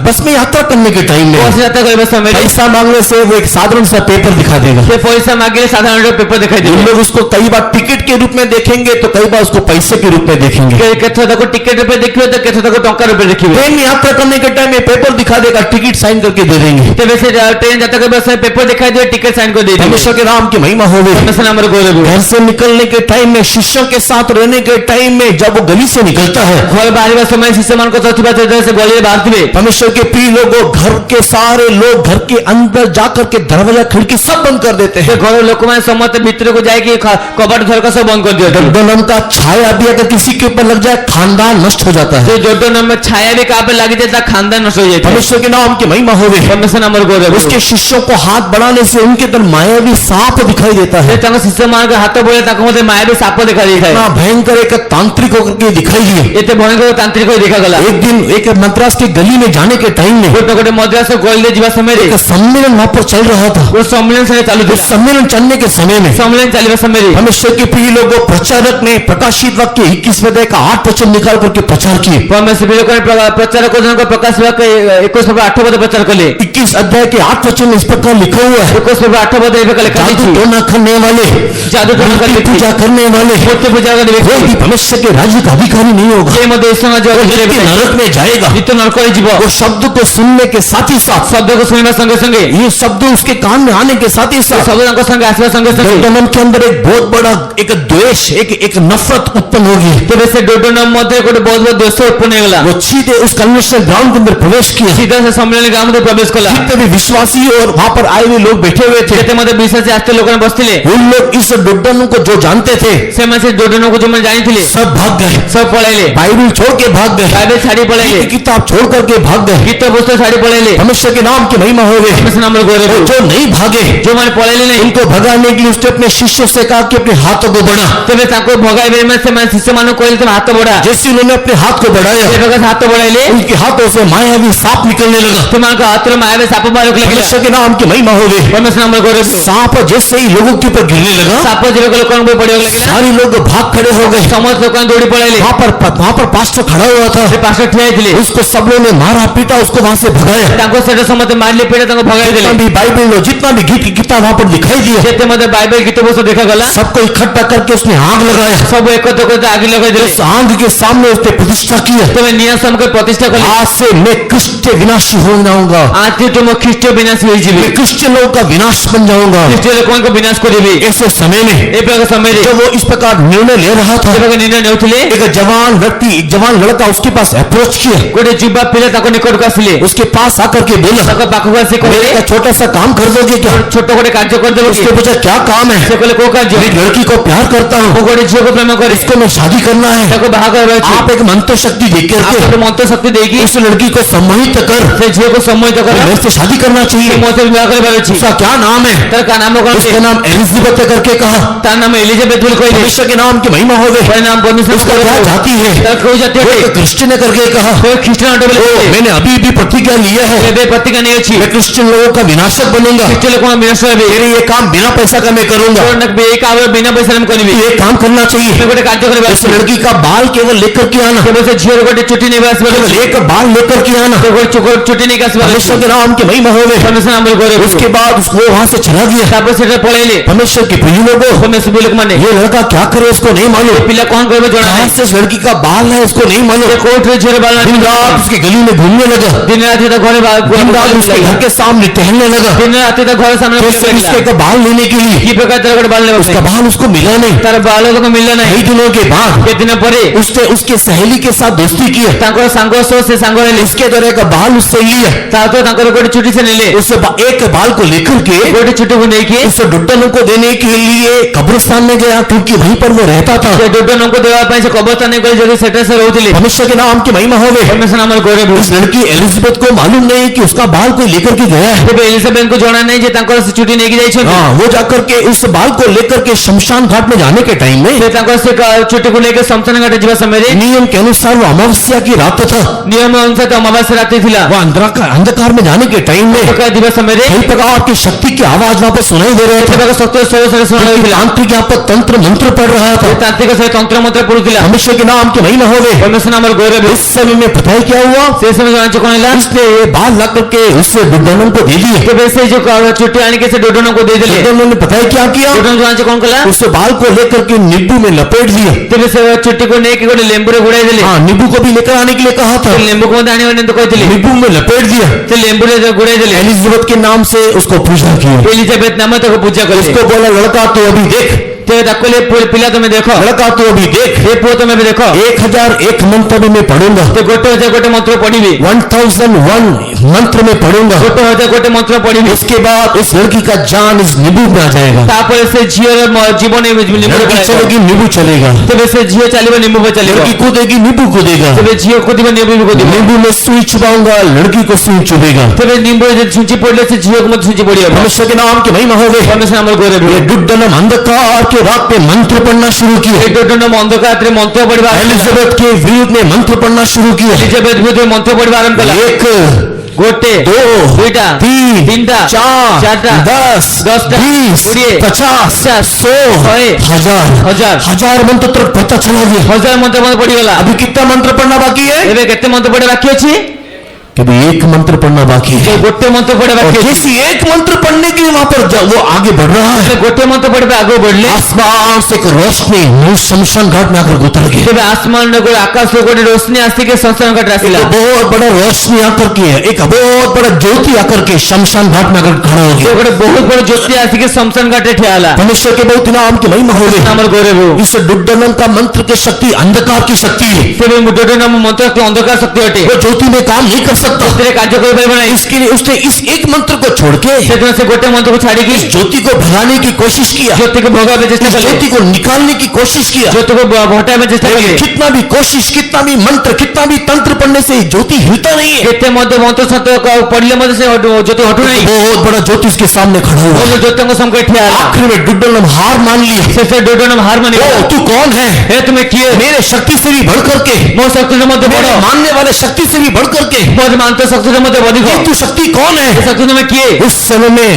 बस में यात्रा करने के टाइम में ବସ୍ ଯାତ୍ରା କରିବା ସମୟରେ पैसा मांगने से वो एक साधारण सा पेपर दिखा देगा। ସେ पଇसा ମାଗିଲେ ସାଧାରଣ ପେପର ଦେଖାଇ हम ଦେବେ। लोग उसको कई बार टिकट के रूप में देखेंगे तो कई बार उसको पैसे के रूप में देखेंगे। କେତେ ତାକୁ ଟିକେଟ ରୂପେ ଦେଖିବେ ତ କେତେ ତାକୁ ଟଙ୍କା ରୂପେ ଦେଖିବେ। ट्रेन में यात्रा करने के टाइम में पेपर दिखा देगा, टिकट साइन करके दे देंगे। ତେବେ ସେ ଟ୍ରେନ ଯାତ୍ରା କରିବା ସମୟରେ ପେପର ଦେଖାଇ ଦେବେ, ଟିକେଟ ସାଇନ୍ କରି ଦେଇଦେବେ। परमेश्वर के नाम की महिमा हो गई। ପରମେଶ୍ୱର ନାମରେ ଗୌରବ। घर से निकलने के टाइम में, शिष्यों के साथ रहने के टाइम में, जब वो गली से निकलता है, ଘର ବାହାରିବା ସମୟରେ ଶିଷ୍ୟମାନଙ୍କ ସହ ଥିବା ଯେତେବେଳେ ସେ ଗଳିରେ ବାହାରୁଥିବେ, परमेश्वर के प्रिय लोगों, घर के सारे लोग घर के अंदर जाकर के दरवाजा खिड़की सब बंद कर देते ସେ हैं। ଘର ଲୋକମାନେ ସମସ୍ତେ ଭିତରକୁ ଯାଇକି କବାଟ ଝରକା ସବୁ ବନ୍ଦ କରିଦିଅନ୍ତି। डड्डनम का छाया भी अगर किसी के ऊपर लग जाए, खानदान नष्ट हो जाता है। ସେ ଯୋଡୋନମ ଛାୟା ବି କାହା ଉପରେ ଲାଗିଯାଏ, ତା ଖାନଦାନ ନଷ୍ଟ ହୋଇଯାଇଥାଏ। परमेश्वर के नाम की महिमा हो गई। ପରମେଶ୍ୱର ନାମରେ ଗୌରବ। उसके शिष्यों को हाथ बढ़ाने से उनके अंदर मायावी सांप दिखाई देता ସେ है। ତାଙ୍କ ଶିଷ୍ୟମାନଙ୍କ ହାତ ବଳେ ତାଙ୍କ ମଧ୍ୟରେ ମାୟାବୀ ସାପ ଦେଖାଯାଇଥାଏ। इतना भयंकर एक तांत्रिक होकर के दिखाई दिए। ଏତେ ଭୟଙ୍କର ତାନ୍ତ୍ରିକ ହୋଇ ଦେଖାଗଲା। एक दिन एक मद्रास के गली में जाने के टाइम में ଗୋଟେ ମଦ୍ରାସ ଗଳିରେ ଯିବା ସମୟରେ एक सम्मेलन वहां पर चल रहा था। ଗୋଟେ ସମ୍ମିଳନ ସେଠି उस ଚାଲୁଥିଲା। सम्मेलन चलने के समय में ସମ୍ମିଳନ ଚାଲିବା ସମୟରେ परमेश्वर के प्रिय लोगों, प्रचारक ने प्रकाशित वाक्य 21 अध्याय का 8 वचन निकाल करके प्रचार किए। ପରମେଶ୍ୱର ଲୋକମାନେ ପ୍ରଚାରକ ଜଣକ ପ୍ରକାଶ ବାକ୍ୟ 21 8 ପଦ ପ୍ରଚାର କଲେ। 21 अध्याय के 8 वचन में इस प्रकार लिखा हुआ है, 21 8 पद ଏ ପ୍ରକାର ଲେଖା जादू ହେଇଛି। टोना करने वाले, जादू टोना करने मूर्ति पूजा करने वाले, ମୂର୍ତ୍ତି ପୂଜା କରିବା कोई ବ୍ୟକ୍ତି भी परमेश्वर के राज्य का अधिकारी नहीं होगा। ସେ ମଧ୍ୟ ଈଶ୍ୱର वो ଜୟ नित्य नरक में जाएगा। ନିତ୍ୟ ନରକରେ ଯିବ। वो शब्द को सुनने के साथ ही साथ, ଶବ୍ଦକୁ ଶୁଣିବା ସଙ୍ଗେ ସଙ୍ଗେ, ये शब्द उसके कान में आने के साथ ही ସେ साथ ଶବ୍ଦ ତାଙ୍କ ସଙ୍ଗେ ଆସିବା ସଙ୍ଗେ ସଙ୍ଗେ डोडोनम के अंदर एक बहुत बड़ा एक द्वेष, एक नफरत उत्पन्न होगी। ତେବେ ସେ ଡୋଡୋନମ ମଧ୍ୟରେ ଗୋଟେ ବହୁତ ବଡ଼ ଦୋଷ ଉତ୍ପନ୍ନ ହେଇଗଲା। वो सीधे उस कन्वेंशन ग्राउंड के अंदर प्रवेश किया। ସିଧା ସେ ସମ୍ମିଳନୀ ଗ୍ରାମ ମଧ୍ୟରେ ପ୍ରବେଶ କଲା। जितने भी विश्वासी और वहां पर आए हुए लोग बैठे हुए थे, ଯେତେ ମଧ୍ୟ ବିଶ୍ୱାସୀ ଆସିଥିଲେ ଲୋକମାନେ ବସିଥିଲେ, उन लोग इस डोडोनम को जो जानते थे ସେମାନେ ସେ ଡୋଡୋନମକୁ ଯୋଉମାନେ ଜାଣିଥିଲେ सब भाग गए। ସବୁ ପଳେଇଲେ। बाइबल छोड़ के भाग गए, ବାଇବେଲ ଛାଡି ପଳେଇଲେ। किताब छोड़ करके भाग गए। ଗୀତ ପୁସ୍ତକ ଛାଡି ପଳେଇଲେ। परमेश्वर के नाम की महिमा हो गई। ପରମେଶ୍ୱର ନାମରେ ଗୌରବ। जो नहीं भागे, ଯୋଉମାନେ ପଳେଇଲେ ନାହିଁ, उनको भगाने के लिए उसने अपने शिष्यों से कहा कि अपने हाथों को बढ़ा। ତେବେ ତାଙ୍କୁ ଭଗାଇବେ ସେମାନେ ଶିଷ୍ୟମାନଙ୍କୁ କହିଲେ ତମେ ହାତ ବଢା। जैसे उन्होंने अपने हाथ को बढ़ाया, ସେ ପ୍ରକାର ହାତ ବଢାଇଲେ, उनके हाथों से मायावी सांप निकलने लगा। ସେମାନଙ୍କ ହାତରୁ ମାୟାବୀ ସାପ ବାହାରକୁ ଲାଗିଲା। परमेश्वर के नाम की महिमा हो गई। ପରମେଶ୍ୱର ନାମରେ ଗୌରବ। सांप जैसे ही लोगों के ऊपर गिरने लगा, ସାପ ଯେବେ ଲୋକଙ୍କ ଉପରେ ପଡିବାକୁ ଲାଗିଲା, सारे लोग भाग खड़े हो गए। ସମସ୍ତ ଲୋକମାନେ ଦୌଡ଼ି ପଳେଇଲେ। वहां पर पास्टर खड़ा हुआ था, ସେ ପାର୍ଶ୍ୱ ଠିଆ ହେଇଥିଲେ। उसको सब लोगों ने मारा पीटा, उसको वहां से भगाया। ତାଙ୍କୁ ସେଟା ସମସ୍ତେ ମାରିଲେ ପିଟେ ତାଙ୍କୁ ଭଗାଇ जितना ଦେଲେ। भी बाइबल लो, जितना भी गीत की किताब वहां पर दिखाई दिया, ଯେତେ ମଧ୍ୟ ବାଇବେଲ ଗୀତ ପୁସ୍ତକ ଦେଖାଗଲା, सबको इकट्ठा करके उसने आग लगाया। ସବୁ एकत्र କରି ଆଗି ଲଗାଇ ଦେଲେ। उस आग के सामने उसने प्रतिष्ठा किया, ତେବେ ନିଆଁ ସମ୍ମୁଖରେ ପ୍ରତିଷ୍ଠା କଲେ। आज से मैं क्रिस्ट विनाशी हो जाऊंगा, ଆଜିଠୁ ମୁଁ ଖ୍ରୀଷ୍ଟ ବିନାଶ ହୋଇଯିବି। मैं क्रिश्चियन लोगों का विनाश बन जाऊंगा। ଖ୍ରୀଷ୍ଟ ଲୋକଙ୍କ ବିନାଶ କରିବି। ऐसे समय में ଏ ପ୍ରକାର ସମୟରେ जब वो इस प्रकार निर्णय ले रहा था, ସେ ପ୍ରକାର ନିର୍ଣ୍ଣୟ ନେଉଥିଲେ, एक जवान व्यक्ति, एक जवान लड़का उसके पास अप्रोच किया, ଗୋଟେ ଯୁବା ପିଲା ତାଙ୍କ ନିକଟକୁ ଆସିଲେ। उसके पास आकर के बोला, ତାଙ୍କ ପାଖକୁ ଆସି କହିଲେ, मेरे का छोटा सा काम कर दोगे क्या? ଛୋଟ ଗୋଟେ କାର୍ଯ୍ୟ କରିଦେବ କି? उसके पूछा क्या काम है? ସେ କହିଲେ କୋଉ କାର୍ଯ୍ୟ? मैं लड़की को प्यार करता हूँ, ମୁଁ ଗୋଟେ ଝିଅକୁ ପ୍ରେମ କରେ, इसको मैं शादी करना है। ତାକୁ ବାହା କରିବାର ଅଛି। आप एक मंत्र शक्ति देकर ଆପଣ के ମନ୍ତ୍ର ଶକ୍ତି ଦେଇକି उस लड़की को सम्मोहित कर, ସେ ଝିଅକୁ ସମ୍ମୋହିତ କର। मेरे से शादी करना चाहिए। ମୋତେ ବିବାହ କରିବାର ଅଛି। उसका क्या नाम है? ତାର ନାମ କଣ? उसका नाम एलिजाबेथ करके कहा। ତାର नाम एलिजाबेथ ବୋଲି କହିଲେ। परमेश्वर के नाम की महिमा हो गई। ତାର ନାମ ପରମେଶ୍ୱର उसका क्या जाति है? ତାର କୋଉ ଜାତି वो ଅଟେ? एक क्रिश्चियन करके कहा। କୋଉ ଖ୍ରୀଷ୍ଟିୟାନ ଅଟେ ବୋଲି ओ, କହିଲେ। मैंने अभी भी प्रतिज्ञा लिया है, ଏବେ ପ୍ରତିଜ୍ଞା ନେଇଅଛି, मैं क्रिश्चियन लोगों का विनाशक बनूंगा। ଖ୍ରୀଷ୍ଟ ଲୋକଙ୍କ ବିନାଶ ହେବେ। मेरे ये काम बिना पैसा का मैं करूंगा। ଏଇ କାମ ବିନା ପଇସାରେ ମୁଁ କରିବି। ये काम करना चाहिए। ମୁଁ ଗୋଟେ କାର୍ଯ୍ୟ କରିବା उस लड़की का बाल केवल लेकर के आना, କେବଳ ସେ ଝିଅର ଗୋଟେ ଚୁଟି ନେବା ଆସିବାର केवल ଅଛି। एक बाल लेकर के आना। ସେ ଗୋଟେ ଚୁଟି ନେଇକି ଆସିବାର ଅଛି। परमेश्वर के नाम की महिमा हो गई। ପରମେଶ୍ୱର ନାମରେ ଗୌରବ। उसके बाद उसको वहां से चला गया। ତାପରେ ସେଟା ପଳେଇଲେ। परमेश्वर के प्रिय लोगों, ପରମେଶ୍ୱର ଲୋକମାନେ ये लड़का क्या करे उसको नहीं मालूम, ପିଲା କଣ କରିବ ଜଣା कहां ନାହିଁ। से उस लड़की का बाल है उसको नहीं मालूम। ସେ କୋଉଠିରେ ଝିଅର ବାଳ दिन रात उसके गली में घूमने लगा, ଦିନ ରାତି ତା ଘରେ दिन रात उसके घर के सामने टहलने लगा। ଦିନ ରାତି ତା ଘର ସାମ୍ନାରେ तो ବୁଲିବାକୁ उसके ଲାଗିଲା। का बाल लेने के लिए କି ପ୍ରକାର ତାର ଗୋଟେ ବାଳ ନେବା उसका ପାଇଁ। बाल उसको मिला नहीं। ତାର ବାଳ ତାକୁ ମିଳିଲା ନାହିଁ। कई दिनों के बाद କେତେ ଦିନ ପରେ उसने उसके सहेली के साथ दोस्ती किया, ତାଙ୍କର ସାଙ୍ଗ ସହ ସେ ସାଙ୍ଗ ହେଲେ। इसके द्वारा एक बाल उससे लिया। ତାପରେ ତାଙ୍କର ଗୋଟେ ଚୁଟି ସେ ନେଲେ। उससे एक बाल को लेकर के गोटे चुट्टी नहीं किए उस दुड्डन को देने के लिए कब्रिस्तान में गया, क्योंकि वहीं पर वो रहता था। से दुड्डन को देवा पाई से कब्रस्तान गए जदि सेटा से रहउथिले। परमेश्वर के नाम की महिमा होवे। परमेश्वर नाम गौरव। इस लड़की एलिजाबेथ को मालूम नहीं कि उसका बाल कोई लेकर के गया है। तेबे एलिजाबेथ को जाना नहीं जे तांकर से चुट्टी नहीं की जाई छै। हाँ, वो जाकर के उस बाल को लेकर के शमशान घाट में जाने के टाइम में से तांकर से चुट्टी को लेके शमशान घाट जीवा समय रे नियम के अनुसार वो अमावस्या की रात था। नियम अनुसार तो अमावस्या रात्रि थिला। वो अंधकार में जाने के टाइम में का दिवस समय रे कई प्रकार की शक्ति की आवाज वहाँ पे सुनाई दे रहे थे। तेबे सत्य सोय से सुना क्योंकि थिला। तांत्रिक यहाँ पर तंत्र मंत्र पढ़ रहा था। तांत्रिक से तंत्र मंत्र पढ़ुथिला। परमेश्वर के नाम की महिमा होवे। परमेश्वर नाम गौरव। इस समय में पता है क्या हुआ? से समय जान चुका है। उसने ये बाल ला करके उससे दुड्डन को दे दिए। तेबे से जो चुट्टी आने के से डोडन को दे दिले। दुड्डन ने पता है क्या किया? डोडन जान चुका कला उस बाल को लेकर के नींबू में लपेट दिया। तेबे से चुट्टी को नहीं कि गोटे लेंबू रे गुड़ाई दिले। हाँ, नींबू को भी लेकर आने के लिए कहा था। लेंबू को आने वाले तो कहथिले नींबू में लपेट दिया। से लेंबू रे गुड़ाई दिले। एलिजाबेथ के नाम से उसको पूजा किया। एलिजाबेथ नाम तो पूजा करे। उसको बोला, लड़का तो अभी देख, तेरे तकले पिला तुम्हें देखो। लड़का तो अभी देख, ये पुओ तुम्हें भी देखो। 1001 मंत्र में मैं पढ़ूंगा। तो गोटे मंत्र पढ़ी 1001 मंत्र में पढ़ूंगा। गोटे मंत्र पढ़ी। उसके बाद उस लड़की का जान इस नींबू में आ जाएगा। तापर से झीर जीवन लड़की चलेगी, नींबू चलेगा। तेबे से झील चलिबो नींबू पे चलिबो। लड़की कूदेगी, नींबू कूदेगा। तेबे झील कूदिबो नींबू भी कूदिबो। नींबू में सुई चुभाऊंगा, लड़की को सुई चुभेगा। तेबे नींबू जे छुंची पड़ले से झील को मत छुंची पड़ियो। परमेश्वर के नाम की महिमा होवे। परमेश्वर नाम गौरव। ये दुड्डनम अंधकार के रात में मंत्र पढ़ना शुरू किया। एक डोडन अंधकार मंत्र पढ़वा। एलिजाबेथ के विरुद्ध में मंत्र पढ़ना शुरू किया। एलिजाबेथ विरुद्ध मंत्र पढ़वा आरंभ कला। एक, गोटे, दो, दुईटा, तीन, तीनटा, चार, चारटा, 10, 20, 20, 50, 100, 1000 हजार मंत्र तक पता चला गया। हजार मंत्र पढ़ी गला। अभी कितना मंत्र पढ़ना बाकी है? एबे केते मंत्र पढ़े बाकी अछि? कभी एक मंत्र पढ़ना बाकी है। गोटे मंत्र पढ़े और बाकी अछि। जैसे एक मंत्र पढ़ने के लिए वहां पर वो आगे बढ़ रहा है, गोटे मंत्र पढ़े आगे बढ़ले आसमान से एक रोशनी वो शमशान घाट में आकर उतर गई। तेबे आसमान में कोई आकाश में कोई रोशनी आसी के संसार घाट आसिला। एक बहुत बड़ा रोशनी आकर के, एक बहुत बड़ा ज्योति आकर के शमशान घाट में आकर खड़ा हो गया। गोटे बहुत बड़ा ज्योति आसी के शमशान घाटे ठेला। परमेश्वर के बहुत नाम की महिमा हो गई। नाम गौरव। इस दुड्डनम का मंत्र की शक्ति अंधकार की शक्ति है। तेबे डोडन नाम मंत्र के अंधकार शक्ति हटे। वो ज्योति में काम नहीं कर सकता। तेरे कार्य कोई बना इसके लिए उसने इस एक मंत्र को छोड़ के से गोटे मंत्र को छाड़ी की ज्योति को भगाने की कोशिश किया। ज्योति को भगा में चेष्टा इस करे। ज्योति को निकालने की कोशिश किया। ज्योति को भटा में चेष्टा करे। कितना भी कोशिश, कितना भी मंत्र, कितना भी तंत्र पढ़ने से ज्योति हिलता नहीं है। केते मंत्र सत्य पढ़ले मध्य से ज्योति हटू नहीं। बहुत बड़ा ज्योति उसके सामने खड़ा हुआ। और ज्योति को संकट ठेला। आखिर में दुड्डनम हार मान लिया। से डोडन हार माने। ओ, तू कौन है? हे तुम्हें किए मेरे शक्ति से भी बढ़ करके, मो शक्ति से मध्य मेरे पढ़ो। मानने वाले शक्ति से भी बढ़ करके, मो मानते शक्ति से मध्य अधिक ये तू शक्ति कौन है? शक्ति तुम्हें किए। उस समय में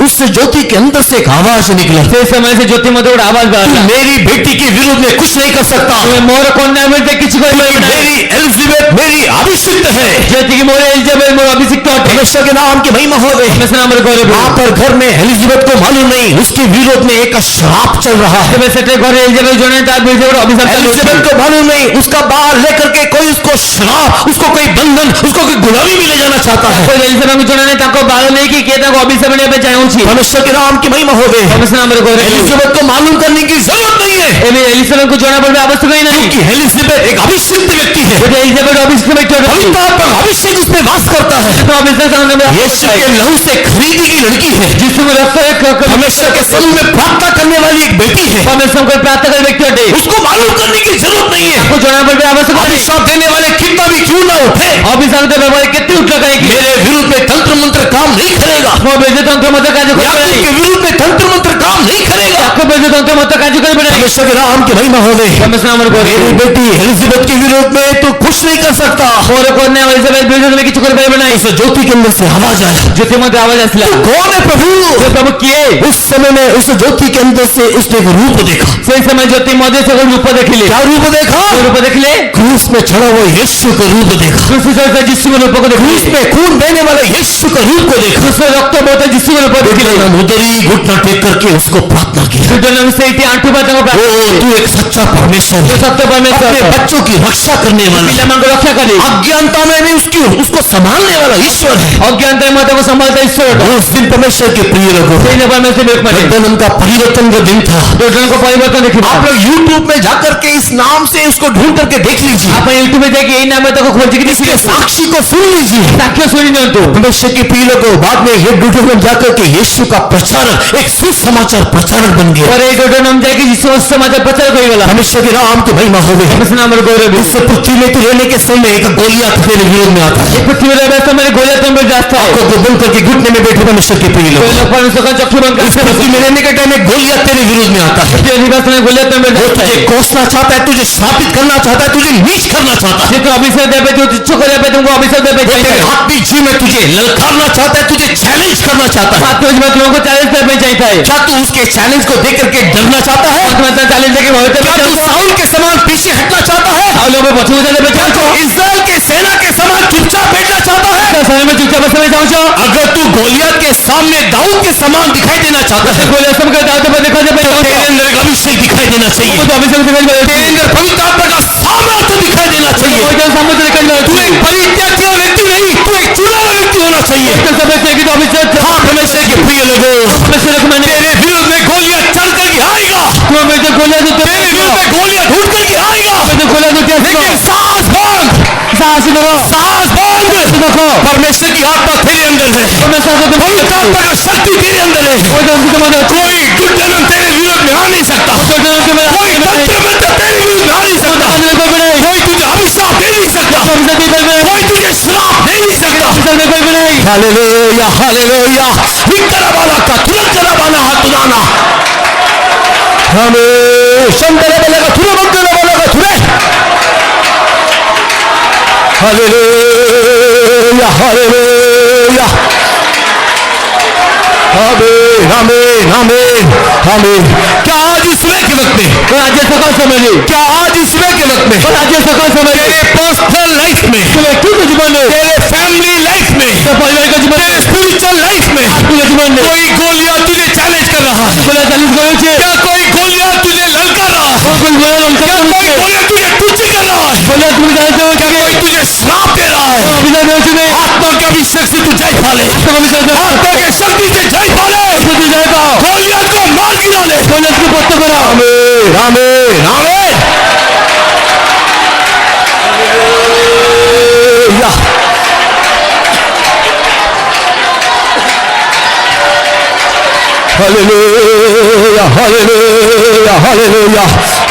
उस ज्योति के अंदर से एक आवाज निकला। से समय से ज्योति मध्य आवाज तू बाहर। मेरी बेटी के विरुद्ध में कुछ नहीं कर सकता। तुम्हें मोर कन्या में किसी को मेरी एलिजाबेथ मेरी अभिषिक्त है। ज्योति की मोर एलिजाबेथ मोर अभिषिक्त हटे। परमेश्वर के नाम की महिमा हो गई। परमेश्वर नाम गौरव। वहां पर घर में एलिजाबेथ को मालूम नहीं, उसके विरोध में एक श्राप चल रहा है। तेबे सेटे घरे एलिजाबेथ जने ता बिरजोर अभिशाप चालू एलिजाबेथ को मालूम नहीं, उसका बाल लेकर के कोई उसको श्राप, उसको कोई बंधन, उसको कोई गुलामी में ले जाना चाहता है। कोई एलिजाबेथ को जने ताको बाल नहीं कि के ताको अभिशाप ने पे चाहू छी। परमेश्वर के नाम की महिमा हो गई। परमेश्वर नाम गौरव। एलिजाबेथ को मालूम करने की जरूरत नहीं है एबे एलिजाबेथ को जणा पड़बे आवश्यक ही नहीं कि एलिजाबेथ एक अभिषिक्त व्यक्ति है। कि एलिजाबेथ अभिषिक्त व्यक्ति है। पवित्र आत्मा का अभिषेक उसमें वास करता है। तो अभिषेक सामने में यीशु के लहू से खरीदी गई लड़की है। जिसमें रक्त एक परमेश्वर के समूह में प्रार्थना करने वाली एक बेटी है। परमेश्वर को प्रार्थना कर व्यक्ति हटे। उसको मालूम करने की जरूरत नहीं है। को जणा पड़बे आवश्यक नहीं। अभिशाप देने वाले कितना भी क्यों ना उठे, अभिशाप दे व्यवहार कितनी उठ लगा है कि मेरे विरुद्ध में तंत्र मंत्र काम नहीं करेगा। वो बेजे तंत्र मत कार्य याकूब करे के विरुद्ध में तंत्र मंत्र काम नहीं करेगा। आपको बेजे तंत्र मत कार्य करे नहीं। परमेश्वर के नाम की महिमा हो गई। परमेश्वर नाम मेरी गौरव। बेटी एलिजाबेथ के विरोध में तो कुछ नहीं कर सकता। और कोने एलिजाबेथ बेजे में किछ कर पाए नहीं। उस ज्योति के अंदर से आवाज आया, ज्योति मत आवाज आसला। कौन है प्रभु? वो प्रभु किए उस समय में उस ज्योति के अंदर से उसने एक रूप देखा। से समय ज्योति मध्य से रूप देखिले। क्या रूप देखा? रूप देखिले क्रूस में चढ़ा हुआ यीशु का रूप देखा। क्रूस से जिसु के रूप को क्रूस देखिले। में खून बहने वाला यीशु का रूप को देखा। क्रूस में रक्त बहता जिसु के रूप देखिले। उधरी घुटना टेक करके उसको प्रार्थना की। सुदर्शन से इति आंटू बात को प्रार्थना। तू एक सच्चा परमेश्वर है। सत्य परमेश्वर अपने बच्चों की रक्षा करने वाला, पिला मन को रक्षा करे। अज्ञानता में भी उसको संभालने वाला ईश्वर है। अज्ञानता मत को संभालता ईश्वर है। उस दिन परमेश्वर के प्रिय लोगों, से परमेश्वर एक माने। दुड्डनम का परिवर्तन का दिन था। दुर्जन को परिवर्तन लोग देखिए आप लोग YouTube में जाकर के इस नाम से उसको ढूंढ करके देख लीजिए, आप यूट्यूब में देखिए इन नाम को खोज के इसके साक्षी को सुन लीजिए। साक्ष्य सुनी नहीं तो परमेश्वर के प्रिय लोगों, बाद में ये ड्यूटोनॉमी जाकर के यीशु का प्रचारक, एक सुसमाचार प्रचारक बन गया। और एक नाम जाके जिससे समाचार प्रचार कोई वाला परमेश्वर के नाम की महिमा हो गई। बस नाम गौरव इस पृथ्वी में तो रहने के समय एक गोलियात तेरे विरोध में आता है। पृथ्वी में व्यवस्था मेरे गोलियां तुम पर जाता है आपको बोल करके घुटने में बैठे परमेश्वर के प्रिय लोग, कोई लोग परमेश्वर का चक्षु बंद इस पृथ्वी में रहने के टाइम में गोलियात तेरे विरोध में आता है। निवास में गोलियां तुम पर वो जाता तुझे है कोसना चाहता है, तुझे स्थापित करना चाहता है, तुझे नीच करना चाहता है। जिसको अभिषेक दे पे जो तुच्छ को दे पे तुमको अभिषेक दे पे वो तेरे हाथ में जी में तुझे ललकारना चाहता है, तुझे चैलेंज करना चाहता है। साथ में तुम लोगों को चैलेंज दे पे चाहता है क्या तू उसके चैलेंज को देख करके डरना चाहता है? तुम्हारा चैलेंज देके बहुत क्या तू साउल के समान पीछे हटना चाहता है? और लोगों को पछुआ जाने पे क्या तू इस्राएल के सेना के समान चुपचाप बैठना चाहता है? समय में चुपचाप समय जाओ अगर तू गोलियत के सामने दाऊद के समान दिखाई देना चाहता है, गोलियां सब का दाव पे देखा जाए तो तेरे अंदर एक अभिषेक दिखाई देना चाहिए, तो अभिषेक दिखाई दे तेरे अंदर पवित्र आत्मा का सामर्थ्य दिखाई देना चाहिए। कोई जन सामने दिखाई दे तू एक परित्याग किया व्यक्ति नहीं, तू एक चुना हुआ व्यक्ति होना चाहिए। तो सब से कि तो अभिषेक हाँ, परमेश्वर के प्रिय लोगों, परमेश्वर को मैंने तेरे विरोध में गोलियां चढ़ करके आएगा, तो मैं जो गोलियां तो तेरे विरोध में गोलियां ढूंढ करके आएगा, मैं जो गोलियां तो क्या लेकिन साहस बांध, साहस करो साहस बांध। देखो परमेश्वर की आत्मा तेरे अंदर है, परमेश्वर को पवित्र आत्मा का शक्ति तेरे अंदर है। कोई जन की तुम्हारा कोई दुर्जन तेरे विरोध में आ नहीं सकता, कोई तंत्र मंत्र तेरे विरोध में आ नहीं सकता, कोई तुझे अभिशाप दे नहीं सकता, कोई तुझे श्राप दे नहीं सकता। Hallelujah, hallelujah. विकराबाला का तुरंत कराबाला हाथुनाना हमें शंकरा बाला का तुरंत मंगला बाला का तुरंत। Hallelujah, hallelujah. आमीन, आमीन, आमीन, आमीन। क्या आज इस समय के वक्त में, राज्य सकाल समय में क्या आज इस समय के वक्त में राज्य सकाल समय तेरे पर्सनल लाइफ में, व्यक्ति के जीवन में तेरे फैमिली लाइफ में, परिवार का जीवन तेरे स्पिरिचुअल लाइफ में आपके जीवन में कोई गोलियां तुझे चैलेंज कर रहा है? बोला चैलेंज करो छे क्या कोई गोलियां तुझे ललकार रहा है? कोई बोला हम क्या सब कोई गोलियां तुझे तुच्छ कर रहा है? बोला तुम जानते हो क्या कोई तुझे श्राप दे रहा है? अभिषेक देव छे आत्मा के अभिषेक से तू जय पा ले, तो अभिषेक देव आत्मा के शक्ति से जय पा ले, तो तू जाएगा गोलियां को मार गिरा ले। बोला इसको पत्ता करो आमीन, आमीन, आमीन। हालेलुया। Hallelujah, hallelujah, hallelujah.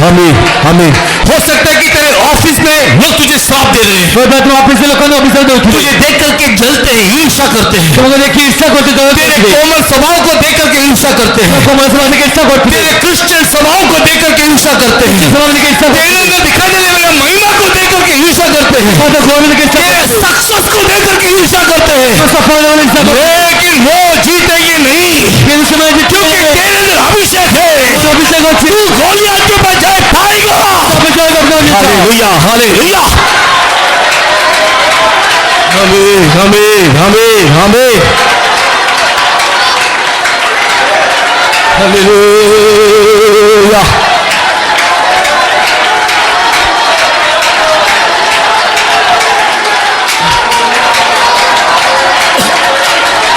आमीन, आमीन। हो सकता है कि तेरे ऑफिस में लोग तुझे श्राप दे रहे हैं, तो तुम ऑफिस से लोगों को अभिषेक देव तुझे देख करके जलते हैं, ईर्ष्या करते हैं, तुमको देखिए इच्छा करते तो तेरे कोमल स्वभाव को देख करके ईर्ष्या करते हैं, कोमल समाज की इच्छा करते तेरे क्रिश्चियन स्वभाव को देख करके ईर्ष्या करते हैं, समाज की इच्छा तेरे अंदर दिखाई देने वाला महिमा को देख करके ईर्ष्या करते हैं, तो गोविंद की इच्छा तेरे सक्सेस को देख करके ईर्ष्या करते हैं। सफल होने की इच्छा लेकिन वो जीतेंगे नहीं, फिर समय क्योंकि तेरे अंदर अभिषेक है। तो अभिषेक अच्छी तू गोलियत के ऊपर जय पाएगा। अभिषेक अपना हालेलुया, हालेलुया। आमीन, आमीन, आमीन, आमीन। हालेलुया।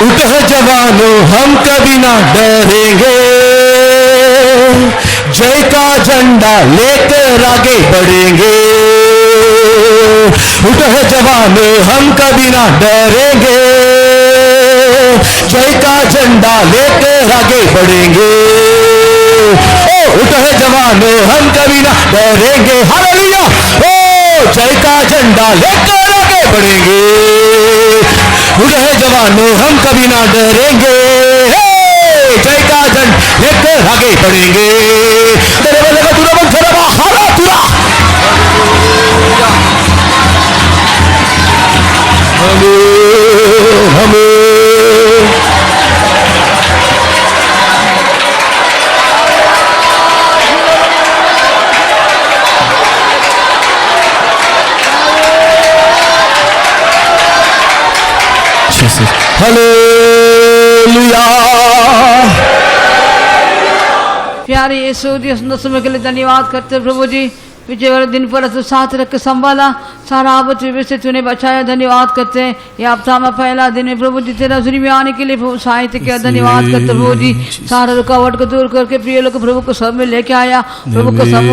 उठ जवानों हम कभी ना डरेंगे, जय का झंडा लेकर आगे बढ़ेंगे। उठ जवानों हम कभी ना डरेंगे, जय का झंडा लेकर आगे बढ़ेंगे। ओ उठ जवानों हम कभी ना डरेंगे, हालेलुया। ओ जय का झंडा लेकर आगे बढ़ेंगे। उठ जवानों हम कभी ना डरेंगे, जय का झंडा लेकर आगे बढ़ेंगे। तेरे बल्ले का तुरा बंद खराबा हारा तुरा। आमीन, आमीन। हालेलुया। प्यारे यीशु जी, सुंदर समय के लिए धन्यवाद करते हैं प्रभु जी। पीछे वाले दिन पर तो साथ रख के संभाला, सारा आफत से तूने बचाया, धन्यवाद करते हैं। ये हफ्ता में पहला दिन है प्रभु जी, तेरा हुजूरी में आने के लिए प्रभु सहायता किया, धन्यवाद करते प्रभु जी। सारा रुकावट को दूर करके प्रिय लोग प्रभु को सब में लेके आया, प्रभु को सब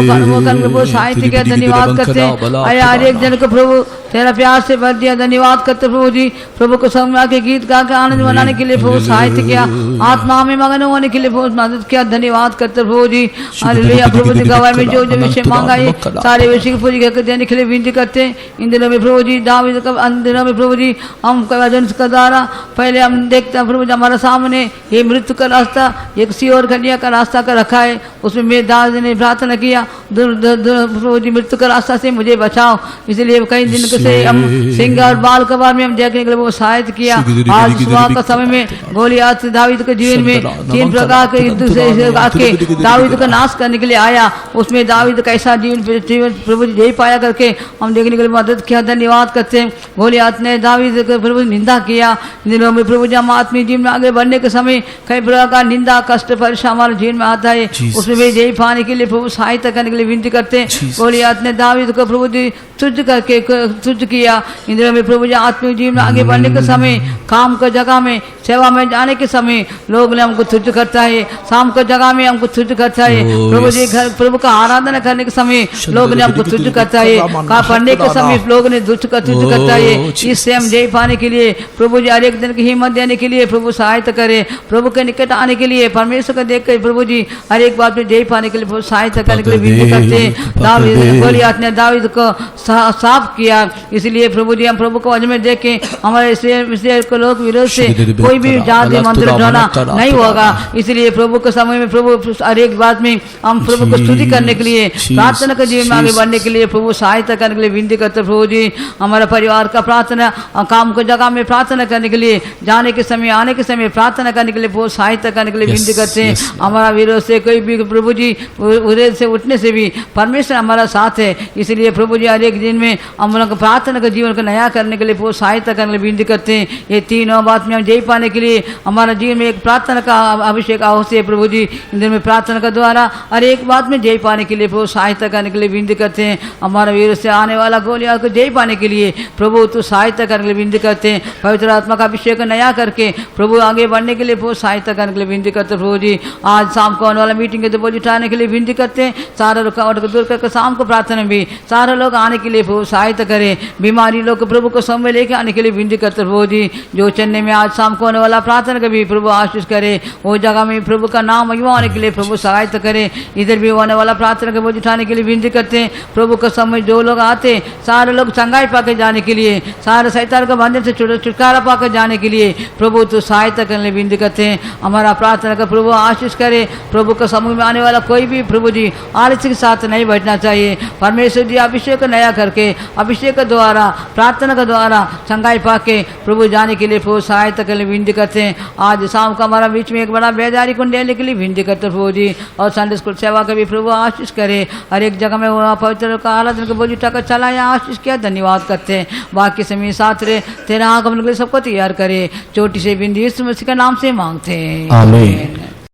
प्रभु सहायता किया, धन्यवाद करते हैं। आया हर एक जन को प्रभु तेरा प्यार से भर दिया, धन्यवाद करते प्रभु जी। प्रभु को सब में आके गीत गा के आनंद मनाने के लिए प्रभु सहायता किया, आत्मा में मगन होने के लिए प्रभु मदद किया, धन्यवाद करते प्रभु जी। हालेलुया। प्रभु जी गवाह में जो जो विषय मांगा है सारे विषय को पूरी करके देने के लिए विनती करते हैं। इन दिनों में प्रभु जी दावीद का इन दिनों में प्रभु जी हम वचन का द्वारा पहले हम देखते हैं प्रभु जी हमारे सामने ये मृत्यु का रास्ता, एक सियोर कन्या का रास्ता का रखा है, उसमें मेरे दाऊद ने प्रार्थना किया, प्रभु जी मृत्यु का रास्ता से मुझे बचाओ। इसलिए कई दिन से हम सिंह और बाल कबार में हम देखने के लिए वो सहायता किया। आज सुबह का समय में गोलियत दावीद के जीवन में 3 प्रकार के युद्ध से आके दावीद का नाश करने के लिए आया, उसमें दावीद कैसा जीवन प्रभु जी यही पाया करके हम देखने के लिए मदद किया, धन्यवाद करते हैं। गोलियत ने दावीद को प्रभु निंदा किया। दिनों में प्रभु जी हम आत्मीय जीवन में आगे बढ़ने के समय कई प्रकार का निंदा कष्ट परेशान हमारे जीवन में आता है, उसमें भी यही पाने के लिए प्रभु सहायता करने के लिए विनती करते हैं। गोलियत ने दावीद को प्रभु जी शुद्ध करके शुद्ध किया। इन दिनों में प्रभु जी आत्मीय जीवन में आगे बढ़ने के समय, काम का जगह में, सेवा में जाने के समय लोग ने हमको शुद्ध करता है, शाम को जगह में हमको शुद्ध करता है। प्रभु जी घर प्रभु का आराधना करने के समय लोग ने हमको शुद्ध करता है, कहा पढ़ने के समय लोग ने दुष्ट का शुद्ध करता है। इससे हम जय पाने के लिए प्रभु जी हर एक दिन की हिम्मत देने के लिए प्रभु सहायता करे, प्रभु के निकट आने के लिए परमेश्वर को देख कर प्रभु जी हर एक बात में जय पाने के लिए प्रभु सहायता करने के लिए विनती करते हैं। दावीद गोलियत ने दावीद को साफ किया, इसलिए प्रभु जी हम प्रभु को अजमेर देख के हमारे इसराइल को लोग विरोध से कोई भी जाति मंत्र ढोना नहीं होगा। इसलिए प्रभु के समय में प्रभु हर एक बात में हम प्रभु को स्तुति करने के लिए, प्रार्थना के जीवन में आगे बढ़ने के लिए प्रभु सहायता करने के लिए विनती करते प्रभु जी। हमारा परिवार का प्रार्थना, काम को जगह में प्रार्थना करने के लिए, जाने के समय आने के समय प्रार्थना करने के लिए प्रभु सहायता करने के लिए विनती करते हैं। हमारा विरोध से कोई भी प्रभु जी विरोध से उठने से भी परमेश्वर हमारा साथ है। इसलिए प्रभु जी हर एक दिन में हम लोग प्रार्थना का जीवन को नया करने के लिए प्रभु सहायता करने के लिए विनती करते हैं। ये तीनों बात में हम जय पाने के लिए हमारा जीवन में एक प्रार्थना का अभिषेक आवश्यक है प्रभु जी। इन दिन में प्रार्थना का द्वारा हर एक बात में जय पाने के लिए प्रभु सहायता करने के लिए विनती करते हैं। हमारा विरोध से आने वाला गोलियां को जय पाने के लिए प्रभु तो सहायता करने के लिए विनती करते हैं। पवित्र आत्मा का अभिषेक नया करके प्रभु आगे बढ़ने के लिए प्रभु सहायता करने के लिए विनती करते हैं प्रभु जी। आज शाम को आने वाला मीटिंग के तो उठाने के लिए विनती करते हैं। सारा रुकावट को दूर करके शाम को प्रार्थना भी सारे लोग आने के लिए प्रभु सहायता करें। बीमारी लोग प्रभु को समय लेके आने के लिए विनती करते प्रभु जी। जो चेन्नई में आज शाम को होने वाला प्रार्थना का भी प्रभु आशीष करे, वो जगह में प्रभु का नाम महिमा होने के लिए प्रभु सहायता करे। इधर भी होने वाला प्रार्थना का बोझ उठाने के लिए विनती करते हैं प्रभु का समय। जो लोग आते सारे लोग चंगाई पाकर जाने के लिए, सारे शैतान का बंधन से छुटकारा पाकर जाने के लिए प्रभु तो सहायता करने विनती करते हैं। हमारा प्रार्थना का प्रभु आशीष करे। प्रभु का समूह में आने वाला कोई भी प्रभु जी आलस्य के साथ नहीं बैठना चाहिए। परमेश्वर जी अभिषेक नया करके अभिषेक के द्वारा प्रार्थना के द्वारा चंगाई पाके प्रभु जाने के लिए प्रभु सहायता के लिए विनती करते हैं। आज शाम को हमारा बीच में एक बड़ा बेदारी को लेने के लिए विनती करते प्रभु जी। और संडे स्कूल सेवा का भी प्रभु आशीष करे। हर एक जगह में पवित्र का आराधना का बोझ उठाकर चलाया, आशीष किया, धन्यवाद करते हैं। बाकी समय साथ रहे, तेरा आगमन के लिए सबको तैयार करे। चोटी से बिंदी यीशु मसीह के नाम से मांगते हैं, आमीन।